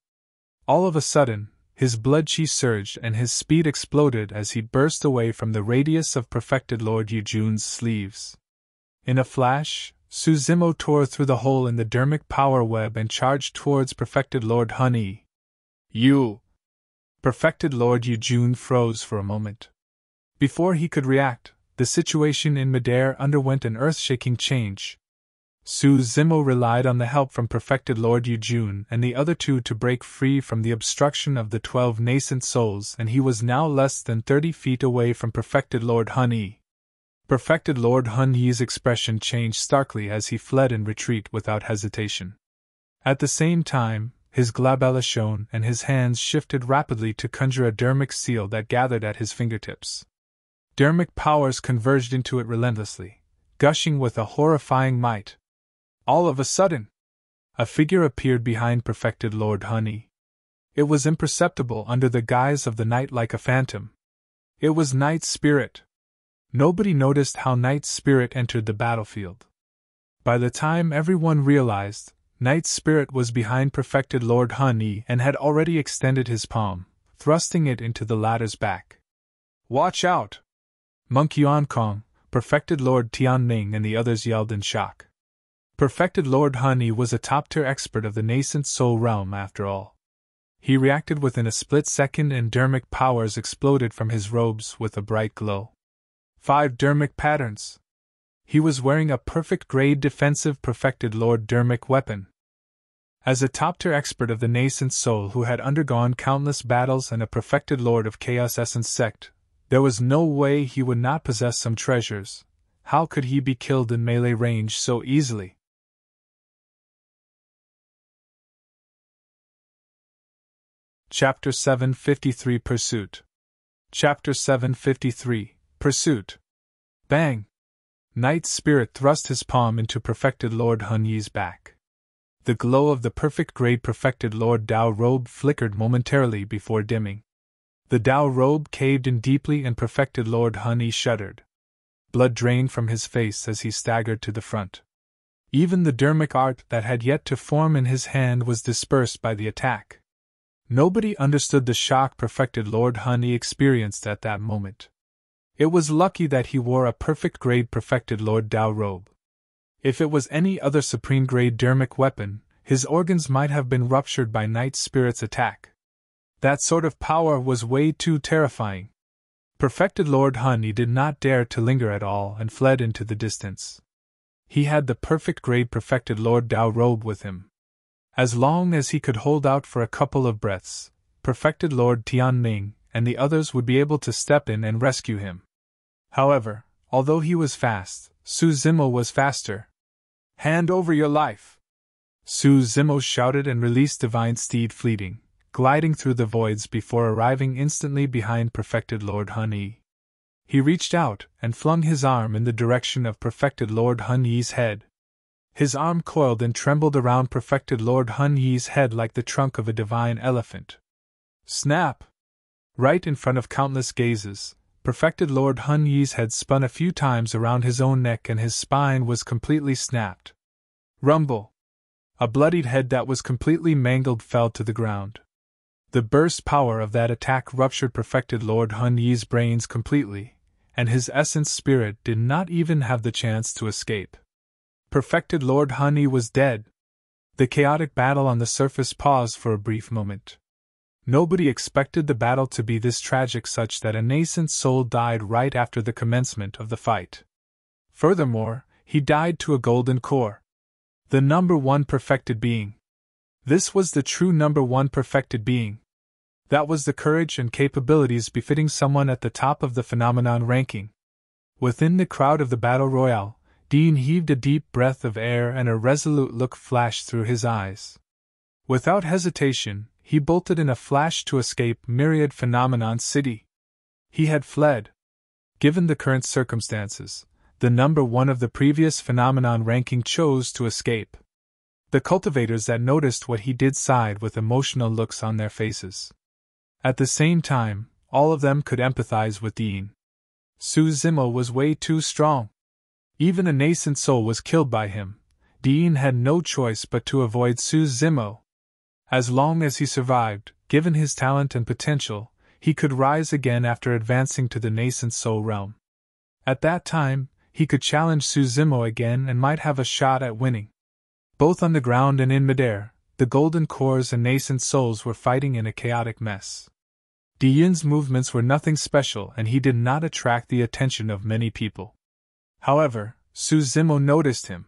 All of a sudden, his blood chi surged and his speed exploded as he burst away from the radius of Perfected Lord Yijun's sleeves. In a flash, Su Zimo tore through the hole in the Dharmic power web and charged towards Perfected Lord Hun Yi. You! Perfected Lord Yijun froze for a moment. Before he could react, the situation in midair underwent an earth-shaking change. Su Zimo relied on the help from Perfected Lord Yijun and the other two to break free from the obstruction of the 12 nascent souls, and he was now less than 30 feet away from Perfected Lord Hun Yi. Perfected Lord Hun Yi's expression changed starkly as he fled in retreat without hesitation. At the same time, his glabella shone and his hands shifted rapidly to conjure a Dharmic seal that gathered at his fingertips. Dharmic powers converged into it relentlessly, gushing with a horrifying might. All of a sudden, a figure appeared behind Perfected Lord Hun Yi. It was imperceptible under the guise of the night like a phantom. It was Night Spirit. Nobody noticed how Night Spirit entered the battlefield. By the time everyone realized, Night Spirit was behind Perfected Lord Hun Yi and had already extended his palm, thrusting it into the latter's back. Watch out! Monk Yuan Kong, Perfected Lord Tian Ning and the others yelled in shock. Perfected Lord Hun Yi was a top-tier expert of the nascent soul realm after all. He reacted within a split second and Dharmic powers exploded from his robes with a bright glow. 5 Dharmic patterns. He was wearing a perfect-grade defensive Perfected Lord Dharmic weapon. As a top-tier expert of the nascent soul who had undergone countless battles and a Perfected Lord of Chaos Essence sect, there was no way he would not possess some treasures. How could he be killed in melee range so easily? Chapter 753 Pursuit. Chapter 753 Pursuit. Bang! Night Spirit thrust his palm into Perfected Lord Hun Yi's back. The glow of the perfect-grade Perfected Lord Dao robe flickered momentarily before dimming. The Dao robe caved in deeply and Perfected Lord Hun Yi shuddered. Blood drained from his face as he staggered to the front. Even the Dharmic art that had yet to form in his hand was dispersed by the attack. Nobody understood the shock Perfected Lord Hun Yi experienced at that moment. It was lucky that he wore a perfect-grade Perfected Lord Dao robe. If it was any other supreme-grade Dharmic weapon, his organs might have been ruptured by Night Spirit's attack. That sort of power was way too terrifying. Perfected Lord Hun Yi did not dare to linger at all and fled into the distance. He had the perfect-grade Perfected Lord Dao robe with him. As long as he could hold out for a couple of breaths, Perfected Lord Tian Ning and the others would be able to step in and rescue him. However, although he was fast, Su Zimo was faster. Hand over your life! Su Zimo shouted and released Divine Steed Fleeting, gliding through the voids before arriving instantly behind Perfected Lord Hun Yi. He reached out and flung his arm in the direction of Perfected Lord Hun Yi's head. His arm coiled and trembled around Perfected Lord Hun Yi's head like the trunk of a divine elephant. Snap! Right in front of countless gazes, Perfected Lord Hun Yi's head spun a few times around his own neck and his spine was completely snapped. Rumble! A bloodied head that was completely mangled fell to the ground. The burst power of that attack ruptured Perfected Lord Hun Yi's brains completely, and his essence spirit did not even have the chance to escape. Perfected Lord Hun Yi was dead. The chaotic battle on the surface paused for a brief moment. Nobody expected the battle to be this tragic, such that a nascent soul died right after the commencement of the fight. Furthermore, he died to a golden core. The number one perfected being. This was the true number one perfected being. That was the courage and capabilities befitting someone at the top of the phenomenon ranking. Within the crowd of the battle royale, Dean heaved a deep breath of air and a resolute look flashed through his eyes. Without hesitation, he bolted in a flash to escape Myriad Phenomenon City. He had fled. Given the current circumstances, the number one of the previous phenomenon ranking chose to escape. The cultivators that noticed what he did sighed with emotional looks on their faces. At the same time, all of them could empathize with Dean. Su Zimo was way too strong. Even a nascent soul was killed by him. Dean had no choice but to avoid Su Zimo. As long as he survived, given his talent and potential, he could rise again after advancing to the nascent soul realm. At that time, he could challenge Su Zimo again and might have a shot at winning. Both on the ground and in midair, the golden cores and nascent souls were fighting in a chaotic mess. Dian's movements were nothing special and he did not attract the attention of many people. However, Su Zimo noticed him.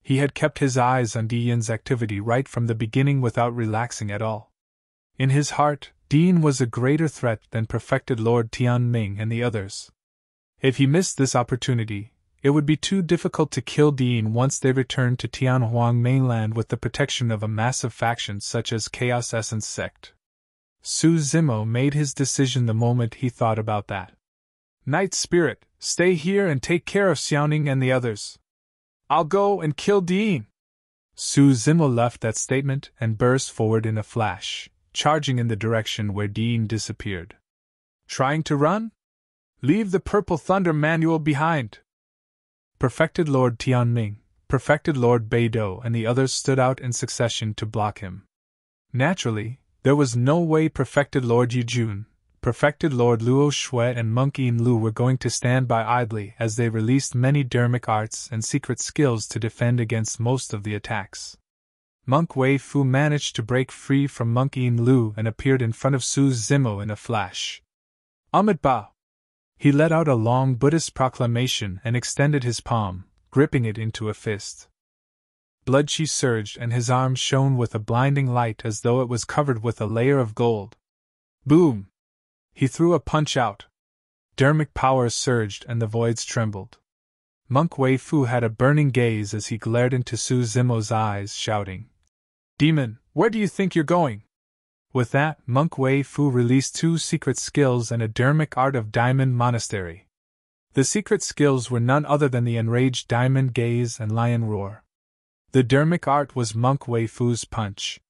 He had kept his eyes on Dian's activity right from the beginning without relaxing at all. In his heart, Dian was a greater threat than perfected Lord Tianming and the others. If he missed this opportunity, it would be too difficult to kill Dian once they returned to Tianhuang mainland with the protection of a massive faction such as Chaos Essence Sect. Su Zimo made his decision the moment he thought about that. Night Spirit, stay here and take care of Xiaoning and the others. I'll go and kill Dian. Su Zimo left that statement and burst forward in a flash, charging in the direction where Dian disappeared. Trying to run? Leave the Purple Thunder manual behind. Perfected Lord Tianming, Perfected Lord Beidou and the others stood out in succession to block him. Naturally, there was no way Perfected Lord Yujun, Perfected Lord Luo Shui and Monk Yin Lu were going to stand by idly as they released many Dharmic arts and secret skills to defend against most of the attacks. Monk Wei Fu managed to break free from Monk Yin Lu and appeared in front of Su Zimo in a flash. Ahmed Ba! He let out a long Buddhist proclamation and extended his palm, gripping it into a fist. Blood chi surged and his arm shone with a blinding light as though it was covered with a layer of gold. Boom! He threw a punch out. Dharmic powers surged and the voids trembled. Monk Wei Fu had a burning gaze as he glared into Su Zimo's eyes, shouting, "Demon, where do you think you're going?" With that, Monk Wei Fu released 2 secret skills and a Dharmic art of Diamond Monastery. The secret skills were none other than the Enraged Diamond Gaze and Lion Roar. The Dharmic art was Monk Wei Fu's punch.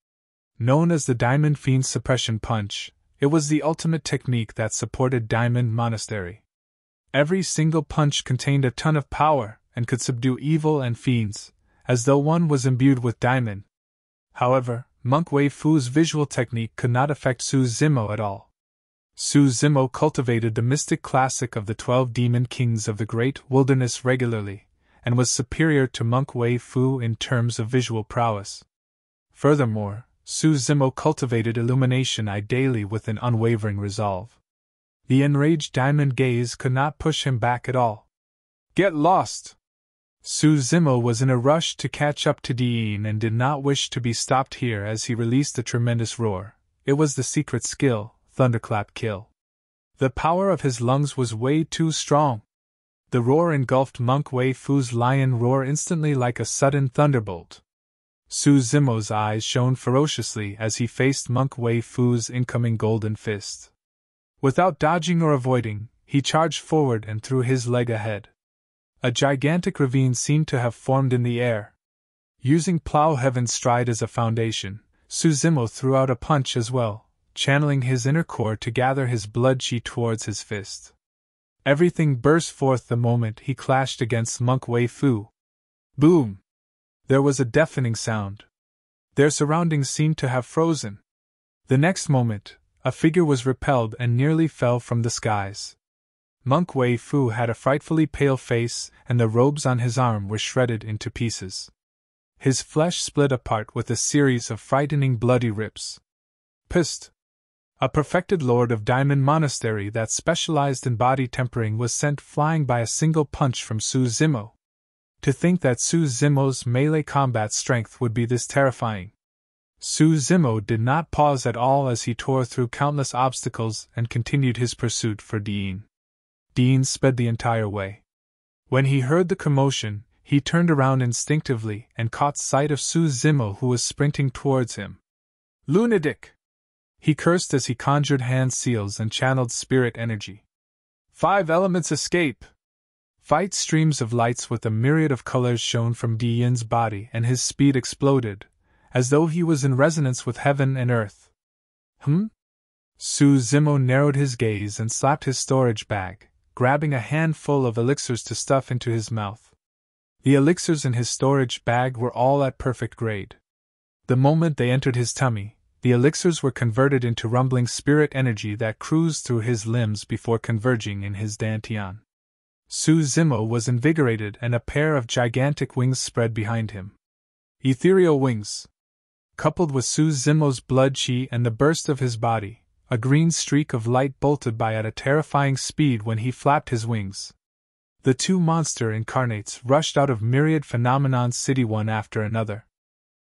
Known as the Diamond Fiend Suppression Punch, it was the ultimate technique that supported Diamond Monastery. Every single punch contained a ton of power and could subdue evil and fiends, as though one was imbued with diamond. However, Monk Wei Fu's visual technique could not affect Su Zimo at all. Su Zimo cultivated the mystic classic of the 12 demon kings of the great wilderness regularly, and was superior to Monk Wei Fu in terms of visual prowess. Furthermore, Su Zimo cultivated illumination eye daily with an unwavering resolve. The enraged diamond gaze could not push him back at all. Get lost! Su Zimo was in a rush to catch up to Dian and did not wish to be stopped here as he released a tremendous roar. It was the secret skill, Thunderclap Kill. The power of his lungs was way too strong. The roar engulfed Monk Wei Fu's lion roar instantly like a sudden thunderbolt. Su Zimo's eyes shone ferociously as he faced Monk Wei Fu's incoming golden fist. Without dodging or avoiding, he charged forward and threw his leg ahead. A gigantic ravine seemed to have formed in the air. Using Plow Heaven's stride as a foundation, Su Zimo threw out a punch as well, channeling his inner core to gather his blood chi towards his fist. Everything burst forth the moment he clashed against Monk Wei Fu. Boom! There was a deafening sound. Their surroundings seemed to have frozen. The next moment, a figure was repelled and nearly fell from the skies. Monk Wei Fu had a frightfully pale face, and the robes on his arm were shredded into pieces. His flesh split apart with a series of frightening bloody rips. Psst! A perfected lord of Diamond Monastery that specialized in body tempering was sent flying by a single punch from Su Zimo. To think that Su Zimo's melee combat strength would be this terrifying. Su Zimo did not pause at all as he tore through countless obstacles and continued his pursuit for Dean. Dean sped the entire way. When he heard the commotion, he turned around instinctively and caught sight of Su Zimo, who was sprinting towards him. Lunatic! He cursed as he conjured hand seals and channeled spirit energy. 5 elements escape! Fight streams of lights with a myriad of colors shone from Dian's body, and his speed exploded, as though he was in resonance with heaven and earth. Su Zimo narrowed his gaze and slapped his storage bag, grabbing a handful of elixirs to stuff into his mouth. The elixirs in his storage bag were all at perfect grade. The moment they entered his tummy, the elixirs were converted into rumbling spirit energy that cruised through his limbs before converging in his dantian. Su Zimo was invigorated, and a pair of gigantic wings spread behind him. Ethereal wings. Coupled with Su Zimo's blood chi and the burst of his body, a green streak of light bolted by at a terrifying speed when he flapped his wings. The 2 monster incarnates rushed out of Myriad Phenomenon City one after another.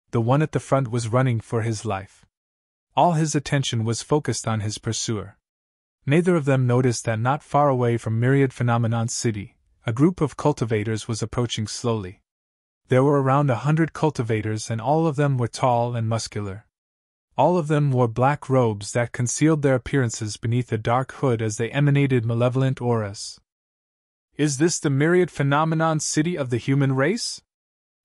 The one at the front was running for his life. All his attention was focused on his pursuer. Neither of them noticed that not far away from Myriad Phenomenon City, a group of cultivators was approaching slowly. There were around 100 cultivators, and all of them were tall and muscular. All of them wore black robes that concealed their appearances beneath a dark hood as they emanated malevolent auras. Is this the Myriad Phenomenon City of the human race?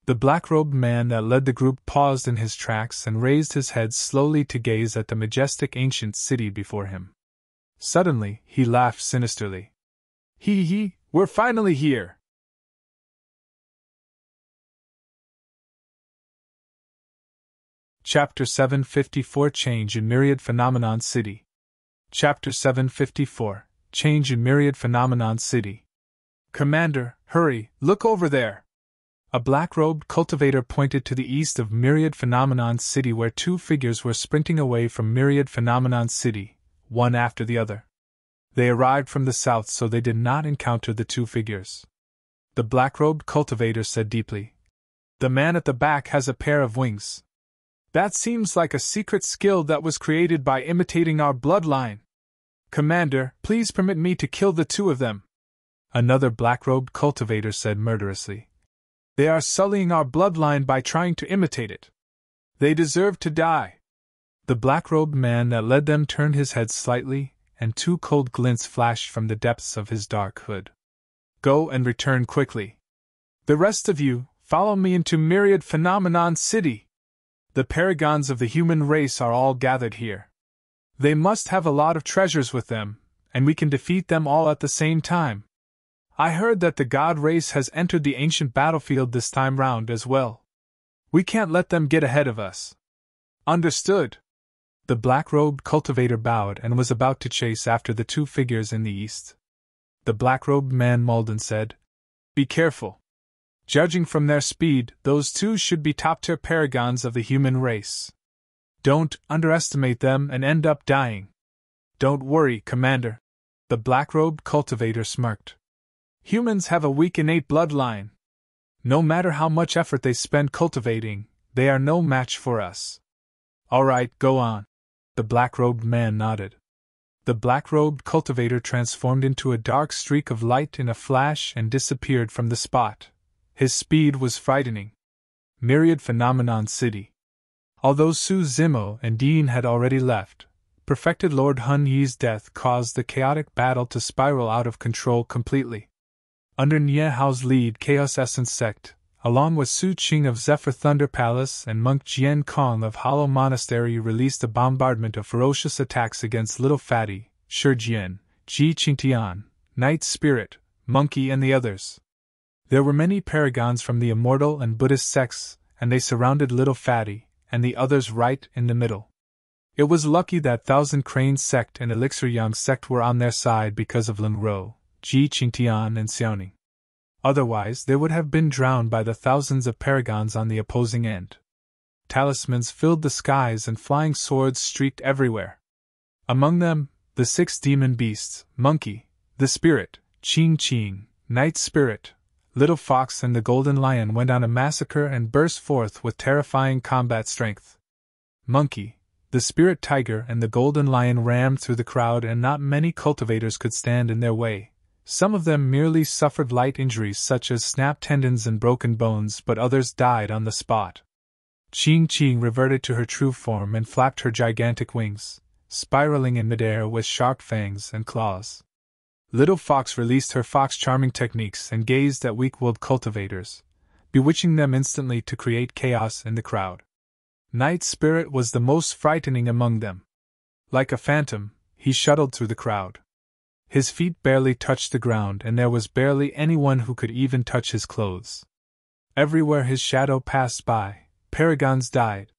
The black-robed man that led the group paused in his tracks and raised his head slowly to gaze at the majestic ancient city before him. Suddenly, he laughed sinisterly. Hee, we're finally here! Chapter 754 Change in Myriad Phenomenon City. Chapter 754 Change in Myriad Phenomenon City. Commander, hurry, look over there! A black-robed cultivator pointed to the east of Myriad Phenomenon City, where 2 figures were sprinting away from Myriad Phenomenon City, one after the other. They arrived from the south, so they did not encounter the 2 figures. The black-robed cultivator said deeply, "The man at the back has a pair of wings. That seems like a secret skill that was created by imitating our bloodline. Commander, please permit me to kill the 2 of them." Another black-robed cultivator said murderously, "They are sullying our bloodline by trying to imitate it. They deserve to die." The black-robed man that led them turned his head slightly, and 2 cold glints flashed from the depths of his dark hood. "Go and return quickly. The rest of you, follow me into Myriad Phenomenon City. The Paragons of the human race are all gathered here. They must have a lot of treasures with them, and we can defeat them all at the same time. I heard that the god race has entered the ancient battlefield this time round as well. We can't let them get ahead of us." "Understood." The black-robed cultivator bowed and was about to chase after the 2 figures in the east. The black-robed man mulled and said, "Be careful. Judging from their speed, those 2 should be top-tier paragons of the human race. Don't underestimate them and end up dying." "Don't worry, Commander." The black-robed cultivator smirked. "Humans have a weak innate bloodline. No matter how much effort they spend cultivating, they are no match for us." "All right, go on." The black-robed man nodded. The black-robed cultivator transformed into a dark streak of light in a flash and disappeared from the spot. His speed was frightening. Myriad Phenomenon City. Although Su Zimo and Dean had already left, perfected Lord Hun Yi's death caused the chaotic battle to spiral out of control completely. Under Nie Hao's lead, Chaos Essence Sect, along with Su Qing of Zephyr Thunder Palace and Monk Jian Kong of Hollow Monastery, released a bombardment of ferocious attacks against Little Fatty, Shi Jian, Ji Qingtian, Night Spirit, Monkey, and the others. There were many paragons from the Immortal and Buddhist sects, and they surrounded Little Fatty, and the others right in the middle. It was lucky that Thousand Crane Sect and Elixir Yang Sect were on their side because of Lin Ro, Ji Qingtian, and Xiaoning. Otherwise, they would have been drowned by the thousands of paragons on the opposing end. Talismans filled the skies and flying swords streaked everywhere. Among them, the 6 demon beasts, Monkey, the Spirit, Qian, Night Spirit, Little Fox and the Golden Lion went on a massacre and burst forth with terrifying combat strength. Monkey, the Spirit Tiger and the Golden Lion rammed through the crowd and not many cultivators could stand in their way. Some of them merely suffered light injuries such as snapped tendons and broken bones, but others died on the spot. Qian reverted to her true form and flapped her gigantic wings, spiraling in midair with sharp fangs and claws. Little Fox released her fox charming techniques and gazed at weak-willed cultivators, bewitching them instantly to create chaos in the crowd. Night Spirit was the most frightening among them. Like a phantom, he shuttled through the crowd. His feet barely touched the ground and there was barely anyone who could even touch his clothes. Everywhere his shadow passed by, paragons died.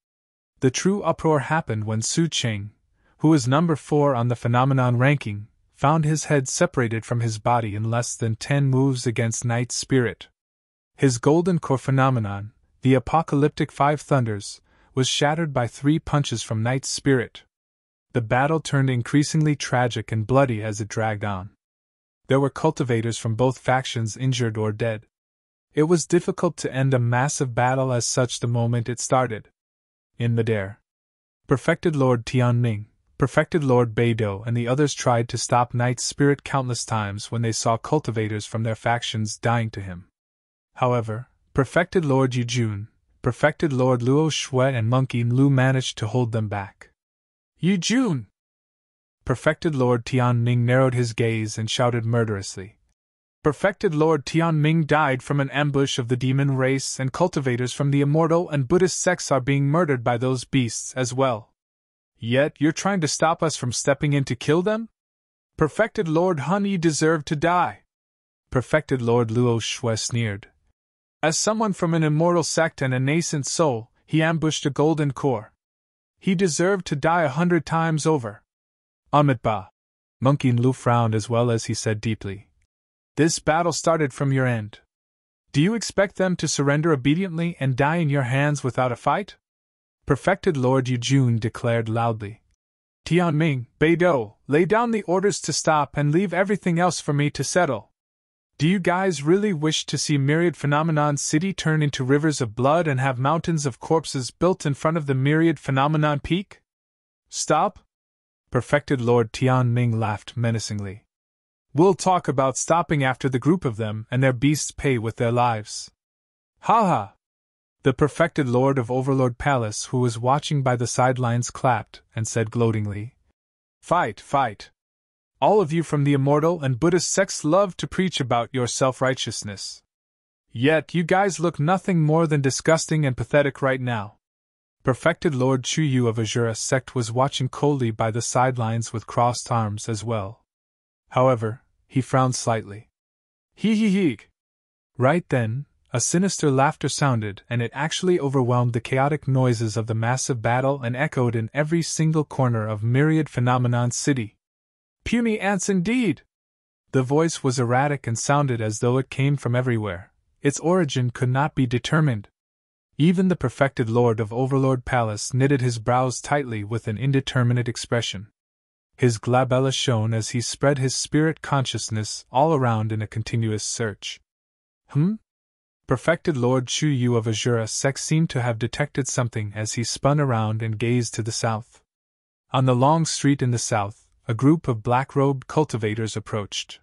The true uproar happened when Su Cheng, who was number 4 on the phenomenon ranking, found his head separated from his body in less than 10 moves against Night Spirit. His golden core phenomenon, the apocalyptic 5 thunders, was shattered by 3 punches from Night Spirit. The battle turned increasingly tragic and bloody as it dragged on. There were cultivators from both factions injured or dead. It was difficult to end a massive battle as such the moment it started. In midair, Perfected Lord Tianming, Perfected Lord Beidou and the others tried to stop Night Spirit countless times when they saw cultivators from their factions dying to him. However, Perfected Lord Yujun, Perfected Lord Luo Shui and Monkey Lu managed to hold them back. Yujun! Perfected Lord Tianming narrowed his gaze and shouted murderously. Perfected Lord Tianming died from an ambush of the demon race, and cultivators from the immortal and Buddhist sects are being murdered by those beasts as well. Yet you're trying to stop us from stepping in to kill them? Perfected Lord Hun, you deserve to die. Perfected Lord Luo Shui sneered. As someone from an immortal sect and a nascent soul, he ambushed a golden core. He deserved to die 100 times over. Amitba. Monkey Lu frowned as well as he said deeply. This battle started from your end. Do you expect them to surrender obediently and die in your hands without a fight? Perfected Lord Yujun declared loudly. Tianming, Beidou, lay down the orders to stop and leave everything else for me to settle. Do you guys really wish to see Myriad Phenomenon City turn into rivers of blood and have mountains of corpses built in front of the Myriad Phenomenon Peak? Stop? Perfected Lord Tianming laughed menacingly. We'll talk about stopping after the group of them and their beasts pay with their lives. Ha ha! The Perfected Lord of Overlord Palace, who was watching by the sidelines, clapped and said gloatingly, Fight, fight! All of you from the immortal and Buddhist sects love to preach about your self-righteousness. Yet you guys look nothing more than disgusting and pathetic right now. Perfected Lord Chuyu of Azura sect was watching coldly by the sidelines with crossed arms as well. However, he frowned slightly. Hee. Right then, a sinister laughter sounded, and it actually overwhelmed the chaotic noises of the massive battle and echoed in every single corner of Myriad Phenomenon City. Puny ants indeed! The voice was erratic and sounded as though it came from everywhere. Its origin could not be determined. Even the Perfected Lord of Overlord Palace knitted his brows tightly with an indeterminate expression. His glabella shone as he spread his spirit consciousness all around in a continuous search. Perfected Lord Chuyu of Azura sect seemed to have detected something as he spun around and gazed to the south. On the long street in the south, a group of black-robed cultivators approached.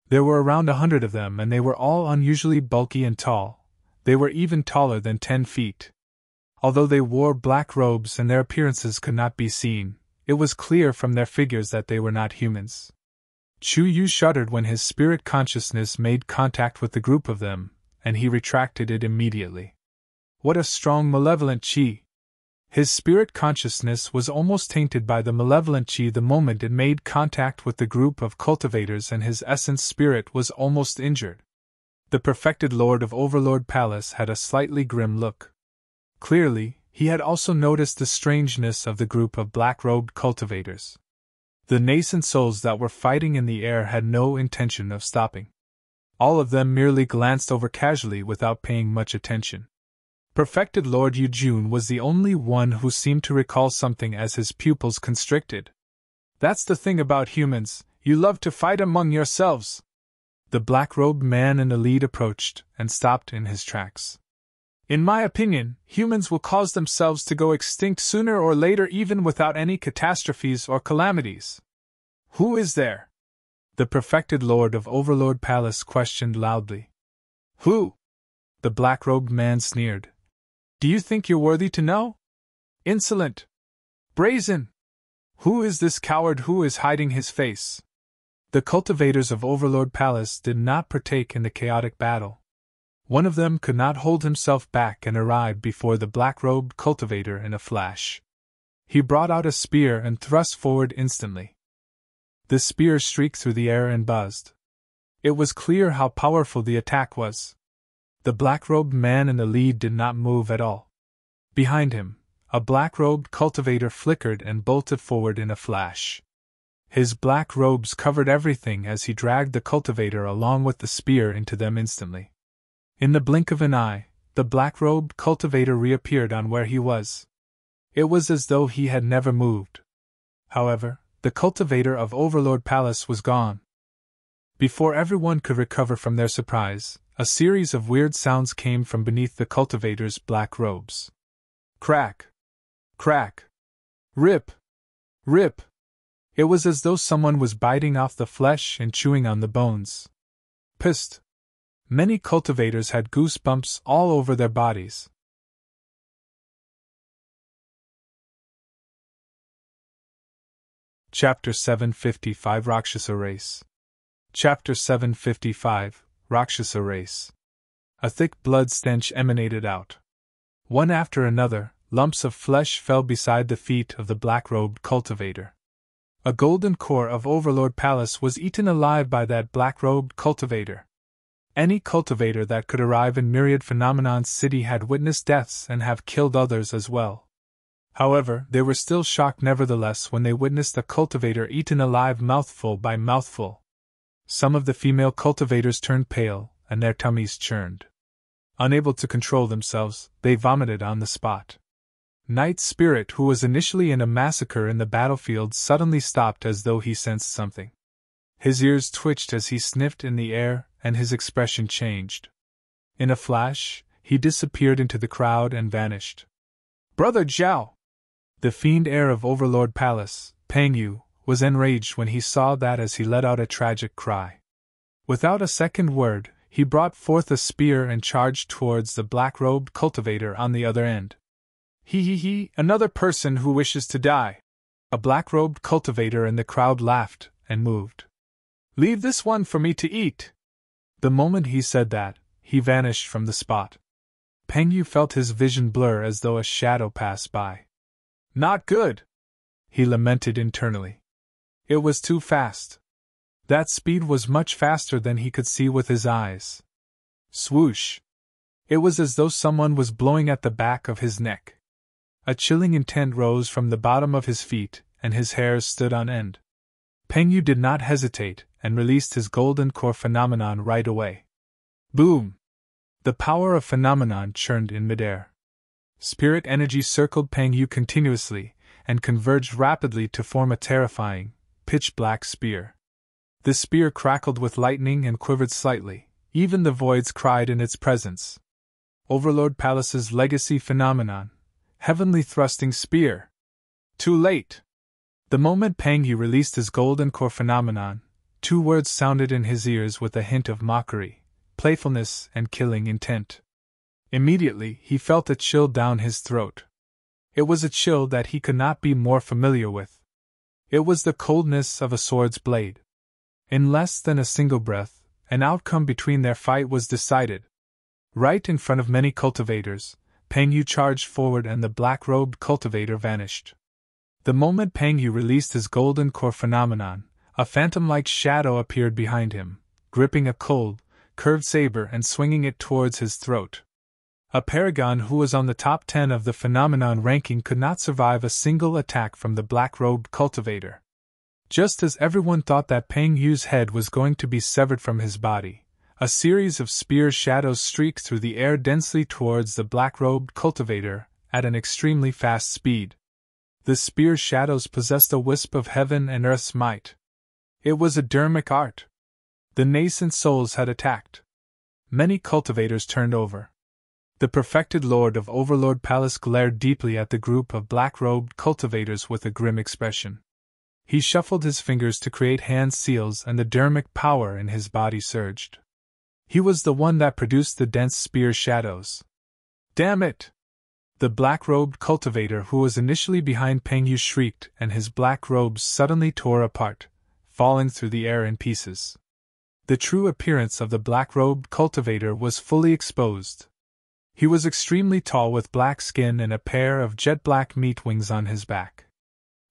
There were around 100 of them, and they were all unusually bulky and tall. They were even taller than 10 feet. Although they wore black robes and their appearances could not be seen, it was clear from their figures that they were not humans. Chuyu shuddered when his spirit consciousness made contact with the group of them, and he retracted it immediately. What a strong malevolent chi! His spirit consciousness was almost tainted by the malevolent chi the moment it made contact with the group of cultivators, and his essence spirit was almost injured. The Perfected Lord of Overlord Palace had a slightly grim look. Clearly, he had also noticed the strangeness of the group of black-robed cultivators. The nascent souls that were fighting in the air had no intention of stopping. All of them merely glanced over casually without paying much attention. Perfected Lord Yujun was the only one who seemed to recall something as his pupils constricted. That's the thing about humans, you love to fight among yourselves. The black-robed man in the lead approached and stopped in his tracks. In my opinion, humans will cause themselves to go extinct sooner or later even without any catastrophes or calamities. Who is there? The perfected Lord of Overlord Palace questioned loudly. Who? The black-robed man sneered. Do you think you're worthy to know? Insolent! Brazen! Who is this coward who is hiding his face? The cultivators of Overlord Palace did not partake in the chaotic battle. One of them could not hold himself back and arrived before the black-robed cultivator in a flash. He brought out a spear and thrust forward instantly. The spear streaked through the air and buzzed. It was clear how powerful the attack was. The black-robed man in the lead did not move at all. Behind him, a black-robed cultivator flickered and bolted forward in a flash. His black robes covered everything as he dragged the cultivator along with the spear into them instantly. In the blink of an eye, the black-robed cultivator reappeared on where he was. It was as though he had never moved. However, the cultivator of Overlord Palace was gone. Before everyone could recover from their surprise, a series of weird sounds came from beneath the cultivator's black robes. Crack! Crack! Rip! Rip! It was as though someone was biting off the flesh and chewing on the bones. Pissed! Many cultivators had goosebumps all over their bodies. Chapter 755 Rakshasa Race. Chapter 755 Rakshasa Race. A thick blood stench emanated out. One after another, lumps of flesh fell beside the feet of the black-robed cultivator. A golden core of Overlord Palace was eaten alive by that black-robed cultivator. Any cultivator that could arrive in Myriad Phenomenon's city had witnessed deaths and have killed others as well. However, they were still shocked nevertheless when they witnessed a cultivator eaten alive mouthful by mouthful. Some of the female cultivators turned pale, and their tummies churned. Unable to control themselves, they vomited on the spot. Night Spirit, who was initially in a massacre in the battlefield, suddenly stopped as though he sensed something. His ears twitched as he sniffed in the air, and his expression changed. In a flash, he disappeared into the crowd and vanished. Brother Zhao! The fiend heir of Overlord Palace, Peng Yu, was enraged when he saw that as he let out a tragic cry. Without a second word, he brought forth a spear and charged towards the black-robed cultivator on the other end. He, another person who wishes to die. A black-robed cultivator in the crowd laughed and moved. Leave this one for me to eat. The moment he said that, he vanished from the spot. Peng Yu felt his vision blur as though a shadow passed by. Not good, he lamented internally. It was too fast. That speed was much faster than he could see with his eyes. Swoosh! It was as though someone was blowing at the back of his neck. A chilling intent rose from the bottom of his feet, and his hairs stood on end. Peng Yu did not hesitate, and released his golden core phenomenon right away. Boom! The power of phenomenon churned in midair. Spirit energy circled Peng Yu continuously, and converged rapidly to form a terrifying, pitch-black spear. The spear crackled with lightning and quivered slightly, even the voids cried in its presence. Overlord Palace's legacy phenomenon, Heavenly Thrusting Spear. Too late! The moment Peng Yu released his golden core phenomenon, two words sounded in his ears with a hint of mockery, playfulness, and killing intent. Immediately, he felt a chill down his throat. It was a chill that he could not be more familiar with. It was the coldness of a sword's blade. In less than a single breath, an outcome between their fight was decided. Right in front of many cultivators, Peng Yu charged forward and the black-robed cultivator vanished. The moment Peng Yu released his golden core phenomenon, a phantom-like shadow appeared behind him, gripping a cold, curved saber and swinging it towards his throat. A paragon who was on the top 10 of the phenomenon ranking could not survive a single attack from the black-robed cultivator. Just as everyone thought that Peng Yu's head was going to be severed from his body, A series of spear shadows streaked through the air densely towards the black-robed cultivator at an extremely fast speed. The spear shadows possessed a wisp of heaven and earth's might. It was a Dharmic art. The nascent souls had attacked. Many cultivators turned over. The perfected Lord of Overlord Palace glared deeply at the group of black-robed cultivators with a grim expression. He shuffled his fingers to create hand seals, and the Dharmic power in his body surged. He was the one that produced the dense spear shadows. Damn it! The black-robed cultivator who was initially behind Peng Yu shrieked, and his black robes suddenly tore apart, falling through the air in pieces. The true appearance of the black-robed cultivator was fully exposed. He was extremely tall with black skin and a pair of jet-black meat wings on his back.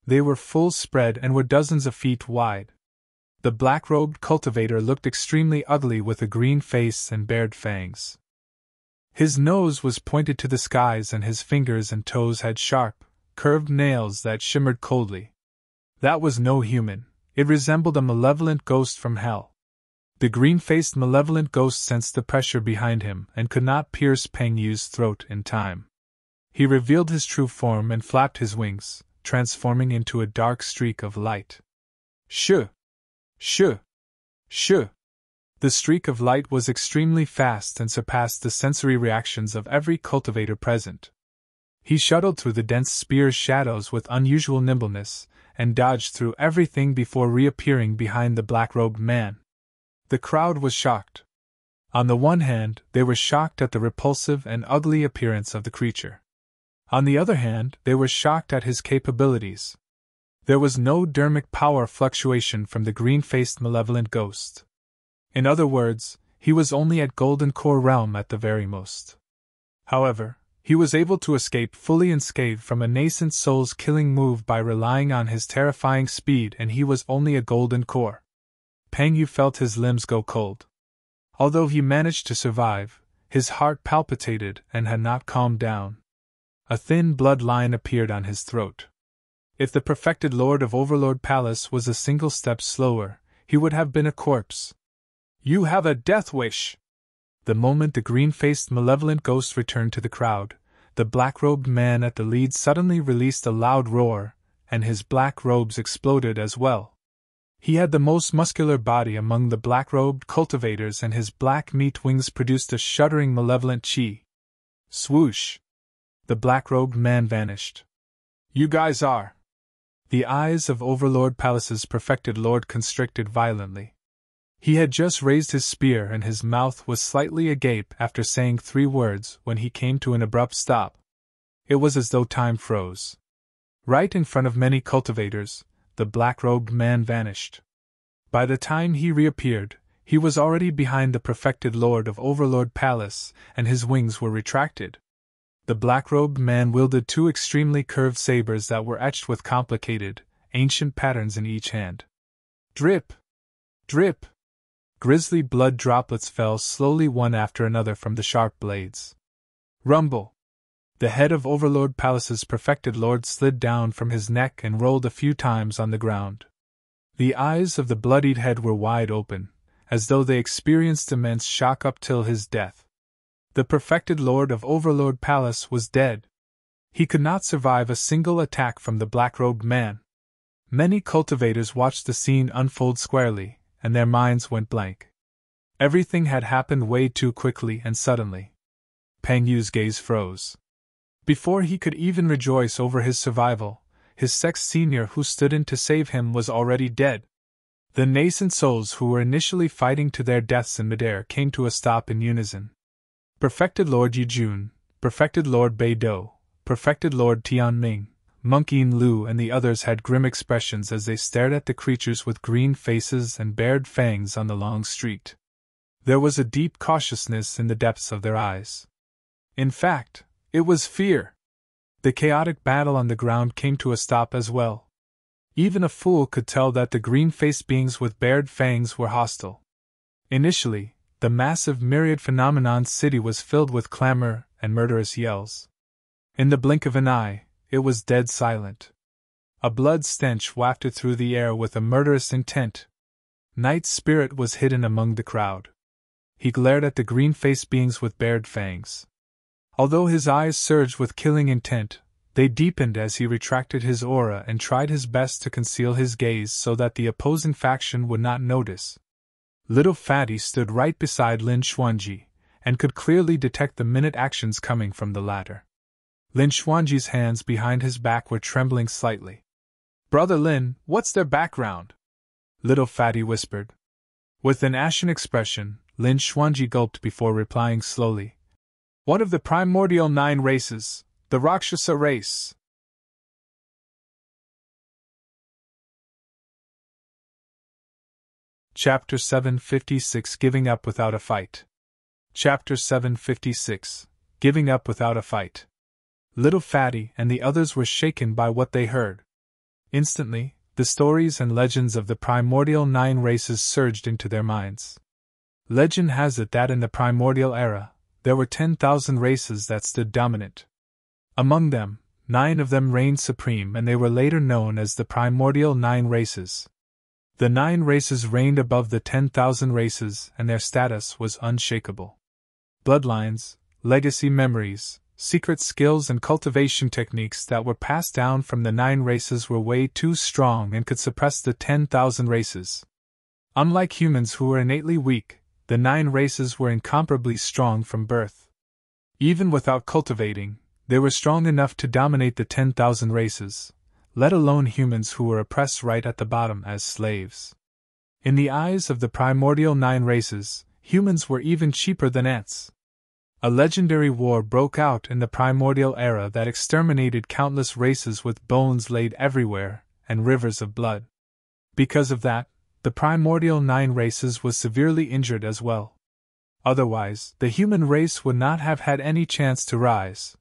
They were full spread and were dozens of feet wide. The black-robed cultivator looked extremely ugly with a green face and bared fangs. His nose was pointed to the skies and his fingers and toes had sharp, curved nails that shimmered coldly. That was no human, it resembled a malevolent ghost from hell. The green-faced malevolent ghost sensed the pressure behind him and could not pierce Peng Yu's throat in time. He revealed his true form and flapped his wings, transforming into a dark streak of light. Shoo! Shoo! Shoo! The streak of light was extremely fast and surpassed the sensory reactions of every cultivator present. He shuttled through the dense spear shadows with unusual nimbleness, and dodged through everything before reappearing behind the black-robed man. The crowd was shocked. On the one hand, they were shocked at the repulsive and ugly appearance of the creature. On the other hand, they were shocked at his capabilities. There was no Dharmic power fluctuation from the green-faced malevolent ghost. In other words, he was only at Golden Core realm at the very most. However, he was able to escape fully unscathed from a nascent soul's killing move by relying on his terrifying speed, and he was only a Golden Core. Peng Yu felt his limbs go cold. Although he managed to survive, his heart palpitated and had not calmed down. A thin blood line appeared on his throat. If the perfected Lord of Overlord Palace was a single step slower, he would have been a corpse. You have a death wish! The moment the green-faced malevolent ghost returned to the crowd, the black-robed man at the lead suddenly released a loud roar, and his black robes exploded as well. He had the most muscular body among the black-robed cultivators, and his black meat wings produced a shuddering malevolent chi. Swoosh! The black-robed man vanished. You guys are... The eyes of Overlord Palace's perfected lord constricted violently. He had just raised his spear and his mouth was slightly agape after saying 3 words when he came to an abrupt stop. It was as though time froze. Right in front of many cultivators, the black-robed man vanished. By the time he reappeared, he was already behind the perfected Lord of Overlord Palace, and his wings were retracted. The black-robed man wielded 2 extremely curved sabers that were etched with complicated, ancient patterns in each hand. Drip! Drip! Grisly blood droplets fell slowly one after another from the sharp blades. Rumble! The head of Overlord Palace's perfected lord slid down from his neck and rolled a few times on the ground. The eyes of the bloodied head were wide open, as though they experienced immense shock up till his death. The perfected Lord of Overlord Palace was dead. He could not survive a single attack from the black-robed man. Many cultivators watched the scene unfold squarely, and their minds went blank. Everything had happened way too quickly and suddenly. Peng Yu's gaze froze. Before he could even rejoice over his survival, his sex senior who stood in to save him was already dead. The nascent souls who were initially fighting to their deaths in midair came to a stop in unison. Perfected Lord Yujun, Perfected Lord Beidou, Perfected Lord Tianming, Monk Yin Lu and the others had grim expressions as they stared at the creatures with green faces and bared fangs on the long street. There was a deep cautiousness in the depths of their eyes. In fact, it was fear. The chaotic battle on the ground came to a stop as well. Even a fool could tell that the green-faced beings with bared fangs were hostile. Initially, the massive Myriad phenomenon city was filled with clamor and murderous yells. In the blink of an eye, it was dead silent. A blood stench wafted through the air with a murderous intent. Night spirit was hidden among the crowd. He glared at the green-faced beings with bared fangs. Although his eyes surged with killing intent, they deepened as he retracted his aura and tried his best to conceal his gaze so that the opposing faction would not notice. Little Fatty stood right beside Lin Xuanji, and could clearly detect the minute actions coming from the latter. Lin Xuanji's hands behind his back were trembling slightly. "Brother Lin, what's their background?" Little Fatty whispered. With an ashen expression, Lin Xuanji gulped before replying slowly. "One of the primordial 9 races, the Rakshasa race." Chapter 756 Giving Up Without a Fight. Chapter 756 Giving Up Without a Fight. Little Fatty and the others were shaken by what they heard. Instantly, the stories and legends of the primordial 9 races surged into their minds. Legend has it that in the primordial era, there were 10,000 races that stood dominant. Among them, 9 of them reigned supreme, and they were later known as the primordial 9 races. The 9 races reigned above the 10,000 races, and their status was unshakable. Bloodlines, legacy memories, secret skills and cultivation techniques that were passed down from the 9 races were way too strong and could suppress the 10,000 races. Unlike humans who were innately weak, the 9 races were incomparably strong from birth. Even without cultivating, they were strong enough to dominate the 10,000 races, let alone humans who were oppressed right at the bottom as slaves. In the eyes of the primordial 9 races, humans were even cheaper than ants. A legendary war broke out in the primordial era that exterminated countless races with bones laid everywhere and rivers of blood. Because of that, the primordial 9 races was severely injured as well. Otherwise, the human race would not have had any chance to rise.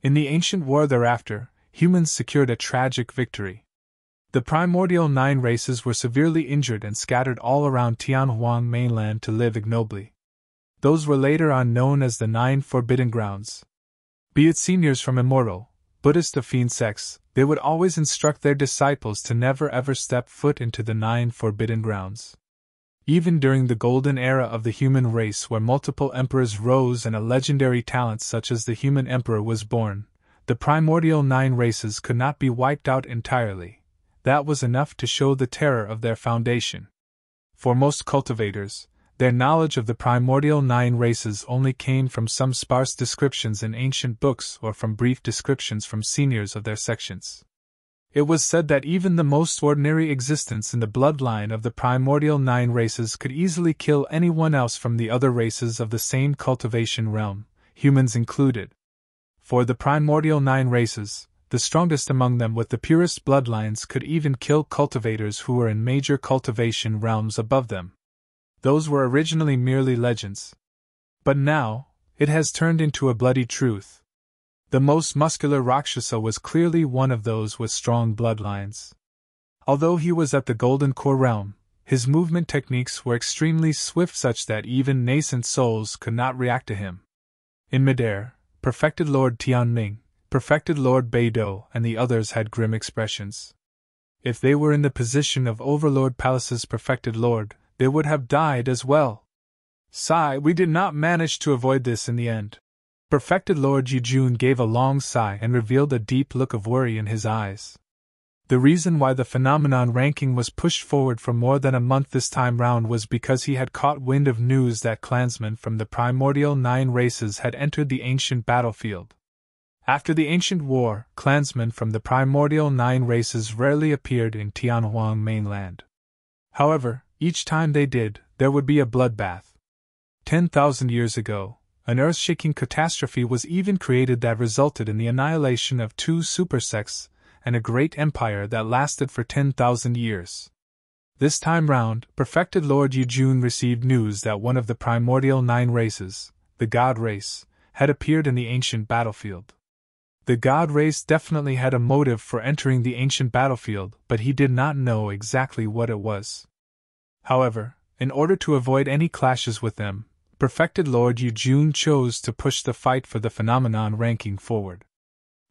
In the ancient war thereafter, humans secured a tragic victory. The primordial 9 races were severely injured and scattered all around Tianhuang mainland to live ignobly. Those were later on known as the 9 Forbidden Grounds. Be it seniors from immortal, Buddhist of fiend sects, they would always instruct their disciples to never ever step foot into the 9 Forbidden Grounds. Even during the golden era of the human race, where multiple emperors rose and a legendary talent such as the human emperor was born, the primordial 9 races could not be wiped out entirely. That was enough to show the terror of their foundation. For most cultivators, their knowledge of the primordial 9 races only came from some sparse descriptions in ancient books or from brief descriptions from seniors of their sections. It was said that even the most ordinary existence in the bloodline of the primordial 9 races could easily kill anyone else from the other races of the same cultivation realm, humans included. For the primordial 9 races, the strongest among them with the purest bloodlines could even kill cultivators who were in major cultivation realms above them. Those were originally merely legends. But now, it has turned into a bloody truth. The most muscular Rakshasa was clearly one of those with strong bloodlines. Although he was at the Golden Core realm, his movement techniques were extremely swift, such that even nascent souls could not react to him. In midair, Perfected Lord Tianming, Perfected Lord Beidou, and the others had grim expressions. If they were in the position of Overlord Palace's Perfected Lord, they would have died as well. Sigh, we did not manage to avoid this in the end. Perfected Lord Yujun gave a long sigh and revealed a deep look of worry in his eyes. The reason why the phenomenon ranking was pushed forward for more than a month this time round was because he had caught wind of news that clansmen from the primordial 9 races had entered the ancient battlefield. After the ancient war, clansmen from the primordial 9 races rarely appeared in Tianhuang mainland. However, each time they did, there would be a bloodbath. 10,000 years ago, an earth-shaking catastrophe was even created that resulted in the annihilation of 2 supersects and a great empire that lasted for 10,000 years. This time round, Perfected Lord Yujun received news that one of the primordial 9 races, the God race, had appeared in the ancient battlefield. The God race definitely had a motive for entering the ancient battlefield, but he did not know exactly what it was. However, in order to avoid any clashes with them, Perfected Lord Yujun chose to push the fight for the phenomenon ranking forward.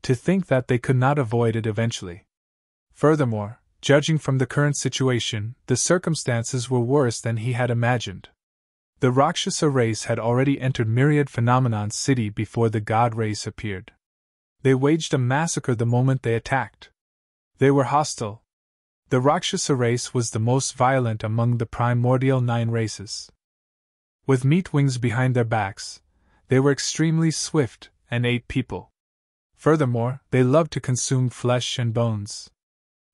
To think that they could not avoid it eventually. Furthermore, judging from the current situation, the circumstances were worse than he had imagined. The Rakshasa race had already entered Myriad Phenomenon City before the god race appeared. They waged a massacre the moment they attacked. They were hostile. The Rakshasa race was the most violent among the primordial 9 races. With meat wings behind their backs, they were extremely swift and ate people. Furthermore, they loved to consume flesh and bones.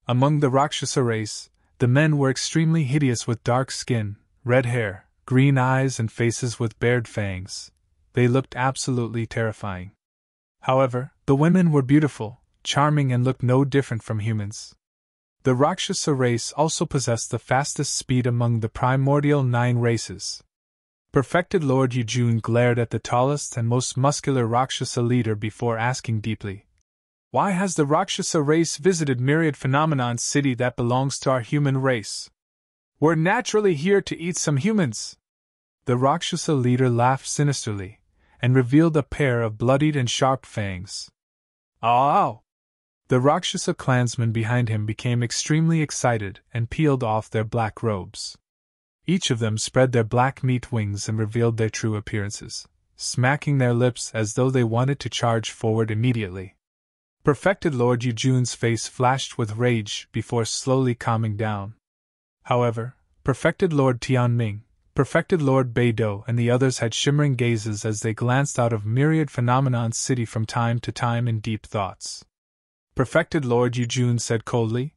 Among the Rakshasa race, the men were extremely hideous with dark skin, red hair, green eyes and faces with bared fangs. They looked absolutely terrifying. However, the women were beautiful, charming and looked no different from humans. The Rakshasa race also possessed the fastest speed among the primordial 9 races. Perfected Lord Yujun glared at the tallest and most muscular Rakshasa leader before asking deeply, "Why has the Rakshasa race visited Myriad Phenomenon City that belongs to our human race? We're naturally here to eat some humans." The Rakshasa leader laughed sinisterly, and revealed a pair of bloodied and sharp fangs. "Ow!" The Rakshasa clansmen behind him became extremely excited and peeled off their black robes. Each of them spread their black meat wings and revealed their true appearances, smacking their lips as though they wanted to charge forward immediately. Perfected Lord Yujun's face flashed with rage before slowly calming down. However, Perfected Lord Tianming, Perfected Lord Beidou and the others had shimmering gazes as they glanced out of Myriad Phenomenon City from time to time in deep thoughts. Perfected Lord Yujun said coldly,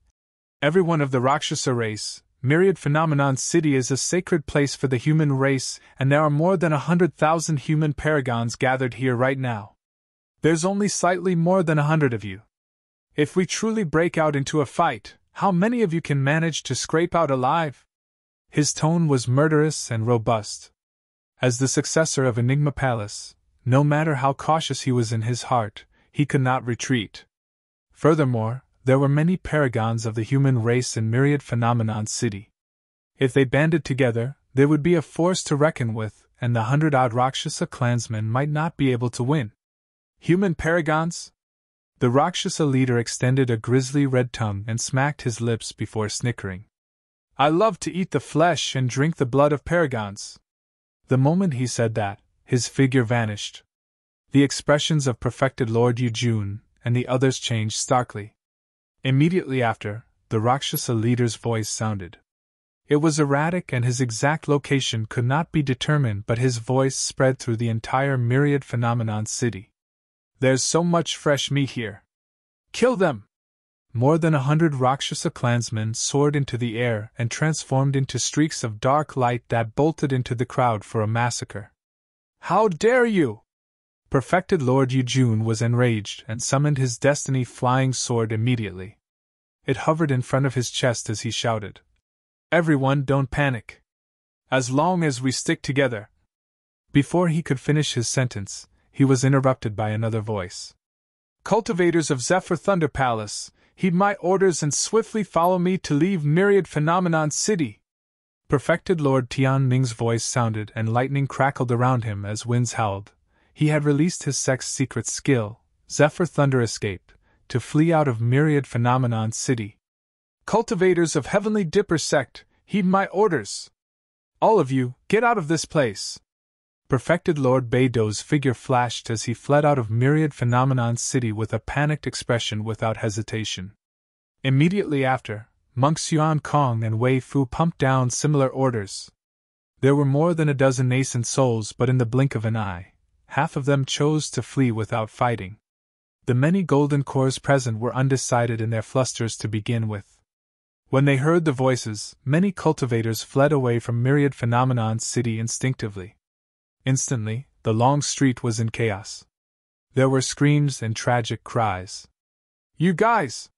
"Everyone of the Rakshasa race, Myriad Phenomenon City is a sacred place for the human race, and there are more than 100,000 human paragons gathered here right now. There's only slightly more than 100 of you. If we truly break out into a fight, how many of you can manage to scrape out alive?" His tone was murderous and robust. As the successor of Enigma Palace, no matter how cautious he was in his heart, he could not retreat. Furthermore, there were many paragons of the human race in Myriad Phenomenon City. If they banded together, they would be a force to reckon with, and the 100-odd Rakshasa clansmen might not be able to win. Human paragons? The Rakshasa leader extended a grisly red tongue and smacked his lips before snickering. "I love to eat the flesh and drink the blood of paragons." The moment he said that, his figure vanished. The expressions of Perfected Lord Yujun and the others changed starkly. Immediately after, the Rakshasa leader's voice sounded. It was erratic and his exact location could not be determined, but his voice spread through the entire Myriad Phenomenon City. "There's so much fresh meat here. Kill them!" More than 100 Rakshasa clansmen soared into the air and transformed into streaks of dark light that bolted into the crowd for a massacre. "How dare you!" Perfected Lord Yujun was enraged and summoned his destiny flying sword immediately. It hovered in front of his chest as he shouted, "Everyone, don't panic. As long as we stick together." Before he could finish his sentence, he was interrupted by another voice. "Cultivators of Zephyr Thunder Palace, heed my orders and swiftly follow me to leave Myriad Phenomenon City." Perfected Lord Tianming's voice sounded and lightning crackled around him as winds howled. He had released his secret skill, Zephyr Thunder Escape, to flee out of Myriad Phenomenon City. "Cultivators of Heavenly Dipper Sect, heed my orders. All of you, get out of this place." Perfected Lord Beidou's figure flashed as he fled out of Myriad Phenomenon City with a panicked expression without hesitation. Immediately after, monks Yuan Kong and Wei Fu pumped down similar orders. There were more than a dozen nascent souls, but in the blink of an eye, half of them chose to flee without fighting. The many golden cores present were undecided in their flusters to begin with. When they heard the voices, many cultivators fled away from Myriad Phenomenon City instinctively. Instantly, the long street was in chaos. There were screams and tragic cries. "You guys!"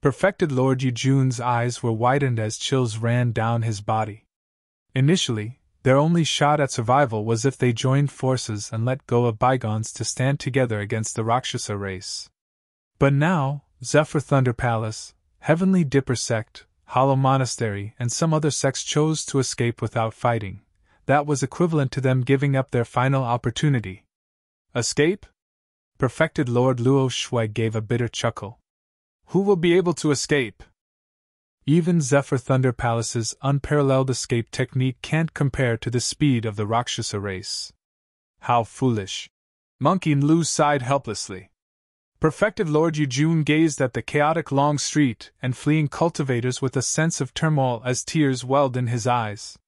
Perfected Lord Yujun's eyes were widened as chills ran down his body. Initially, their only shot at survival was if they joined forces and let go of bygones to stand together against the Rakshasa race. But now, Zephyr Thunder Palace, Heavenly Dipper Sect, Hollow Monastery, and some other sects chose to escape without fighting. That was equivalent to them giving up their final opportunity. Escape? Perfected Lord Luo Shui gave a bitter chuckle. "Who will be able to escape?" Even Zephyr Thunder Palace's unparalleled escape technique can't compare to the speed of the Rakshasa race. How foolish! Monkey Lu sighed helplessly. Perfected Lord Yujun gazed at the chaotic long street and fleeing cultivators with a sense of turmoil as tears welled in his eyes.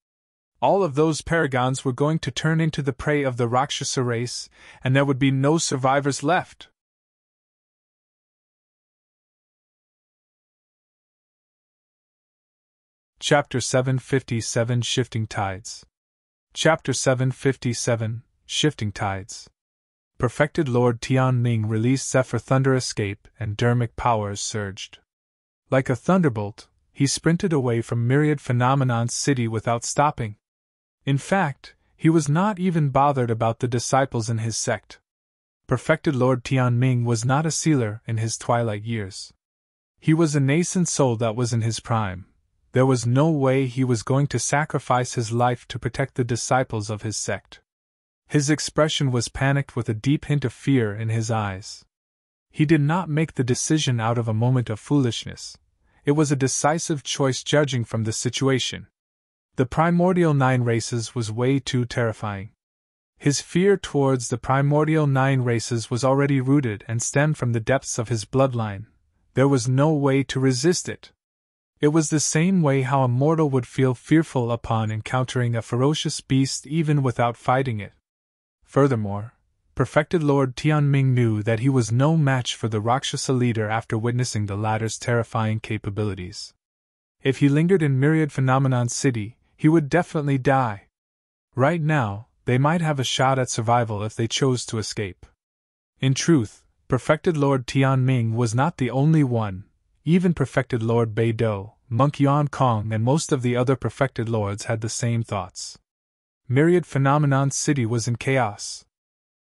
All of those paragons were going to turn into the prey of the Rakshasa race, and there would be no survivors left. Chapter 757 Shifting Tides. Chapter 757 Shifting Tides. Perfected Lord Tianming released Zephyr Thunder Escape, and Dharmic powers surged. Like a thunderbolt, he sprinted away from Myriad Phenomenon's city without stopping. In fact, he was not even bothered about the disciples in his sect. Perfected Lord Tianming was not a sealer in his twilight years. He was a nascent soul that was in his prime. There was no way he was going to sacrifice his life to protect the disciples of his sect. His expression was panicked with a deep hint of fear in his eyes. He did not make the decision out of a moment of foolishness. It was a decisive choice judging from the situation. The primordial 9 races was way too terrifying. His fear towards the primordial 9 races was already rooted and stemmed from the depths of his bloodline. There was no way to resist it. It was the same way how a mortal would feel fearful upon encountering a ferocious beast even without fighting it. Furthermore, Perfected Lord Tianming knew that he was no match for the Rakshasa leader after witnessing the latter's terrifying capabilities. If he lingered in Myriad Phenomenon City, he would definitely die. Right now, they might have a shot at survival if they chose to escape. In truth, Perfected Lord Tianming was not the only one. Even Perfected Lord Beidou, Monk Yuan Kong, and most of the other Perfected Lords had the same thoughts. Myriad Phenomenon City was in chaos.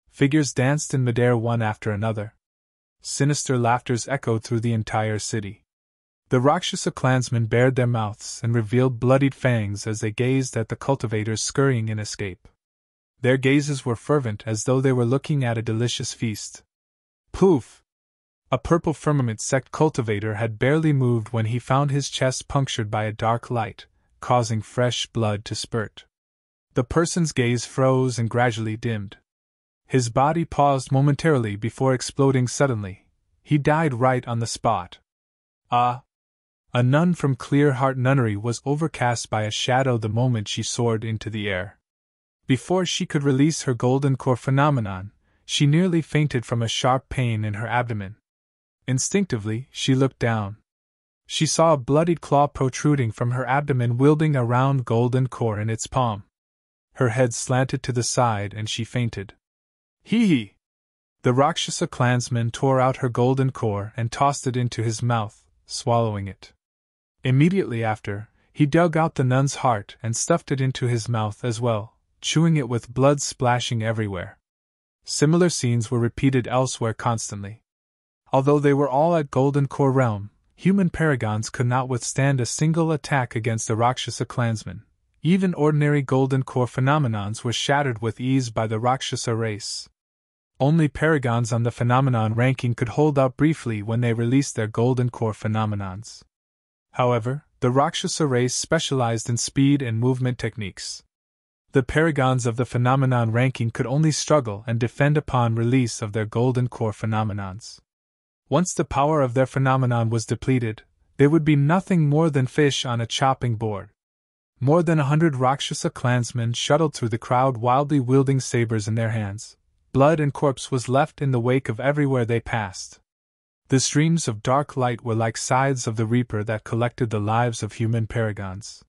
Figures danced in midair one after another. Sinister laughters echoed through the entire city. The Rakshasa clansmen bared their mouths and revealed bloodied fangs as they gazed at the cultivators scurrying in escape. Their gazes were fervent as though they were looking at a delicious feast. Poof! A purple firmament sect cultivator had barely moved when he found his chest punctured by a dark light, causing fresh blood to spurt. The person's gaze froze and gradually dimmed. His body paused momentarily before exploding suddenly. He died right on the spot. A nun from Clear Heart Nunnery was overcast by a shadow the moment she soared into the air. Before she could release her golden core phenomenon, she nearly fainted from a sharp pain in her abdomen. Instinctively, she looked down. She saw a bloodied claw protruding from her abdomen wielding a round golden core in its palm. Her head slanted to the side and she fainted. Hee! The Rakshasa clansman tore out her golden core and tossed it into his mouth, swallowing it. Immediately after, he dug out the nun's heart and stuffed it into his mouth as well, chewing it with blood splashing everywhere. Similar scenes were repeated elsewhere constantly. Although they were all at Golden Core realm, human paragons could not withstand a single attack against the Rakshasa clansmen. Even ordinary Golden Core phenomenons were shattered with ease by the Rakshasa race. Only paragons on the phenomenon ranking could hold out briefly when they released their Golden Core phenomenons. However, the Rakshasa race specialized in speed and movement techniques. The paragons of the phenomenon ranking could only struggle and defend upon release of their Golden Core phenomenons. Once the power of their phenomenon was depleted, they would be nothing more than fish on a chopping board. More than 100 Rakshasa clansmen shuttled through the crowd wildly wielding sabers in their hands. Blood and corpse was left in the wake of everywhere they passed. The streams of dark light were like scythes of the reaper that collected the lives of human paragons.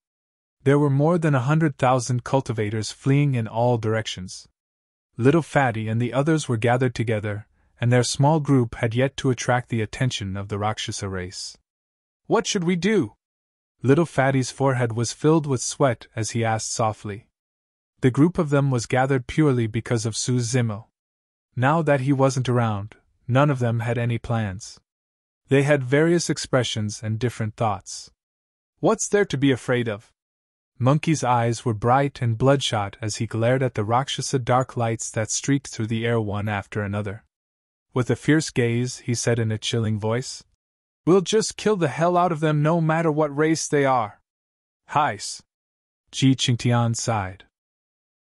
There were more than 100,000 cultivators fleeing in all directions. Little Fatty and the others were gathered together, and their small group had yet to attract the attention of the Rakshasa race. What should we do? Little Fatty's forehead was filled with sweat as he asked softly. The group of them was gathered purely because of Su Zimo. Now that he wasn't around, none of them had any plans. They had various expressions and different thoughts. What's there to be afraid of? Monkey's eyes were bright and bloodshot as he glared at the Rakshasa dark lights that streaked through the air one after another. With a fierce gaze, he said in a chilling voice, We'll just kill the hell out of them no matter what race they are. Heis. Ji Qingtian sighed.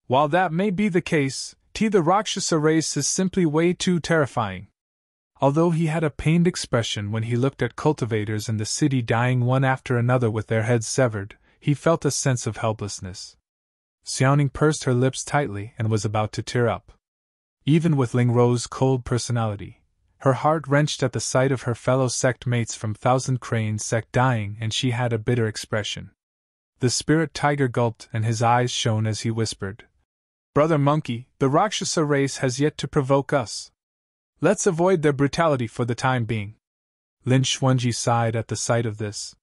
While that may be the case, the Rakshasa race is simply way too terrifying. Although he had a pained expression when he looked at cultivators in the city dying one after another with their heads severed, he felt a sense of helplessness. Xiaoning pursed her lips tightly and was about to tear up. Even with Ling Rou's cold personality, her heart wrenched at the sight of her fellow sect mates from Thousand Crane sect dying, and she had a bitter expression. The spirit tiger gulped and his eyes shone as he whispered, "Brother Monkey, the Rakshasa race has yet to provoke us. Let's avoid their brutality for the time being." Lin Xuanji sighed at the sight of this.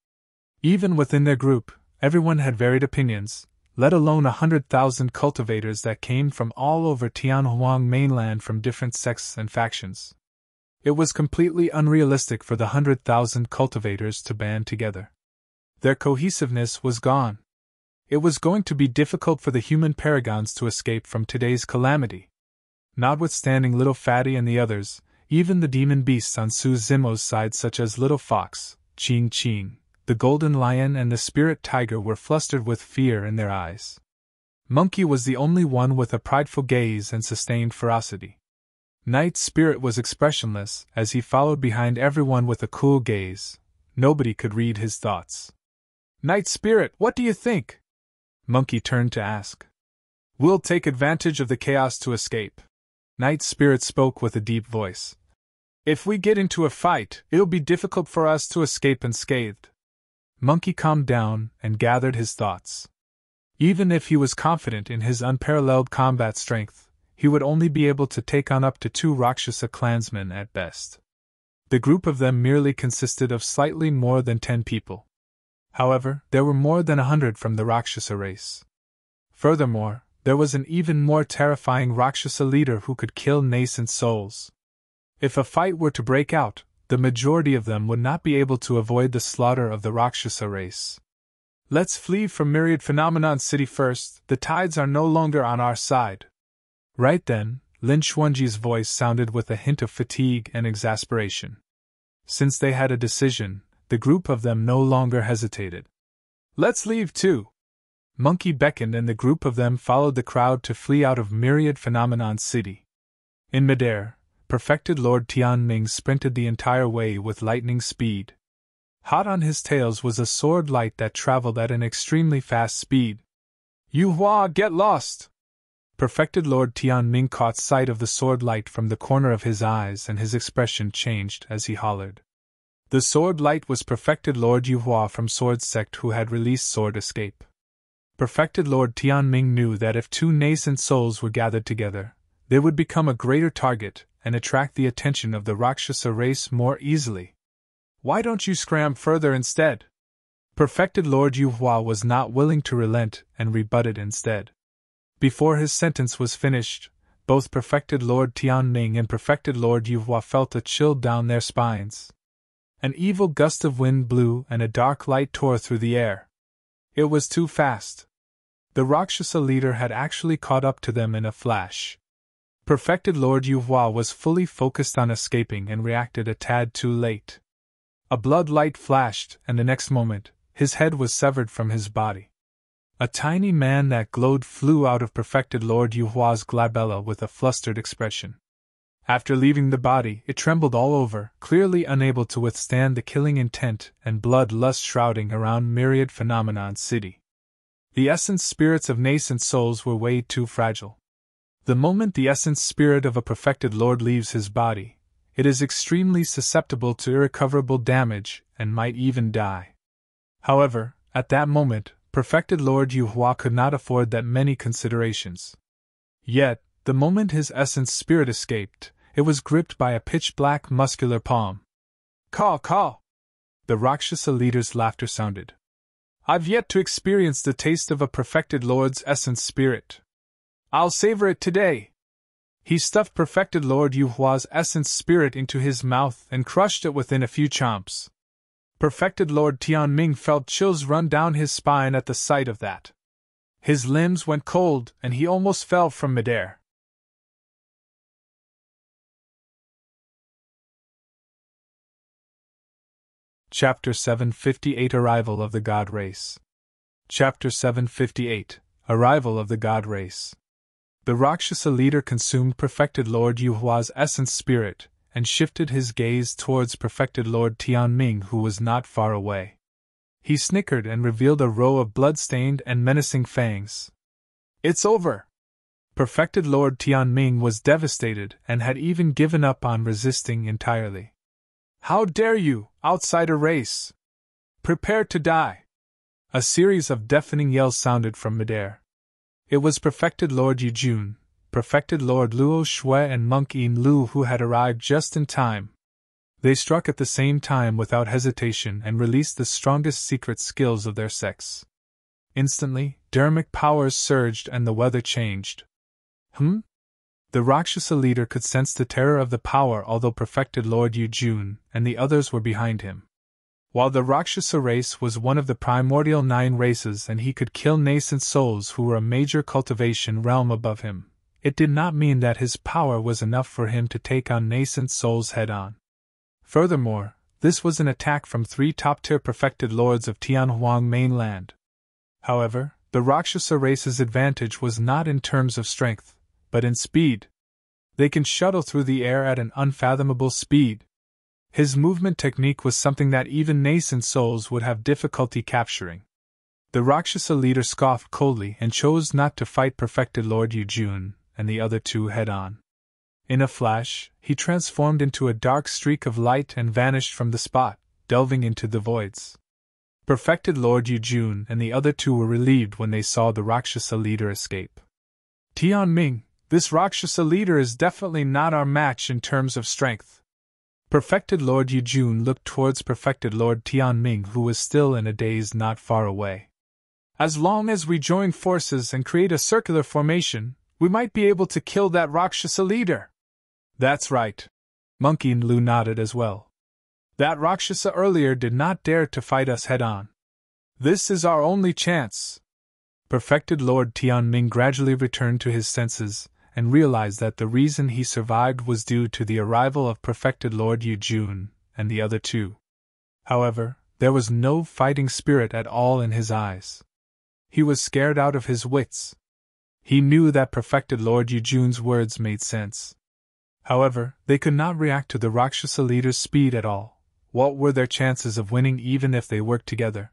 Even within their group, everyone had varied opinions, let alone 100,000 cultivators that came from all over Tianhuang mainland from different sects and factions. It was completely unrealistic for the 100,000 cultivators to band together. Their cohesiveness was gone. It was going to be difficult for the human Paragons to escape from today's calamity. Notwithstanding Little Fatty and the others, even the demon beasts on Su Zimo's side such as Little Fox, Qing, the Golden Lion and the Spirit Tiger were flustered with fear in their eyes. Monkey was the only one with a prideful gaze and sustained ferocity. Night Spirit was expressionless as he followed behind everyone with a cool gaze. Nobody could read his thoughts. "Night Spirit, what do you think?" Monkey turned to ask. "We'll take advantage of the chaos to escape." Night Spirit spoke with a deep voice. "If we get into a fight, it'll be difficult for us to escape unscathed." Monkey calmed down and gathered his thoughts. Even if he was confident in his unparalleled combat strength, he would only be able to take on up to 2 Rakshasa clansmen at best. The group of them merely consisted of slightly more than 10 people. However, there were more than 100 from the Rakshasa race. Furthermore, there was an even more terrifying Rakshasa leader who could kill nascent souls. If a fight were to break out, the majority of them would not be able to avoid the slaughter of the Rakshasa race. "Let's flee from Myriad Phenomenon City first, the tides are no longer on our side." Right then, Lin Xuanji's voice sounded with a hint of fatigue and exasperation. Since they had a decision, the group of them no longer hesitated. "Let's leave too." Monkey beckoned and the group of them followed the crowd to flee out of Myriad Phenomenon City. In midair, Perfected Lord Tianming sprinted the entire way with lightning speed. Hot on his tails was a sword light that traveled at an extremely fast speed. "Yu Hua, get lost!" Perfected Lord Tianming caught sight of the sword light from the corner of his eyes and his expression changed as he hollered. The sword light was Perfected Lord Yu Hua from Sword Sect who had released Sword Escape. Perfected Lord Tianming knew that if 2 nascent souls were gathered together, they would become a greater target and attract the attention of the Rakshasa race more easily. "Why don't you scram further instead?" Perfected Lord Yu Hua was not willing to relent and rebutted instead. Before his sentence was finished, both Perfected Lord Tianming and Perfected Lord Yu Hua felt a chill down their spines. An evil gust of wind blew and a dark light tore through the air. It was too fast. The Rakshasa leader had actually caught up to them in a flash. Perfected Lord Yu Hua was fully focused on escaping and reacted a tad too late. A blood light flashed, and the next moment, his head was severed from his body. A tiny man that glowed flew out of Perfected Lord Yu Hua's glabella with a flustered expression. After leaving the body, it trembled all over, clearly unable to withstand the killing intent and bloodlust shrouding around Myriad Phenomenon City. The essence spirits of nascent souls were way too fragile. The moment the essence spirit of a perfected lord leaves his body, it is extremely susceptible to irrecoverable damage and might even die. However, at that moment, Perfected Lord Yu Hua could not afford that many considerations. Yet, the moment his essence spirit escaped, it was gripped by a pitch-black muscular palm. "Caw, caw!" The Rakshasa leader's laughter sounded. "I've yet to experience the taste of a perfected lord's essence spirit. I'll savor it today." He stuffed Perfected Lord Yu Hua's essence spirit into his mouth and crushed it within a few chomps. Perfected Lord Tianming felt chills run down his spine at the sight of that. His limbs went cold and he almost fell from midair. Chapter 758 Arrival of the God Race. Chapter 758 Arrival of the God Race. The Rakshasa leader consumed perfected Lord Yuhua's essence spirit, and shifted his gaze towards perfected Lord Tianming, who was not far away. He snickered and revealed a row of blood-stained and menacing fangs. "It's over!" Perfected Lord Tianming was devastated and had even given up on resisting entirely. "How dare you, outsider race! Prepare to die!" A series of deafening yells sounded from midair. It was Perfected Lord Yujun, Perfected Lord Luo Shui, and Monk Yin Lu who had arrived just in time. They struck at the same time without hesitation and released the strongest secret skills of their sex. Instantly, Dharmic powers surged and the weather changed. The Rakshasa leader could sense the terror of the power, although Perfected Lord Yujun and the others were behind him. While the Rakshasa race was one of the primordial 9 races and he could kill nascent souls who were a major cultivation realm above him, it did not mean that his power was enough for him to take on nascent souls head-on. Furthermore, this was an attack from 3 top-tier perfected lords of Tianhuang mainland. However, the Rakshasa race's advantage was not in terms of strength, but in speed. They can shuttle through the air at an unfathomable speed. His movement technique was something that even nascent souls would have difficulty capturing. The Rakshasa leader scoffed coldly and chose not to fight Perfected Lord Yujun and the other 2 head-on. In a flash, he transformed into a dark streak of light and vanished from the spot, delving into the voids. Perfected Lord Yujun and the other 2 were relieved when they saw the Rakshasa leader escape. "Tianming, this Rakshasa leader is definitely not our match in terms of strength." Perfected Lord Yujun looked towards Perfected Lord Tianming, who was still in a daze not far away. "As long as we join forces and create a circular formation, we might be able to kill that Rakshasa leader." "That's right." Monk Yin Lu nodded as well. "That Rakshasa earlier did not dare to fight us head-on. This is our only chance." Perfected Lord Tianming gradually returned to his senses, and realized that the reason he survived was due to the arrival of Perfected Lord Yujun and the other 2. However, there was no fighting spirit at all in his eyes. He was scared out of his wits. He knew that Perfected Lord Yujun's words made sense. However, they could not react to the Rakshasa leader's speed at all. What were their chances of winning even if they worked together?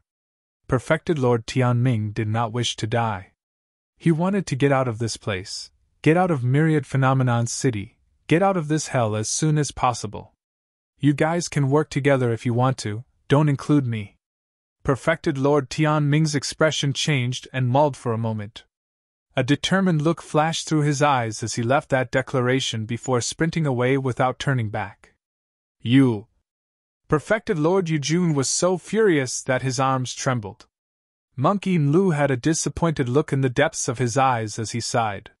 Perfected Lord Tianming did not wish to die. He wanted to get out of this place. Get out of Myriad Phenomenon's city, get out of this hell as soon as possible. "You guys can work together if you want to, don't include me." Perfected Lord Tianming's expression changed and mulled for a moment. A determined look flashed through his eyes as he left that declaration before sprinting away without turning back. "You!" Perfected Lord Yujun was so furious that his arms trembled. Monk Yin Lu had a disappointed look in the depths of his eyes as he sighed.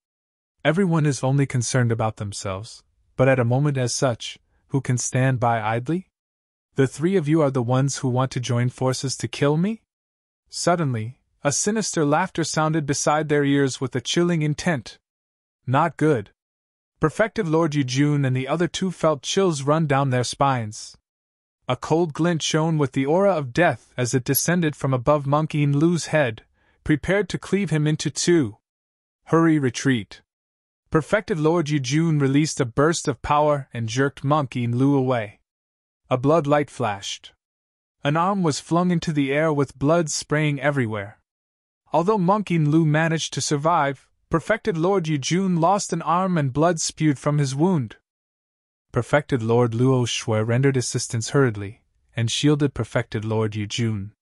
Everyone is only concerned about themselves, but at a moment as such, who can stand by idly? The 3 of you are the ones who want to join forces to kill me? Suddenly, a sinister laughter sounded beside their ears with a chilling intent. Not good. Perfected Lord Yujun and the other 2 felt chills run down their spines. A cold glint shone with the aura of death as it descended from above Monk Yin Lu's head, prepared to cleave him into 2. "Hurry, retreat." Perfected Lord Yujun released a burst of power and jerked Monk Yin Lu away. A blood light flashed. An arm was flung into the air with blood spraying everywhere. Although Monk Yin Lu managed to survive, Perfected Lord Yujun lost an arm and blood spewed from his wound. Perfected Lord Luo Shui rendered assistance hurriedly, and shielded Perfected Lord Yujun.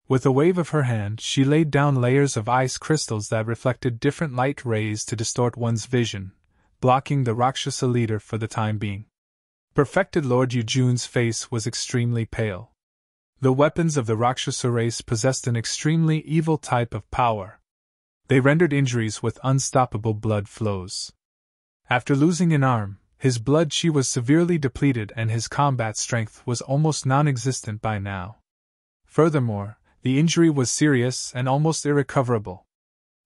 With a wave of her hand, she laid down layers of ice crystals that reflected different light rays to distort one's vision, blocking the Rakshasa leader for the time being. Perfected Lord Yujun's face was extremely pale. The weapons of the Rakshasa race possessed an extremely evil type of power. They rendered injuries with unstoppable blood flows. After losing an arm, his blood chi was severely depleted and his combat strength was almost non-existent by now. Furthermore, the injury was serious and almost irrecoverable.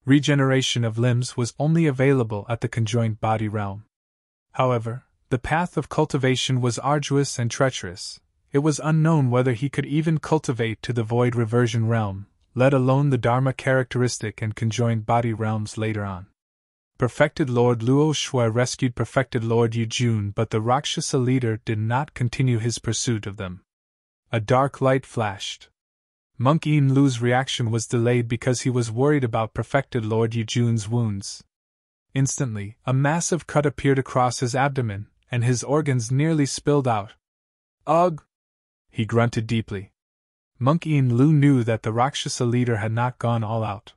Regeneration of limbs was only available at the conjoined body realm. However, the path of cultivation was arduous and treacherous, it was unknown whether he could even cultivate to the void reversion realm, let alone the Dharma characteristic and conjoined body realms later on. Perfected Lord Luo Shui rescued Perfected Lord Yujun, but the Rakshasa leader did not continue his pursuit of them. A dark light flashed. Monk Yin Lu's reaction was delayed because he was worried about Perfected Lord Yujun's wounds. Instantly, a massive cut appeared across his abdomen, and his organs nearly spilled out. Ugh! He grunted deeply. Monk Yin Lu knew that the Rakshasa leader had not gone all out.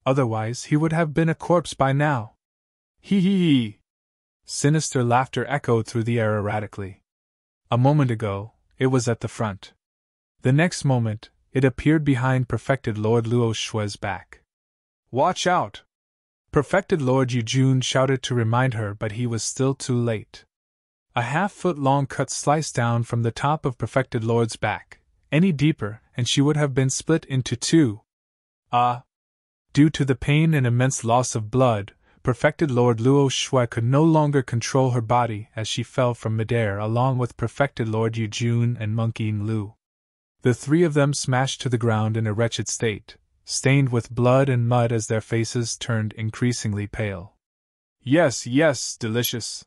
Otherwise, he would have been a corpse by now. Hee hee hee! Sinister laughter echoed through the air erratically. A moment ago, it was at the front. The next moment, it appeared behind Perfected Lord Luo Shui's back. Watch out! Perfected Lord Yujun shouted to remind her, but he was still too late. A half-foot-long cut sliced down from the top of Perfected Lord's back. Any deeper, and she would have been split into two. Due to the pain and immense loss of blood, Perfected Lord Luo Shui could no longer control her body as she fell from midair along with Perfected Lord Yujun and Monk Yin Lu. The three of them smashed to the ground in a wretched state, stained with blood and mud as their faces turned increasingly pale. Yes, delicious.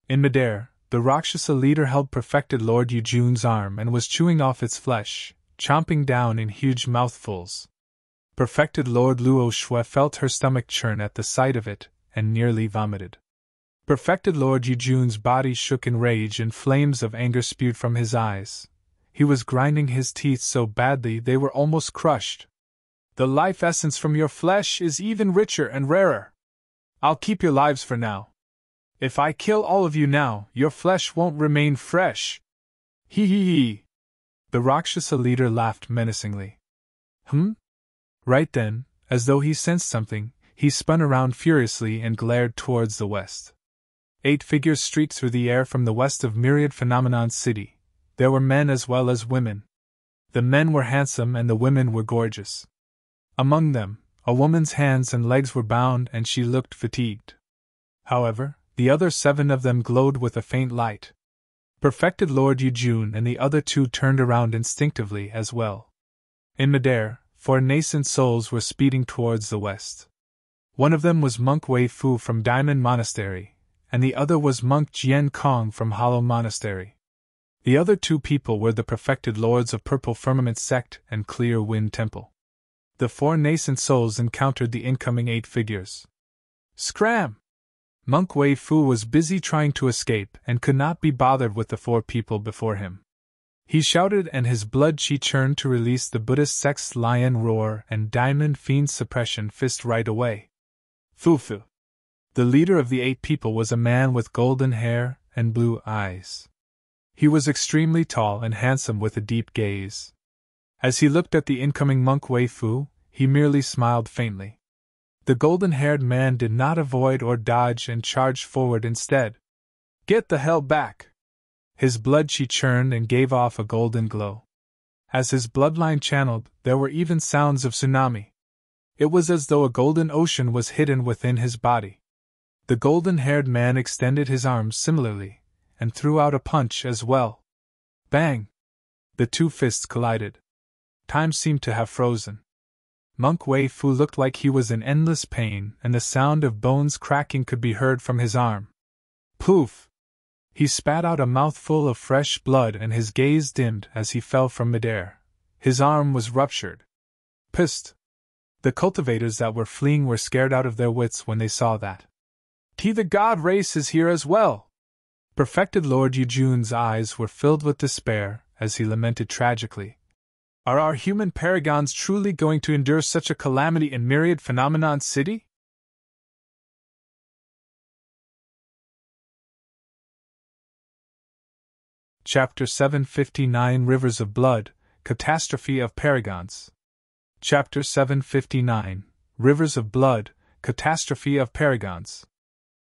In midair, the Rakshasa leader held Perfected Lord Yujun's arm and was chewing off its flesh, chomping down in huge mouthfuls. Perfected Lord Luo Shui felt her stomach churn at the sight of it, and nearly vomited. Perfected Lord Yujun's body shook in rage and flames of anger spewed from his eyes. He was grinding his teeth so badly they were almost crushed. The life essence from your flesh is even richer and rarer. I'll keep your lives for now. If I kill all of you now, your flesh won't remain fresh. Hee hee hee. The Rakshasa leader laughed menacingly. Right then, as though he sensed something, he spun around furiously and glared towards the west. 8 figures streaked through the air from the west of Myriad Phenomenon City. There were men as well as women. The men were handsome and the women were gorgeous. Among them, a woman's hands and legs were bound and she looked fatigued. However, the other 7 of them glowed with a faint light. Perfected Lord Yujun and the other 2 turned around instinctively as well. In midair, 4 nascent souls were speeding towards the west. One of them was Monk Wei Fu from Diamond Monastery, and the other was Monk Jian Kong from Hollow Monastery. The other 2 people were the Perfected Lords of Purple Firmament Sect and Clear Wind Temple. The 4 nascent souls encountered the incoming 8 figures. Scram! Monk Wei Fu was busy trying to escape and could not be bothered with the 4 people before him. He shouted and his blood chi churned to release the Buddhist sect's lion roar and Diamond Fiend Suppression Fist right away. Fufu. The leader of the 8 people was a man with golden hair and blue eyes. He was extremely tall and handsome with a deep gaze. As he looked at the incoming Monk Wei Fu, he merely smiled faintly. The golden-haired man did not avoid or dodge and charged forward instead. Get the hell back! His blood chi churned and gave off a golden glow. As his bloodline channeled, there were even sounds of tsunami. It was as though a golden ocean was hidden within his body. The golden-haired man extended his arms similarly, and threw out a punch as well. Bang! The 2 fists collided. Time seemed to have frozen. Monk Wei Fu looked like he was in endless pain, and the sound of bones cracking could be heard from his arm. Poof! He spat out a mouthful of fresh blood and his gaze dimmed as he fell from midair. His arm was ruptured. Psst! The cultivators that were fleeing were scared out of their wits when they saw that. The god race is here as well! Perfected Lord Yujun's eyes were filled with despair as he lamented tragically. Are our human paragons truly going to endure such a calamity in Myriad Phenomenon City? Chapter 759 Rivers of Blood, Catastrophe of Paragons. Chapter 759 Rivers of Blood, Catastrophe of Paragons.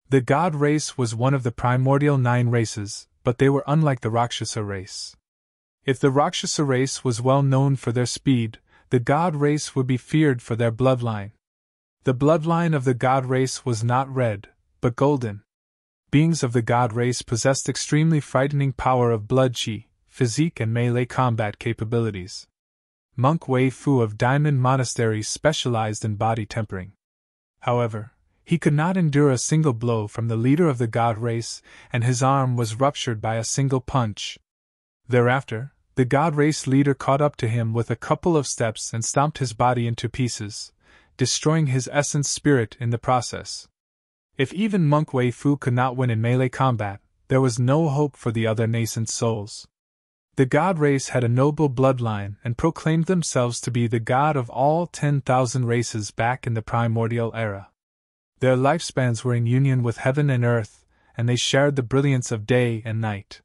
The god race was one of the primordial 9 races, but they were unlike the Rakshasa race. If the Rakshasa race was well known for their speed, the god race would be feared for their bloodline. The bloodline of the god race was not red, but golden. Beings of the god race possessed extremely frightening power of blood chi, physique and melee combat capabilities. Monk Wei Fu of Diamond Monastery specialized in body tempering. However, he could not endure a single blow from the leader of the god race, and his arm was ruptured by a single punch. Thereafter, the god race leader caught up to him with a couple of steps and stomped his body into pieces, destroying his essence spirit in the process. If even Monk Wei Fu could not win in melee combat, there was no hope for the other nascent souls. The god race had a noble bloodline and proclaimed themselves to be the god of all 10,000 races back in the primordial era. Their lifespans were in union with heaven and earth, and they shared the brilliance of day and night.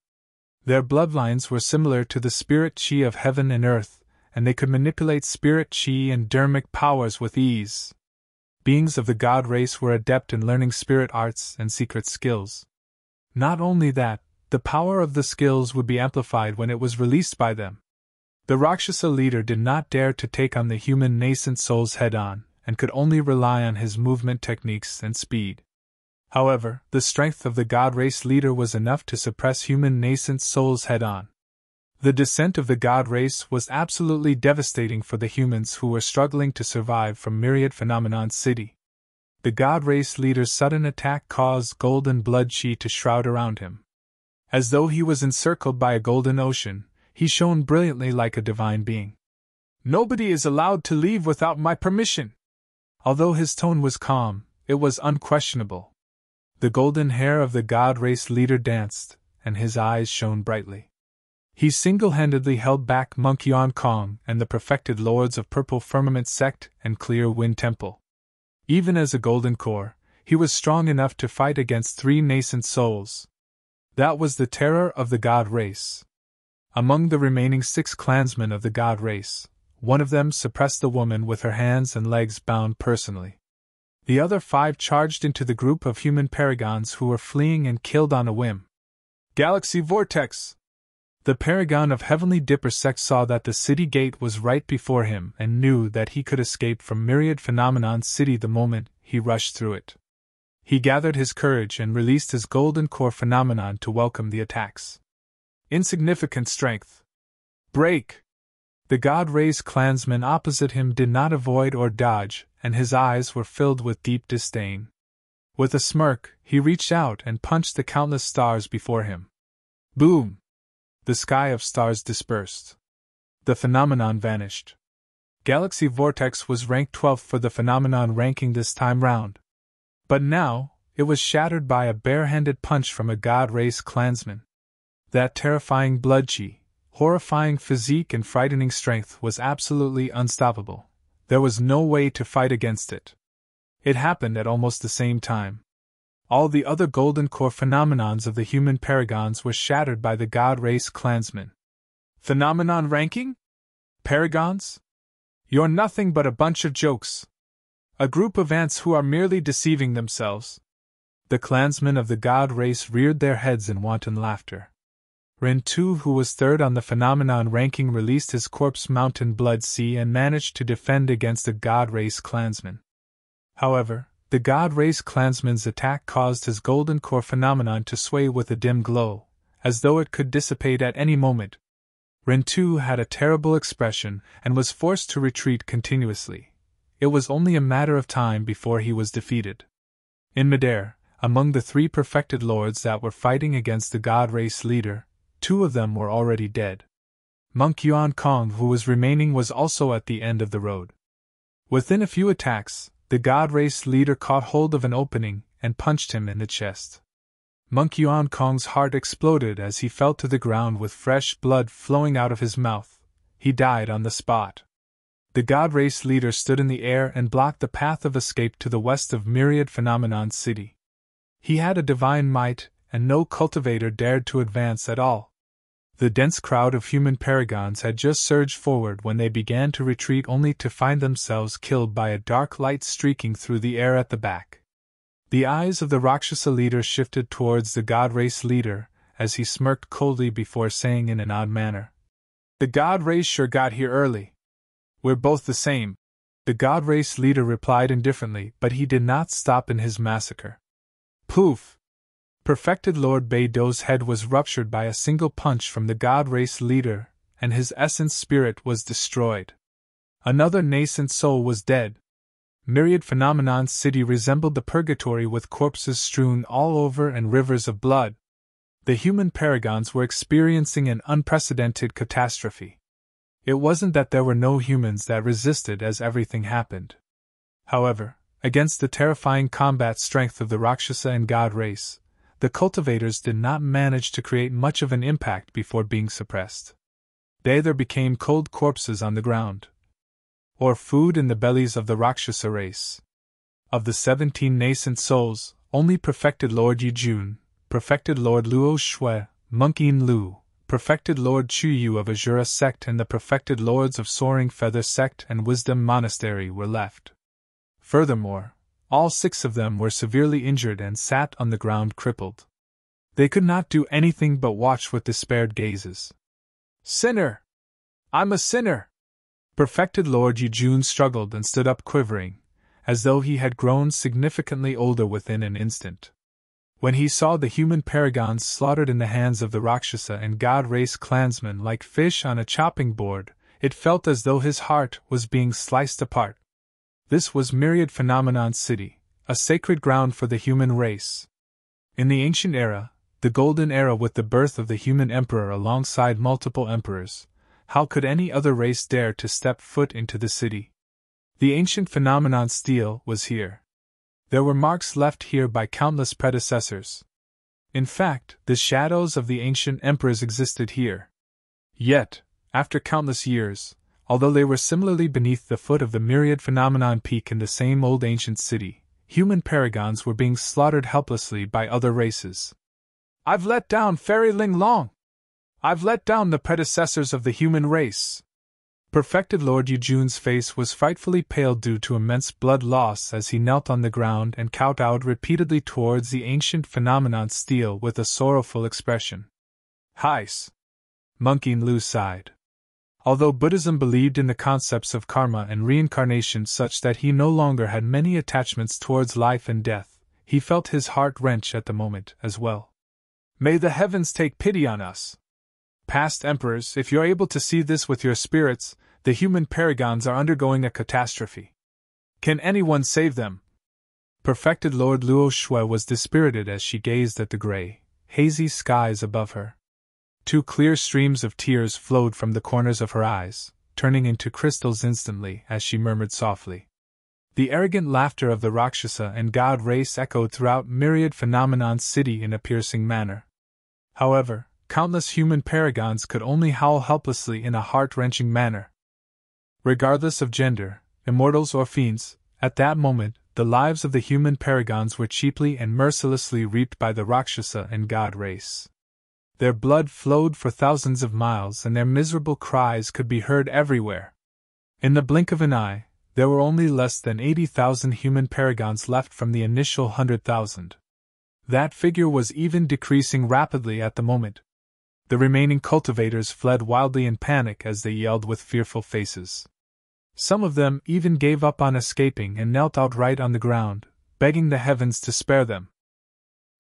Their bloodlines were similar to the spirit chi of heaven and earth, and they could manipulate spirit chi and Dharmic powers with ease. Beings of the god race were adept in learning spirit arts and secret skills. Not only that, the power of the skills would be amplified when it was released by them. The Rakshasa leader did not dare to take on the human nascent souls head-on, and could only rely on his movement techniques and speed. However, the strength of the god race leader was enough to suppress human nascent souls head-on. The descent of the god race was absolutely devastating for the humans who were struggling to survive from Myriad Phenomenon City. The god race leader's sudden attack caused golden blood chi to shroud around him. As though he was encircled by a golden ocean, he shone brilliantly like a divine being. "Nobody is allowed to leave without my permission." Although his tone was calm, it was unquestionable. The golden hair of the god race leader danced, and his eyes shone brightly. He single-handedly held back Monk Yuan Kong and the perfected lords of Purple Firmament Sect and Clear Wind Temple. Even as a golden core, he was strong enough to fight against 3 nascent souls. That was the terror of the god race. Among the remaining 6 clansmen of the god race, one of them suppressed the woman with her hands and legs bound personally. The other 5 charged into the group of human paragons who were fleeing and killed on a whim. Galaxy Vortex! The paragon of Heavenly Dipper Sect saw that the city gate was right before him and knew that he could escape from Myriad Phenomenon City the moment he rushed through it. He gathered his courage and released his golden core phenomenon to welcome the attacks. Insignificant strength. Break! The god race clansman opposite him did not avoid or dodge, and his eyes were filled with deep disdain. With a smirk, he reached out and punched the countless stars before him. Boom! The sky of stars dispersed. The phenomenon vanished. Galaxy Vortex was ranked 12th for the phenomenon ranking this time round. But now, it was shattered by a bare-handed punch from a god race clansman. That terrifying blood chi, horrifying physique and frightening strength was absolutely unstoppable. There was no way to fight against it. It happened at almost the same time. All the other golden core phenomenons of the human paragons were shattered by the god race clansmen. Phenomenon ranking? Paragons? You're nothing but a bunch of jokes. A group of ants who are merely deceiving themselves. The clansmen of the god race reared their heads in wanton laughter. Ren Tu, who was 3rd on the phenomenon ranking, released his corpse mountain blood sea and managed to defend against the god race clansman. However, the god race clansman's attack caused his golden core phenomenon to sway with a dim glow, as though it could dissipate at any moment. Ren Tu had a terrible expression and was forced to retreat continuously. It was only a matter of time before he was defeated. In midair, among the 3 perfected lords that were fighting against the god race leader, 2 of them were already dead. Monk Yuan Kong, who was remaining, was also at the end of the road. Within a few attacks, the god race leader caught hold of an opening and punched him in the chest. Monk Yuan Kong's heart exploded as he fell to the ground with fresh blood flowing out of his mouth. He died on the spot. The god race leader stood in the air and blocked the path of escape to the west of Myriad Phenomenon City. He had a divine might, and no cultivator dared to advance at all. The dense crowd of human paragons had just surged forward when they began to retreat, only to find themselves killed by a dark light streaking through the air at the back. The eyes of the Rakshasa leader shifted towards the god race leader, as he smirked coldly before saying in an odd manner, "The god race sure got here early. We're both the same." The god race leader replied indifferently, but he did not stop in his massacre. Poof! Perfected Lord Beidou's head was ruptured by a single punch from the god race leader, and his essence spirit was destroyed. Another nascent soul was dead. Myriad Phenomenon City resembled the purgatory with corpses strewn all over and rivers of blood. The human Paragons were experiencing an unprecedented catastrophe. It wasn't that there were no humans that resisted as everything happened. However, against the terrifying combat strength of the Rakshasa and god race, the cultivators did not manage to create much of an impact before being suppressed. They either became cold corpses on the ground, or food in the bellies of the Rakshasa race. Of the 17 nascent souls, only Perfected Lord Yijun, Perfected Lord Luo Shui, Monkey-in Lu, Perfected Lord Chuyu of Azura sect and the Perfected Lords of Soaring Feather sect and Wisdom Monastery were left. Furthermore, all 6 of them were severely injured and sat on the ground crippled. They could not do anything but watch with despaired gazes. "Sinner! I'm a sinner!" Perfected Lord Yijun struggled and stood up quivering, as though he had grown significantly older within an instant. When he saw the human Paragons slaughtered in the hands of the Rakshasa and god race clansmen like fish on a chopping board, it felt as though his heart was being sliced apart. This was Myriad Phenomenon City, a sacred ground for the human race. In the ancient era, the golden era with the birth of the human emperor alongside multiple emperors, how could any other race dare to step foot into the city? The ancient phenomenon steel was here. There were marks left here by countless predecessors. In fact, the shadows of the ancient emperors existed here. Yet, after countless years, although they were similarly beneath the foot of the Myriad Phenomenon Peak in the same old ancient city, human Paragons were being slaughtered helplessly by other races. "I've let down Fairy Ling Long! I've let down the predecessors of the human race!" Perfected Lord Yijun's face was frightfully pale due to immense blood loss as he knelt on the ground and kowtowed repeatedly towards the ancient phenomenon steel with a sorrowful expression. "Heis!" Monkey-in Lu sighed. Although Buddhism believed in the concepts of karma and reincarnation such that he no longer had many attachments towards life and death, he felt his heart wrench at the moment as well. "May the heavens take pity on us! Past emperors, if you're able to see this with your spirits, the human Paragons are undergoing a catastrophe. Can anyone save them?" Perfected Lord Luo Shui was dispirited as she gazed at the gray, hazy skies above her. 2 clear streams of tears flowed from the corners of her eyes, turning into crystals instantly as she murmured softly. The arrogant laughter of the Rakshasa and god race echoed throughout Myriad Phenomenon City in a piercing manner. However, countless human Paragons could only howl helplessly in a heart-wrenching manner. Regardless of gender, immortals or fiends, at that moment, the lives of the human Paragons were cheaply and mercilessly reaped by the Rakshasa and god race. Their blood flowed for thousands of miles and their miserable cries could be heard everywhere. In the blink of an eye, there were only less than 80,000 human Paragons left from the initial 100,000. That figure was even decreasing rapidly at the moment. The remaining cultivators fled wildly in panic as they yelled with fearful faces. Some of them even gave up on escaping and knelt outright on the ground, begging the heavens to spare them.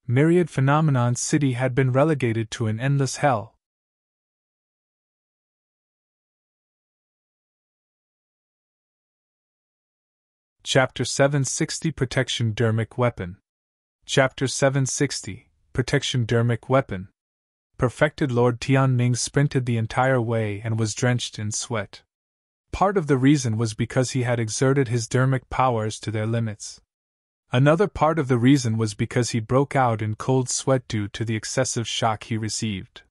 Myriad Phenomenon City had been relegated to an endless hell. Chapter 760 Protection Dharmic Weapon. Chapter 760 Protection Dharmic Weapon. Perfected Lord Tianming sprinted the entire way and was drenched in sweat. Part of the reason was because he had exerted his dharmic powers to their limits. Another part of the reason was because he broke out in cold sweat due to the excessive shock he received.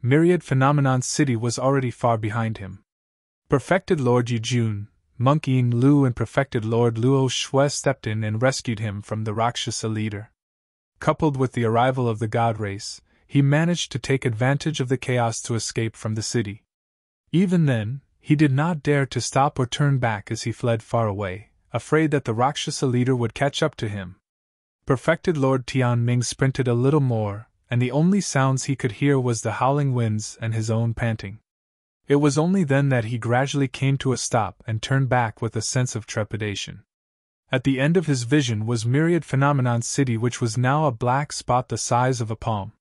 Myriad Phenomenon City was already far behind him. Perfected Lord Yijun, Monkey-in Lu and Perfected Lord Luo Shui stepped in and rescued him from the Rakshasa leader. Coupled with the arrival of the god race, he managed to take advantage of the chaos to escape from the city. Even then, he did not dare to stop or turn back as he fled far away, afraid that the Rakshasa leader would catch up to him. Perfected Lord Tianming sprinted a little more, and the only sounds he could hear was the howling winds and his own panting. It was only then that he gradually came to a stop and turned back with a sense of trepidation. At the end of his vision was Myriad Phenomenon City, which was now a black spot the size of a palm.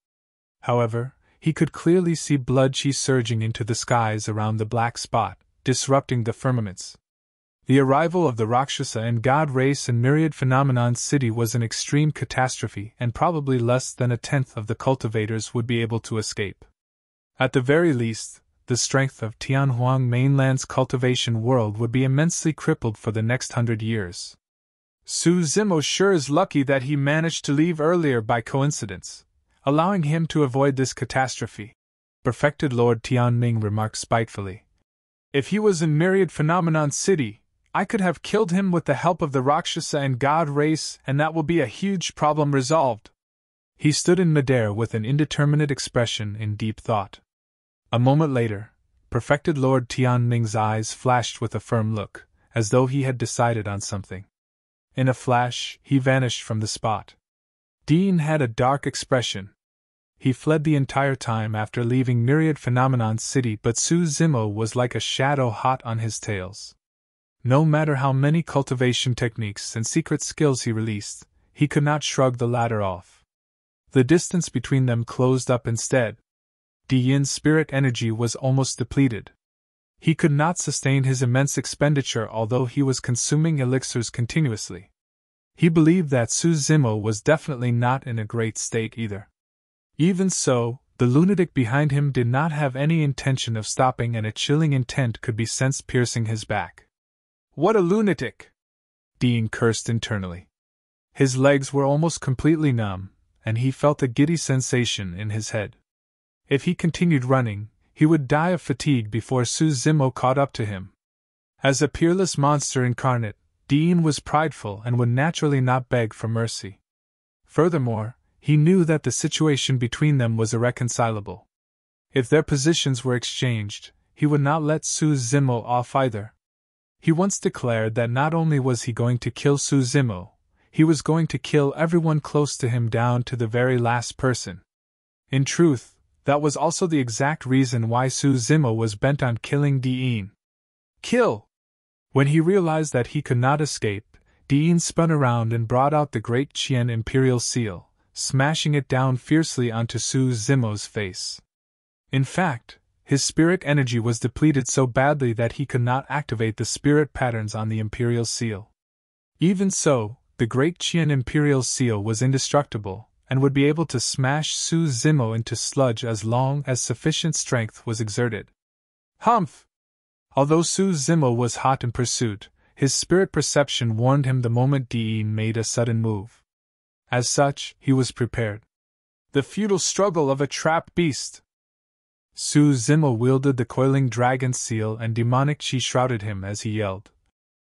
However, he could clearly see blood chi surging into the skies around the black spot, disrupting the firmaments. The arrival of the Rakshasa and god race in Myriad Phenomenon City was an extreme catastrophe, and probably less than a tenth of the cultivators would be able to escape. At the very least, the strength of Tianhuang Mainland's cultivation world would be immensely crippled for the next 100 years. Su Zimo sure is lucky that he managed to leave earlier by coincidence, allowing him to avoid this catastrophe, perfected Lord Tianming remarked spitefully. If he was in Myriad Phenomenon City, I could have killed him with the help of the Rakshasa and god race, and that will be a huge problem resolved. He stood in midair with an indeterminate expression in deep thought. A moment later, perfected Lord Tianming's eyes flashed with a firm look, as though he had decided on something. In a flash, he vanished from the spot. Dean had a dark expression. He fled the entire time after leaving Myriad Phenomenon City, but Su Zimo was like a shadow hot on his tails. No matter how many cultivation techniques and secret skills he released, he could not shrug the latter off. The distance between them closed up instead. Diyin's spirit energy was almost depleted. He could not sustain his immense expenditure although he was consuming elixirs continuously. He believed that Su Zimo was definitely not in a great state either. Even so, the lunatic behind him did not have any intention of stopping, and a chilling intent could be sensed piercing his back. What a lunatic! Dean cursed internally. His legs were almost completely numb, and he felt a giddy sensation in his head. If he continued running, he would die of fatigue before Su Zimo caught up to him. As a peerless monster incarnate, Dean was prideful and would naturally not beg for mercy. Furthermore, he knew that the situation between them was irreconcilable. If their positions were exchanged, he would not let Su Zimo off either. He once declared that not only was he going to kill Su Zimo, he was going to kill everyone close to him down to the very last person. In truth, that was also the exact reason why Su Zimo was bent on killing Dean. Kill! When he realized that he could not escape, Dean spun around and brought out the great Qian Imperial seal, smashing it down fiercely onto Su Zimo's face. In fact, his spirit energy was depleted so badly that he could not activate the spirit patterns on the Imperial seal. Even so, the great Qian Imperial seal was indestructible, and would be able to smash Su Zimo into sludge as long as sufficient strength was exerted. Humph! Although Su Zimo was hot in pursuit, his spirit perception warned him the moment Dean made a sudden move. As such, he was prepared. The futile struggle of a trapped beast. Su Zimo wielded the coiling dragon seal, and demonic chi shrouded him as he yelled.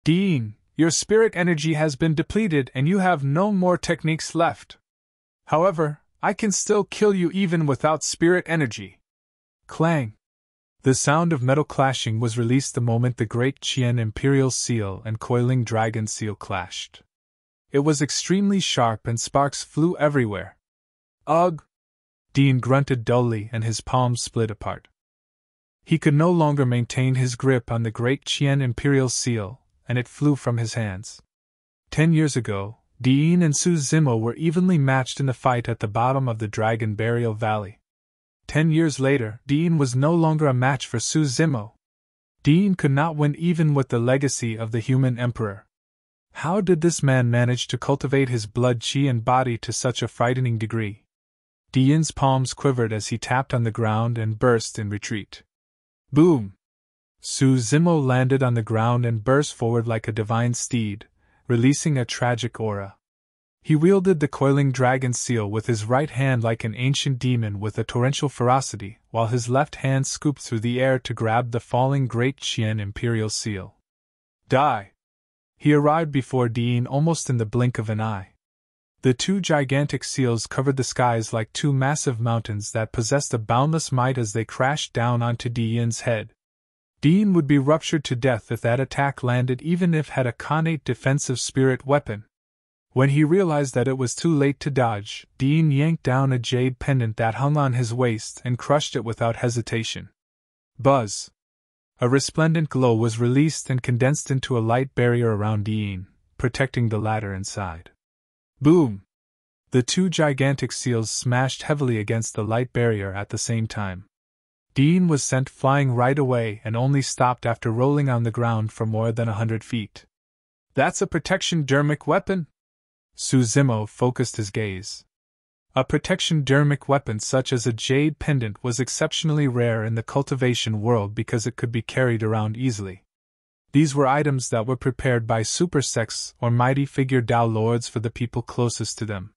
Dean, your spirit energy has been depleted and you have no more techniques left. However, I can still kill you even without spirit energy. Clang! The sound of metal clashing was released the moment the great Qian Imperial seal and coiling dragon seal clashed. It was extremely sharp and sparks flew everywhere. Ugh! Dean grunted dully and his palms split apart. He could no longer maintain his grip on the great Qian Imperial seal, and it flew from his hands. 10 years ago, Dean and Su Zimo were evenly matched in the fight at the bottom of the Dragon Burial Valley. 10 years later, Dean was no longer a match for Su Zimo. Dean could not win even with the legacy of the human emperor. How did this man manage to cultivate his blood chi and body to such a frightening degree? Dean's palms quivered as he tapped on the ground and burst in retreat. Boom! Su Zimo landed on the ground and burst forward like a divine steed, releasing a tragic aura. He wielded the coiling dragon seal with his right hand like an ancient demon with a torrential ferocity, while his left hand scooped through the air to grab the falling great Qian Imperial seal. Die! He arrived before Dean almost in the blink of an eye. The two gigantic seals covered the skies like two massive mountains that possessed a boundless might as they crashed down onto Dean's head. Dean would be ruptured to death if that attack landed, even if had a connate defensive spirit weapon. When he realized that it was too late to dodge, Dean yanked down a jade pendant that hung on his waist and crushed it without hesitation. Buzz! A resplendent glow was released and condensed into a light barrier around Dean, protecting the ladder inside. Boom! The two gigantic seals smashed heavily against the light barrier at the same time. Dean was sent flying right away and only stopped after rolling on the ground for more than 100 feet. That's a protection Dharmic weapon? Suzimo focused his gaze. A protection Dharmic weapon such as a jade pendant was exceptionally rare in the cultivation world because it could be carried around easily. These were items that were prepared by super sects or mighty figure Dao lords for the people closest to them.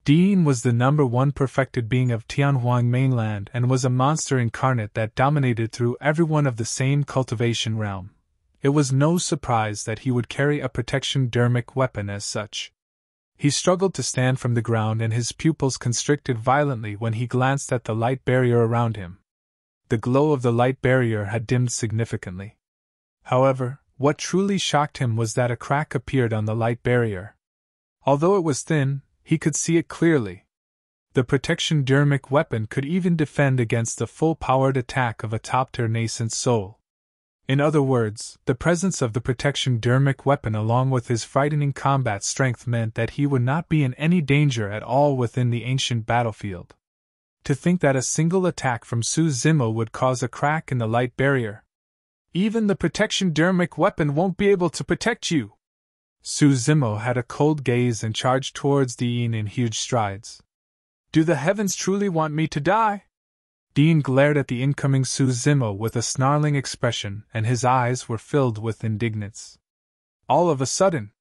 Dean was the #1 perfected being of Tianhuang mainland and was a monster incarnate that dominated through everyone of the same cultivation realm. It was no surprise that he would carry a protection Dharmic weapon as such. He struggled to stand from the ground and his pupils constricted violently when he glanced at the light barrier around him. The glow of the light barrier had dimmed significantly. However, what truly shocked him was that a crack appeared on the light barrier. Although it was thin, he could see it clearly. The protection Dharmic weapon could even defend against the full-powered attack of a top-tier nascent soul. In other words, the presence of the protection Dharmic weapon along with his frightening combat strength meant that he would not be in any danger at all within the ancient battlefield. To think that a single attack from Suzimo would cause a crack in the light barrier. Even the protection Dharmic weapon won't be able to protect you. Suzimo had a cold gaze and charged towards Dean in huge strides. Do the heavens truly want me to die? Dean glared at the incoming Suzimo with a snarling expression, and his eyes were filled with indignance. All of a sudden,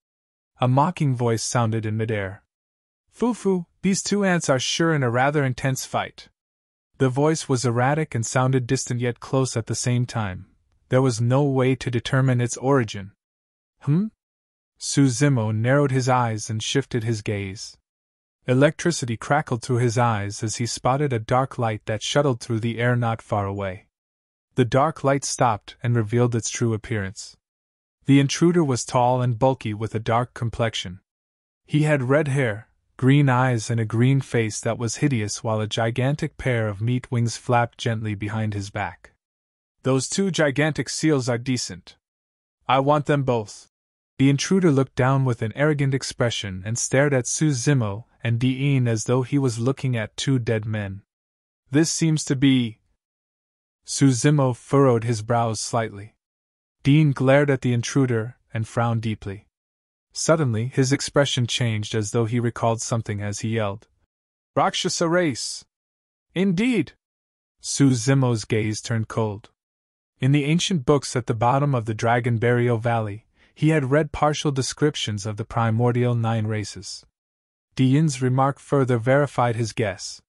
a mocking voice sounded in midair. Fufu, these two ants are sure in a rather intense fight. The voice was erratic and sounded distant yet close at the same time. There was no way to determine its origin. Suzimo narrowed his eyes and shifted his gaze. Electricity crackled through his eyes as he spotted a dark light that shuttled through the air not far away. The dark light stopped and revealed its true appearance. The intruder was tall and bulky with a dark complexion. He had red hair, green eyes and a green face that was hideous while a gigantic pair of meat wings flapped gently behind his back. Those two gigantic seals are decent. I want them both. The intruder looked down with an arrogant expression and stared at Suzimo and Dean as though he was looking at two dead men. This seems to be... Suzimo furrowed his brows slightly. Dean glared at the intruder and frowned deeply. Suddenly his expression changed as though he recalled something as he yelled. Rakshasa race! Indeed! Suzimo's gaze turned cold. In the ancient books at the bottom of the Dragon Burial Valley, he had read partial descriptions of the primordial 9 races. Dean's remark further verified his guess.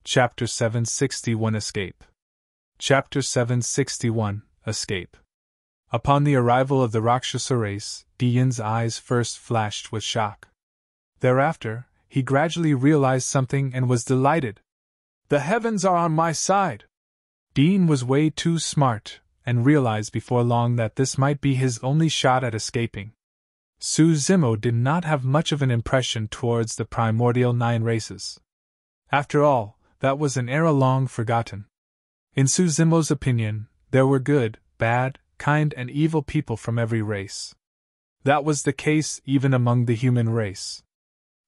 Chapter 761 Escape. Chapter 761 Escape. Upon the arrival of the Rakshasa race, Dean's eyes first flashed with shock. Thereafter, he gradually realized something and was delighted. The heavens are on my side! Dean was way too smart, and realized before long that this might be his only shot at escaping. Suzimo did not have much of an impression towards the primordial 9 races. After all, that was an era long forgotten. In Suzimo's opinion, there were good, bad, kind and evil people from every race. That was the case even among the human race.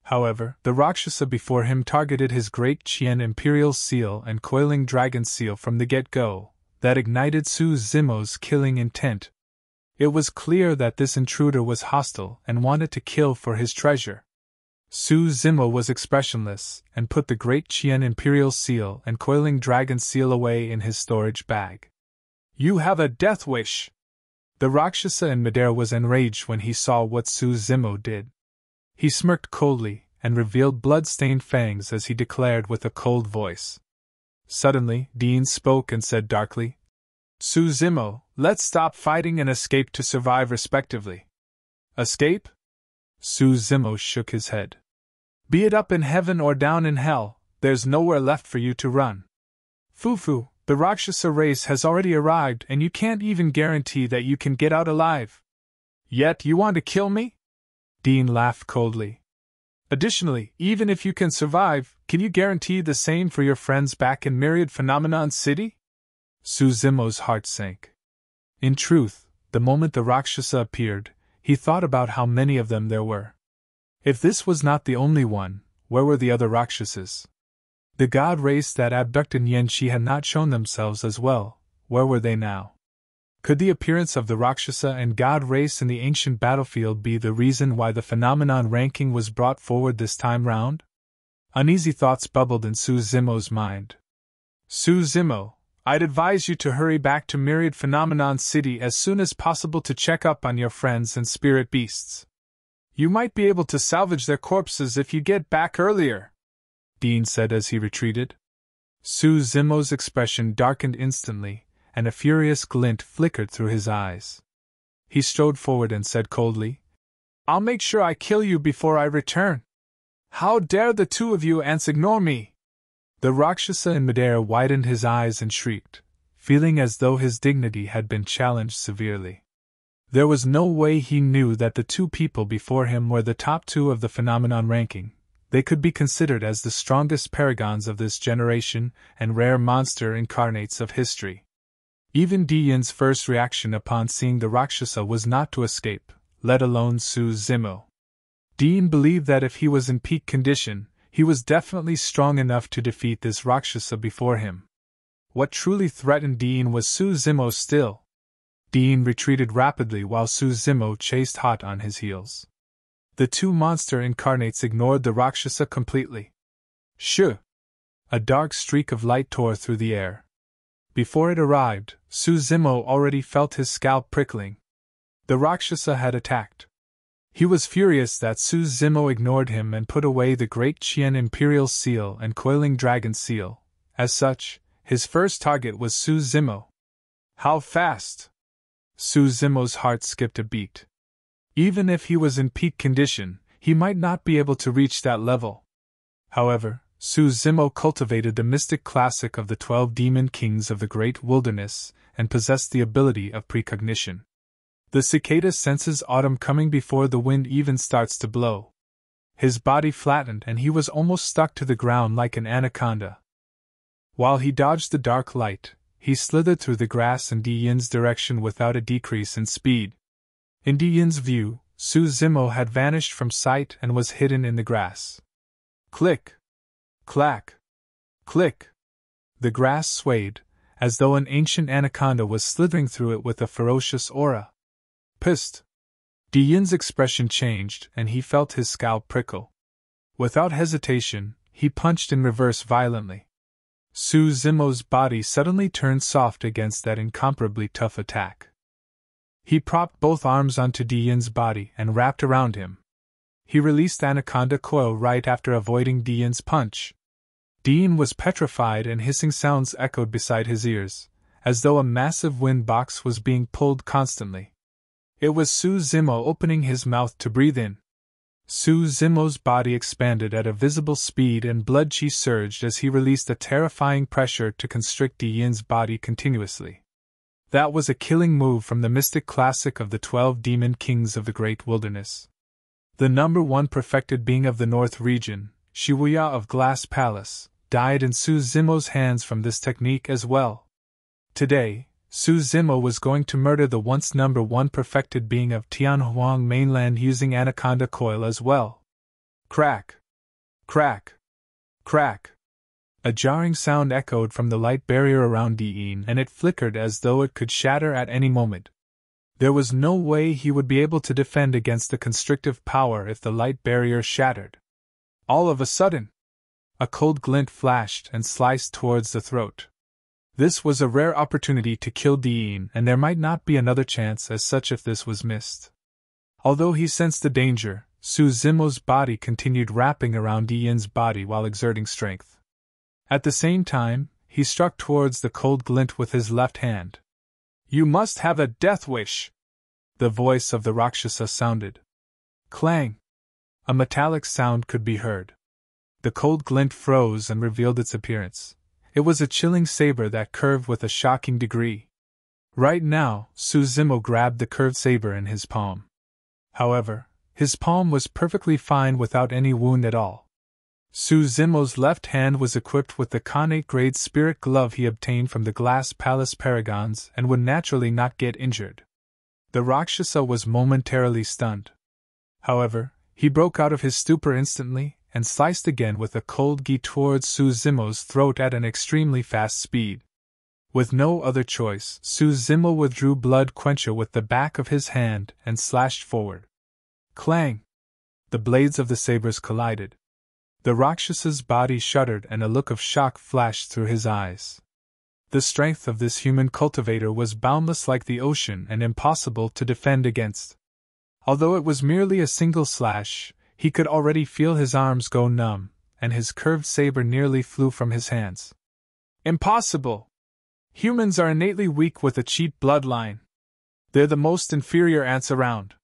However, the Rakshasa before him targeted his great Qian Imperial seal and coiling dragon seal from the get-go, that ignited Suzimo's killing intent. It was clear that this intruder was hostile and wanted to kill for his treasure. Suzimo was expressionless and put the great Qian Imperial seal and coiling dragon seal away in his storage bag. You have a death wish! The Rakshasa in midair was enraged when he saw what Suzimo did. He smirked coldly and revealed blood-stained fangs as he declared with a cold voice. Suddenly, Dean spoke and said darkly, Suzimo, let's stop fighting and escape to survive respectively. Escape? Suzimo shook his head. Be it up in heaven or down in hell, there's nowhere left for you to run. Fufu, the Rakshasa race has already arrived and you can't even guarantee that you can get out alive. Yet you want to kill me? Dean laughed coldly. Additionally, even if you can survive, can you guarantee the same for your friends back in Myriad Phenomenon City? Suzumo's heart sank. In truth, the moment the Rakshasa appeared, he thought about how many of them there were. If this was not the only one, where were the other Rakshasas? The god race that abducted Yanxi had not shown themselves as well, where were they now? Could the appearance of the Rakshasa and god race in the ancient battlefield be the reason why the phenomenon ranking was brought forward this time round? Uneasy thoughts bubbled in Suzumo's mind. Suzumo, I'd advise you to hurry back to Myriad Phenomenon City as soon as possible to check up on your friends and spirit beasts. You might be able to salvage their corpses if you get back earlier, Dean said as he retreated. Suzumo's expression darkened instantly, and a furious glint flickered through his eyes. He strode forward and said coldly, I'll make sure I kill you before I return. How dare the two of you ants ignore me? The Rakshasa in midair widened his eyes and shrieked, feeling as though his dignity had been challenged severely. There was no way he knew that the two people before him were the top two of the phenomenon ranking. They could be considered as the strongest paragons of this generation and rare monster incarnates of history. Even Dian's first reaction upon seeing the Rakshasa was not to escape, let alone Suzumo. Dean believed that if he was in peak condition, he was definitely strong enough to defeat this Rakshasa before him. What truly threatened Dean was Suzumo still. Dean retreated rapidly while Suzumo chased hot on his heels. The two monster incarnates ignored the Rakshasa completely. Shoo! A dark streak of light tore through the air. Before it arrived, Suzumo already felt his scalp prickling. The Rakshasa had attacked. He was furious that Suzumo ignored him and put away the great Qian Imperial seal and coiling dragon seal. As such, his first target was Suzumo. How fast? Suzumo's heart skipped a beat. Even if he was in peak condition, he might not be able to reach that level. However, Suzumo cultivated the mystic classic of the 12 demon kings of the great wilderness and possessed the ability of precognition. The cicada senses autumn coming before the wind even starts to blow. His body flattened and he was almost stuck to the ground like an anaconda. While he dodged the dark light, he slithered through the grass in Dian's direction without a decrease in speed. In Dian's view, Suzumo had vanished from sight and was hidden in the grass. Click! Clack! Click! The grass swayed, as though an ancient anaconda was slithering through it with a ferocious aura. Pissed! Dian's expression changed and he felt his scalp prickle. Without hesitation, he punched in reverse violently. Suzumo's body suddenly turned soft against that incomparably tough attack. He propped both arms onto Dian's body and wrapped around him. He released Anaconda Coil right after avoiding Dian's punch. Dian was petrified and hissing sounds echoed beside his ears, as though a massive wind box was being pulled constantly. It was Suzumo opening his mouth to breathe in. Suzumo's body expanded at a visible speed and blood chi surged as he released a terrifying pressure to constrict Dian's body continuously. That was a killing move from the mystic classic of the 12 demon kings of the great wilderness. The number one perfected being of the north region, Shibuya of Glass Palace, died in Suzumo's hands from this technique as well. Today, Suzumo was going to murder the once number one perfected being of Tianhuang mainland using Anaconda Coil as well. Crack! Crack! Crack! A jarring sound echoed from the light barrier around Dian and it flickered as though it could shatter at any moment. There was no way he would be able to defend against the constrictive power if the light barrier shattered. All of a sudden, a cold glint flashed and sliced towards the throat. This was a rare opportunity to kill Dian, and there might not be another chance as such if this was missed. Although he sensed the danger, Suzumo's body continued wrapping around Dian's body while exerting strength. At the same time, he struck towards the cold glint with his left hand. You must have a death wish! The voice of the Rakshasa sounded. Clang! A metallic sound could be heard. The cold glint froze and revealed its appearance. It was a chilling saber that curved with a shocking degree. Right now, Suzumo grabbed the curved saber in his palm. However, his palm was perfectly fine without any wound at all. Su Zimo's left hand was equipped with the connate grade spirit glove he obtained from the glass palace Paragons and would naturally not get injured. The Rakshasa was momentarily stunned. However, he broke out of his stupor instantly and sliced again with a cold gi towards Su Zimo's throat at an extremely fast speed. With no other choice, Su Zimo withdrew Blood Quencher with the back of his hand and slashed forward. Clang! The blades of the sabers collided. The Rakshasa's body shuddered and a look of shock flashed through his eyes. The strength of this human cultivator was boundless like the ocean and impossible to defend against. Although it was merely a single slash, he could already feel his arms go numb, and his curved saber nearly flew from his hands. Impossible! Humans are innately weak with a cheap bloodline. They're the most inferior ants around.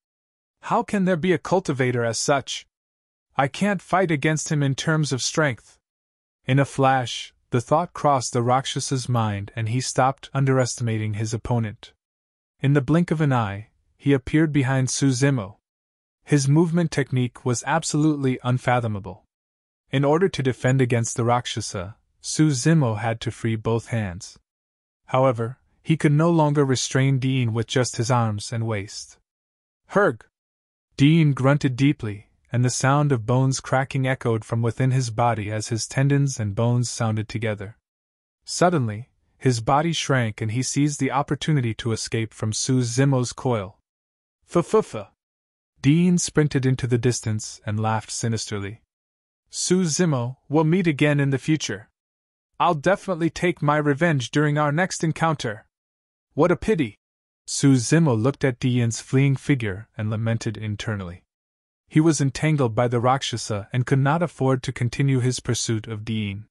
How can there be a cultivator as such? I can't fight against him in terms of strength. In a flash, the thought crossed the Rakshasa's mind and he stopped underestimating his opponent. In the blink of an eye, he appeared behind Su Zimo. His movement technique was absolutely unfathomable. In order to defend against the Rakshasa, Su Zimo had to free both hands. However, he could no longer restrain Dean with just his arms and waist. Herg! Dean grunted deeply, and the sound of bones cracking echoed from within his body as his tendons and bones sounded together. Suddenly, his body shrank and he seized the opportunity to escape from Su Zimo's coil. F-f-f! Dean sprinted into the distance and laughed sinisterly. Su Zimo, we'll meet again in the future. I'll definitely take my revenge during our next encounter. What a pity! Su Zimo looked at Dean's fleeing figure and lamented internally. He was entangled by the Rakshasa and could not afford to continue his pursuit of Dean.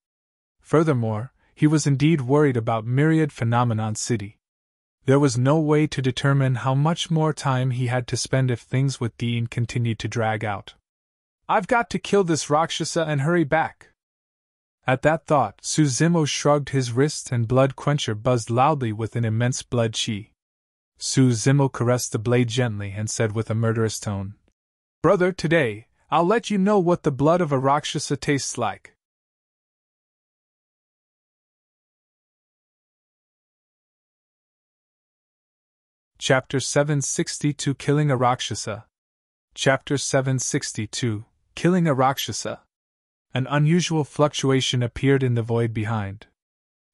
Furthermore, he was indeed worried about Myriad Phenomenon City. There was no way to determine how much more time he had to spend if things with Dean continued to drag out. I've got to kill this Rakshasa and hurry back. At that thought, Su Zimo shrugged his wrist and Blood Quencher buzzed loudly with an immense blood chi. Su Zimo caressed the blade gently and said with a murderous tone, Brother, today, I'll let you know what the blood of a Rakshasa tastes like. Chapter 762 Killing a Rakshasa. Chapter 762 Killing a Rakshasa. An unusual fluctuation appeared in the void behind.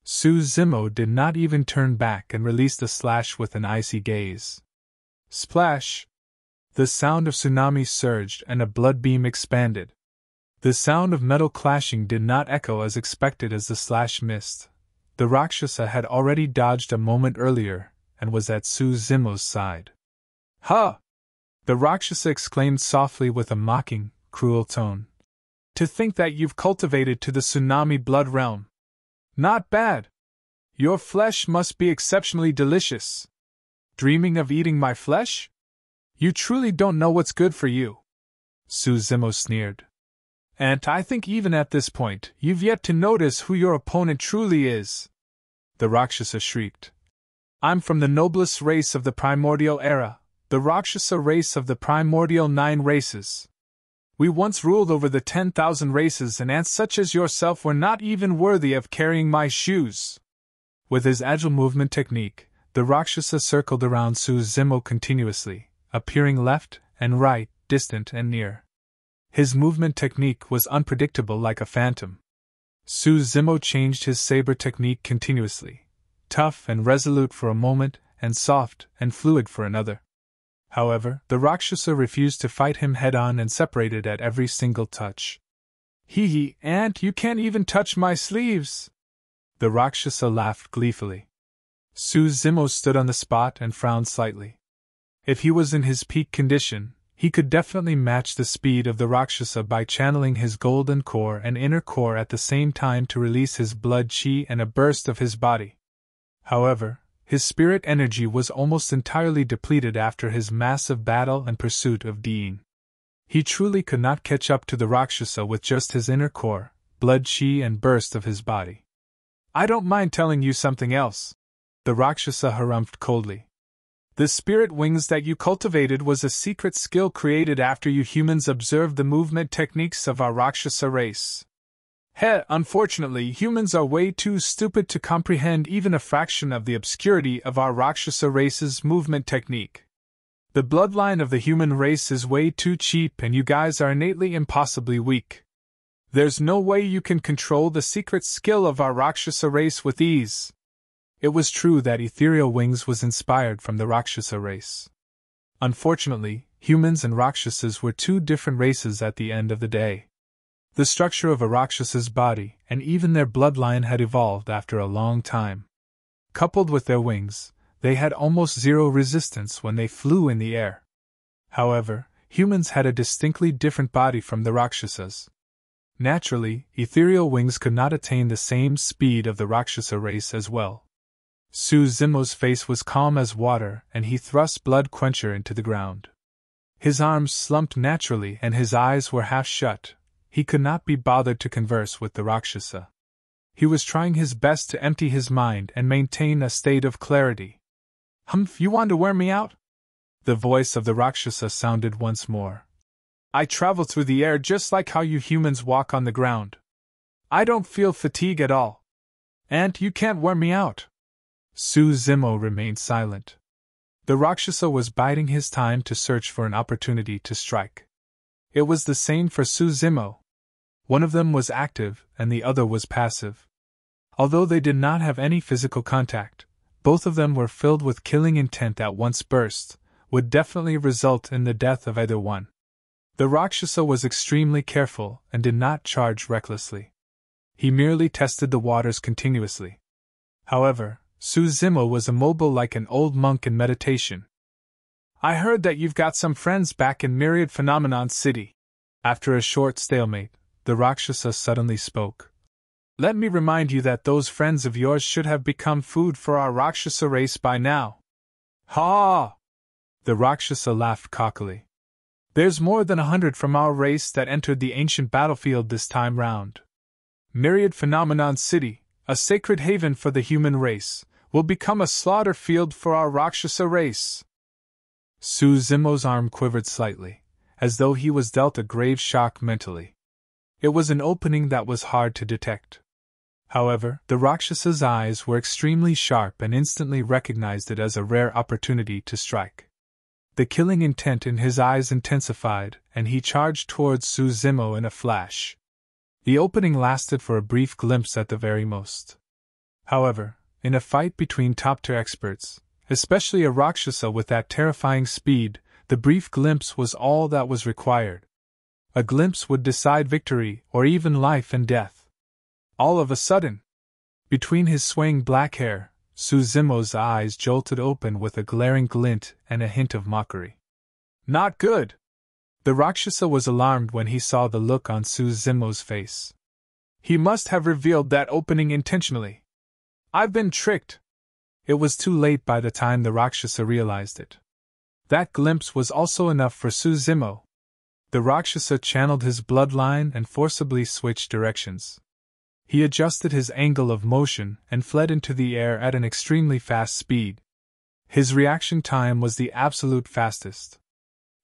Su Zimo did not even turn back and released a slash with an icy gaze. Splash! The sound of tsunami surged and a blood beam expanded. The sound of metal clashing did not echo as expected as the slash missed. The Rakshasa had already dodged a moment earlier and was at Su Zimo's side. Ha! The Rakshasa exclaimed softly with a mocking, cruel tone. To think that you've cultivated to the tsunami blood realm. Not bad. Your flesh must be exceptionally delicious. Dreaming of eating my flesh? You truly don't know what's good for you. Su Zimo sneered. And I think even at this point, you've yet to notice who your opponent truly is. The Rakshasa shrieked. I'm from the noblest race of the primordial era, the Rakshasa race of the primordial 9 races. We once ruled over the 10,000 races and ants such as yourself were not even worthy of carrying my shoes. With his agile movement technique, the Rakshasa circled around Su Zimo continuously, appearing left and right, distant and near. His movement technique was unpredictable like a phantom. Su Zimo changed his saber technique continuously, tough and resolute for a moment, and soft and fluid for another. However, the Rakshasa refused to fight him head-on and separated at every single touch. Hee, ant, you can't even touch my sleeves! The Rakshasa laughed gleefully. Su Zimo stood on the spot and frowned slightly. If he was in his peak condition, he could definitely match the speed of the Rakshasa by channeling his golden core and inner core at the same time to release his blood chi and a burst of his body. However, his spirit energy was almost entirely depleted after his massive battle and pursuit of Dean. He truly could not catch up to the Rakshasa with just his inner core, blood chi and burst of his body. I don't mind telling you something else. The Rakshasa harumphed coldly. The spirit wings that you cultivated was a secret skill created after you humans observed the movement techniques of our Rakshasa race. Unfortunately, humans are way too stupid to comprehend even a fraction of the obscurity of our Rakshasa race's movement technique. The bloodline of the human race is way too cheap and you guys are innately impossibly weak. There's no way you can control the secret skill of our Rakshasa race with ease. It was true that Ethereal Wings was inspired from the Rakshasa race. Unfortunately, humans and Rakshasas were two different races at the end of the day. The structure of a Rakshasa's body and even their bloodline had evolved after a long time. Coupled with their wings, they had almost zero resistance when they flew in the air. However, humans had a distinctly different body from the Rakshasas. Naturally, Ethereal Wings could not attain the same speed of the Rakshasa race as well. Su Zimo's face was calm as water and he thrust Blood Quencher into the ground. His arms slumped naturally and his eyes were half shut. He could not be bothered to converse with the Rakshasa. He was trying his best to empty his mind and maintain a state of clarity. You want to wear me out? The voice of the Rakshasa sounded once more. I travel through the air just like how you humans walk on the ground. I don't feel fatigue at all. And you can't wear me out. Su Zimo remained silent. The Rakshasa was biding his time to search for an opportunity to strike. It was the same for Su Zimo. One of them was active and the other was passive. Although they did not have any physical contact, both of them were filled with killing intent that once burst, would definitely result in the death of either one. The Rakshasa was extremely careful and did not charge recklessly. He merely tested the waters continuously. However, Su Zimo was immobile like an old monk in meditation. I heard that you've got some friends back in Myriad Phenomenon City. After a short stalemate, the Rakshasa suddenly spoke. Let me remind you that those friends of yours should have become food for our Rakshasa race by now. Ha! The Rakshasa laughed cockily. There's more than 100 from our race that entered the ancient battlefield this time round. Myriad Phenomenon City, a sacred haven for the human race, will become a slaughter field for our Rakshasa race. Su Zimo's arm quivered slightly, as though he was dealt a grave shock mentally. It was an opening that was hard to detect. However, the Rakshasa's eyes were extremely sharp and instantly recognized it as a rare opportunity to strike. The killing intent in his eyes intensified, and he charged towards Su Zimo in a flash. The opening lasted for a brief glimpse at the very most. However, in a fight between top-tier experts, especially a Rakshasa with that terrifying speed, the brief glimpse was all that was required. A glimpse would decide victory or even life and death. All of a sudden, between his swaying black hair, Su Zimo's eyes jolted open with a glaring glint and a hint of mockery. Not good! The Rakshasa was alarmed when he saw the look on Su Zimo's face. He must have revealed that opening intentionally. I've been tricked! It was too late by the time the Rakshasa realized it. That glimpse was also enough for Su Zimo. The Rakshasa channeled his bloodline and forcibly switched directions. He adjusted his angle of motion and fled into the air at an extremely fast speed. His reaction time was the absolute fastest.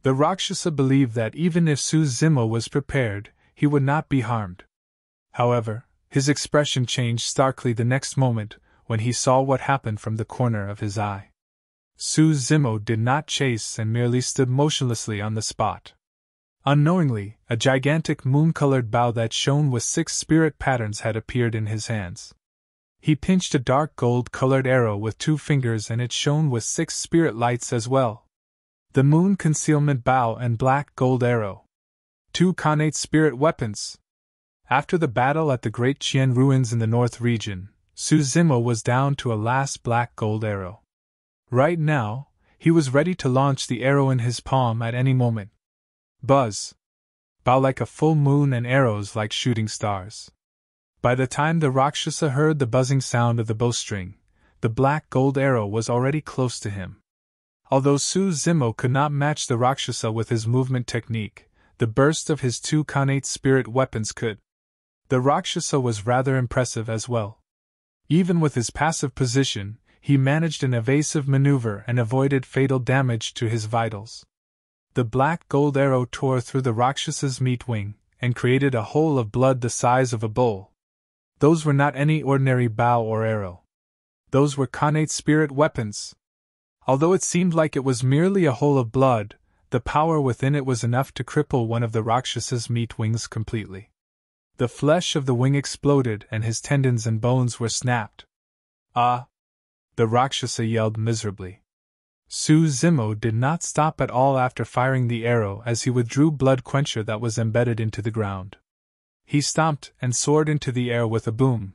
The Rakshasa believed that even if Su Zimo was prepared, he would not be harmed. However, his expression changed starkly the next moment when he saw what happened from the corner of his eye. Su Zimo did not chase and merely stood motionlessly on the spot. Unknowingly, a gigantic moon-colored bow that shone with 6 spirit patterns had appeared in his hands. He pinched a dark gold-colored arrow with 2 fingers and it shone with 6 spirit lights as well. The moon concealment bow and black gold arrow. 2 connate spirit weapons. After the battle at the Great Qian ruins in the North region, Su Zimo was down to a last black gold arrow. Right now, he was ready to launch the arrow in his palm at any moment. Buzz! Bow like a full moon and arrows like shooting stars. By the time the Rakshasa heard the buzzing sound of the bowstring, the black gold arrow was already close to him. Although Su Zimo could not match the Rakshasa with his movement technique, the burst of his 2 connate spirit weapons could. The Rakshasa was rather impressive as well. Even with his passive position, he managed an evasive maneuver and avoided fatal damage to his vitals. The black gold arrow tore through the Rakshasa's meat wing, and created a hole of blood the size of a bowl. Those were not any ordinary bow or arrow. Those were Khanate spirit weapons. Although it seemed like it was merely a hole of blood, the power within it was enough to cripple one of the Rakshas's meat wings completely. The flesh of the wing exploded and his tendons and bones were snapped. Ah! The Rakshasa yelled miserably. Su-Zimo did not stop at all after firing the arrow as he withdrew blood quencher that was embedded into the ground. He stomped and soared into the air with a boom.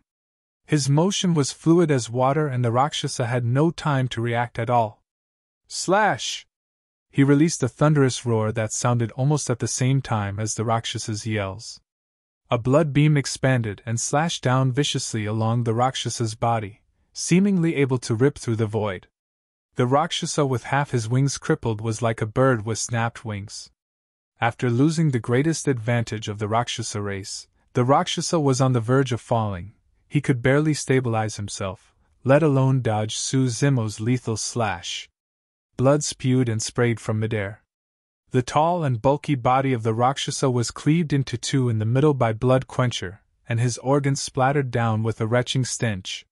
His motion was fluid as water and the Rakshasa had no time to react at all. Slash! He released a thunderous roar that sounded almost at the same time as the Rakshasa's yells. A blood beam expanded and slashed down viciously along the Rakshasa's body, seemingly able to rip through the void. The Rakshasa with half his wings crippled was like a bird with snapped wings. After losing the greatest advantage of the Rakshasa race, the Rakshasa was on the verge of falling. He could barely stabilize himself, let alone dodge Su-Zimo's lethal slash. Blood spewed and sprayed from midair. The tall and bulky body of the Rakshasa was cleaved into two in the middle by blood quencher, and his organs splattered down with a retching stench.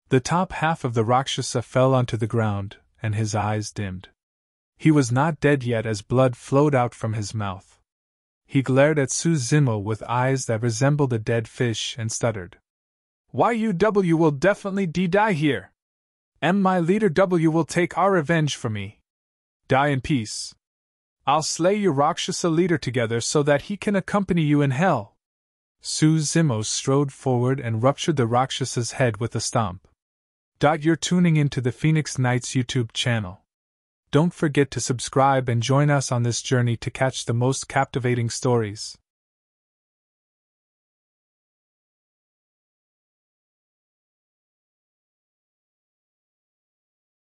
The top half of the Rakshasa fell onto the ground, and his eyes dimmed. He was not dead yet as blood flowed out from his mouth. He glared at Su-Zimo with eyes that resembled a dead fish and stuttered. "YUW will definitely die here. My leader W will take our revenge for me. Die in peace. I'll slay your Rakshasa leader together so that he can accompany you in hell." Su-Zimo strode forward and ruptured the Rakshasa's head with a stomp. You're tuning into the Phoenix Knights YouTube channel. Don't forget to subscribe and join us on this journey to catch the most captivating stories.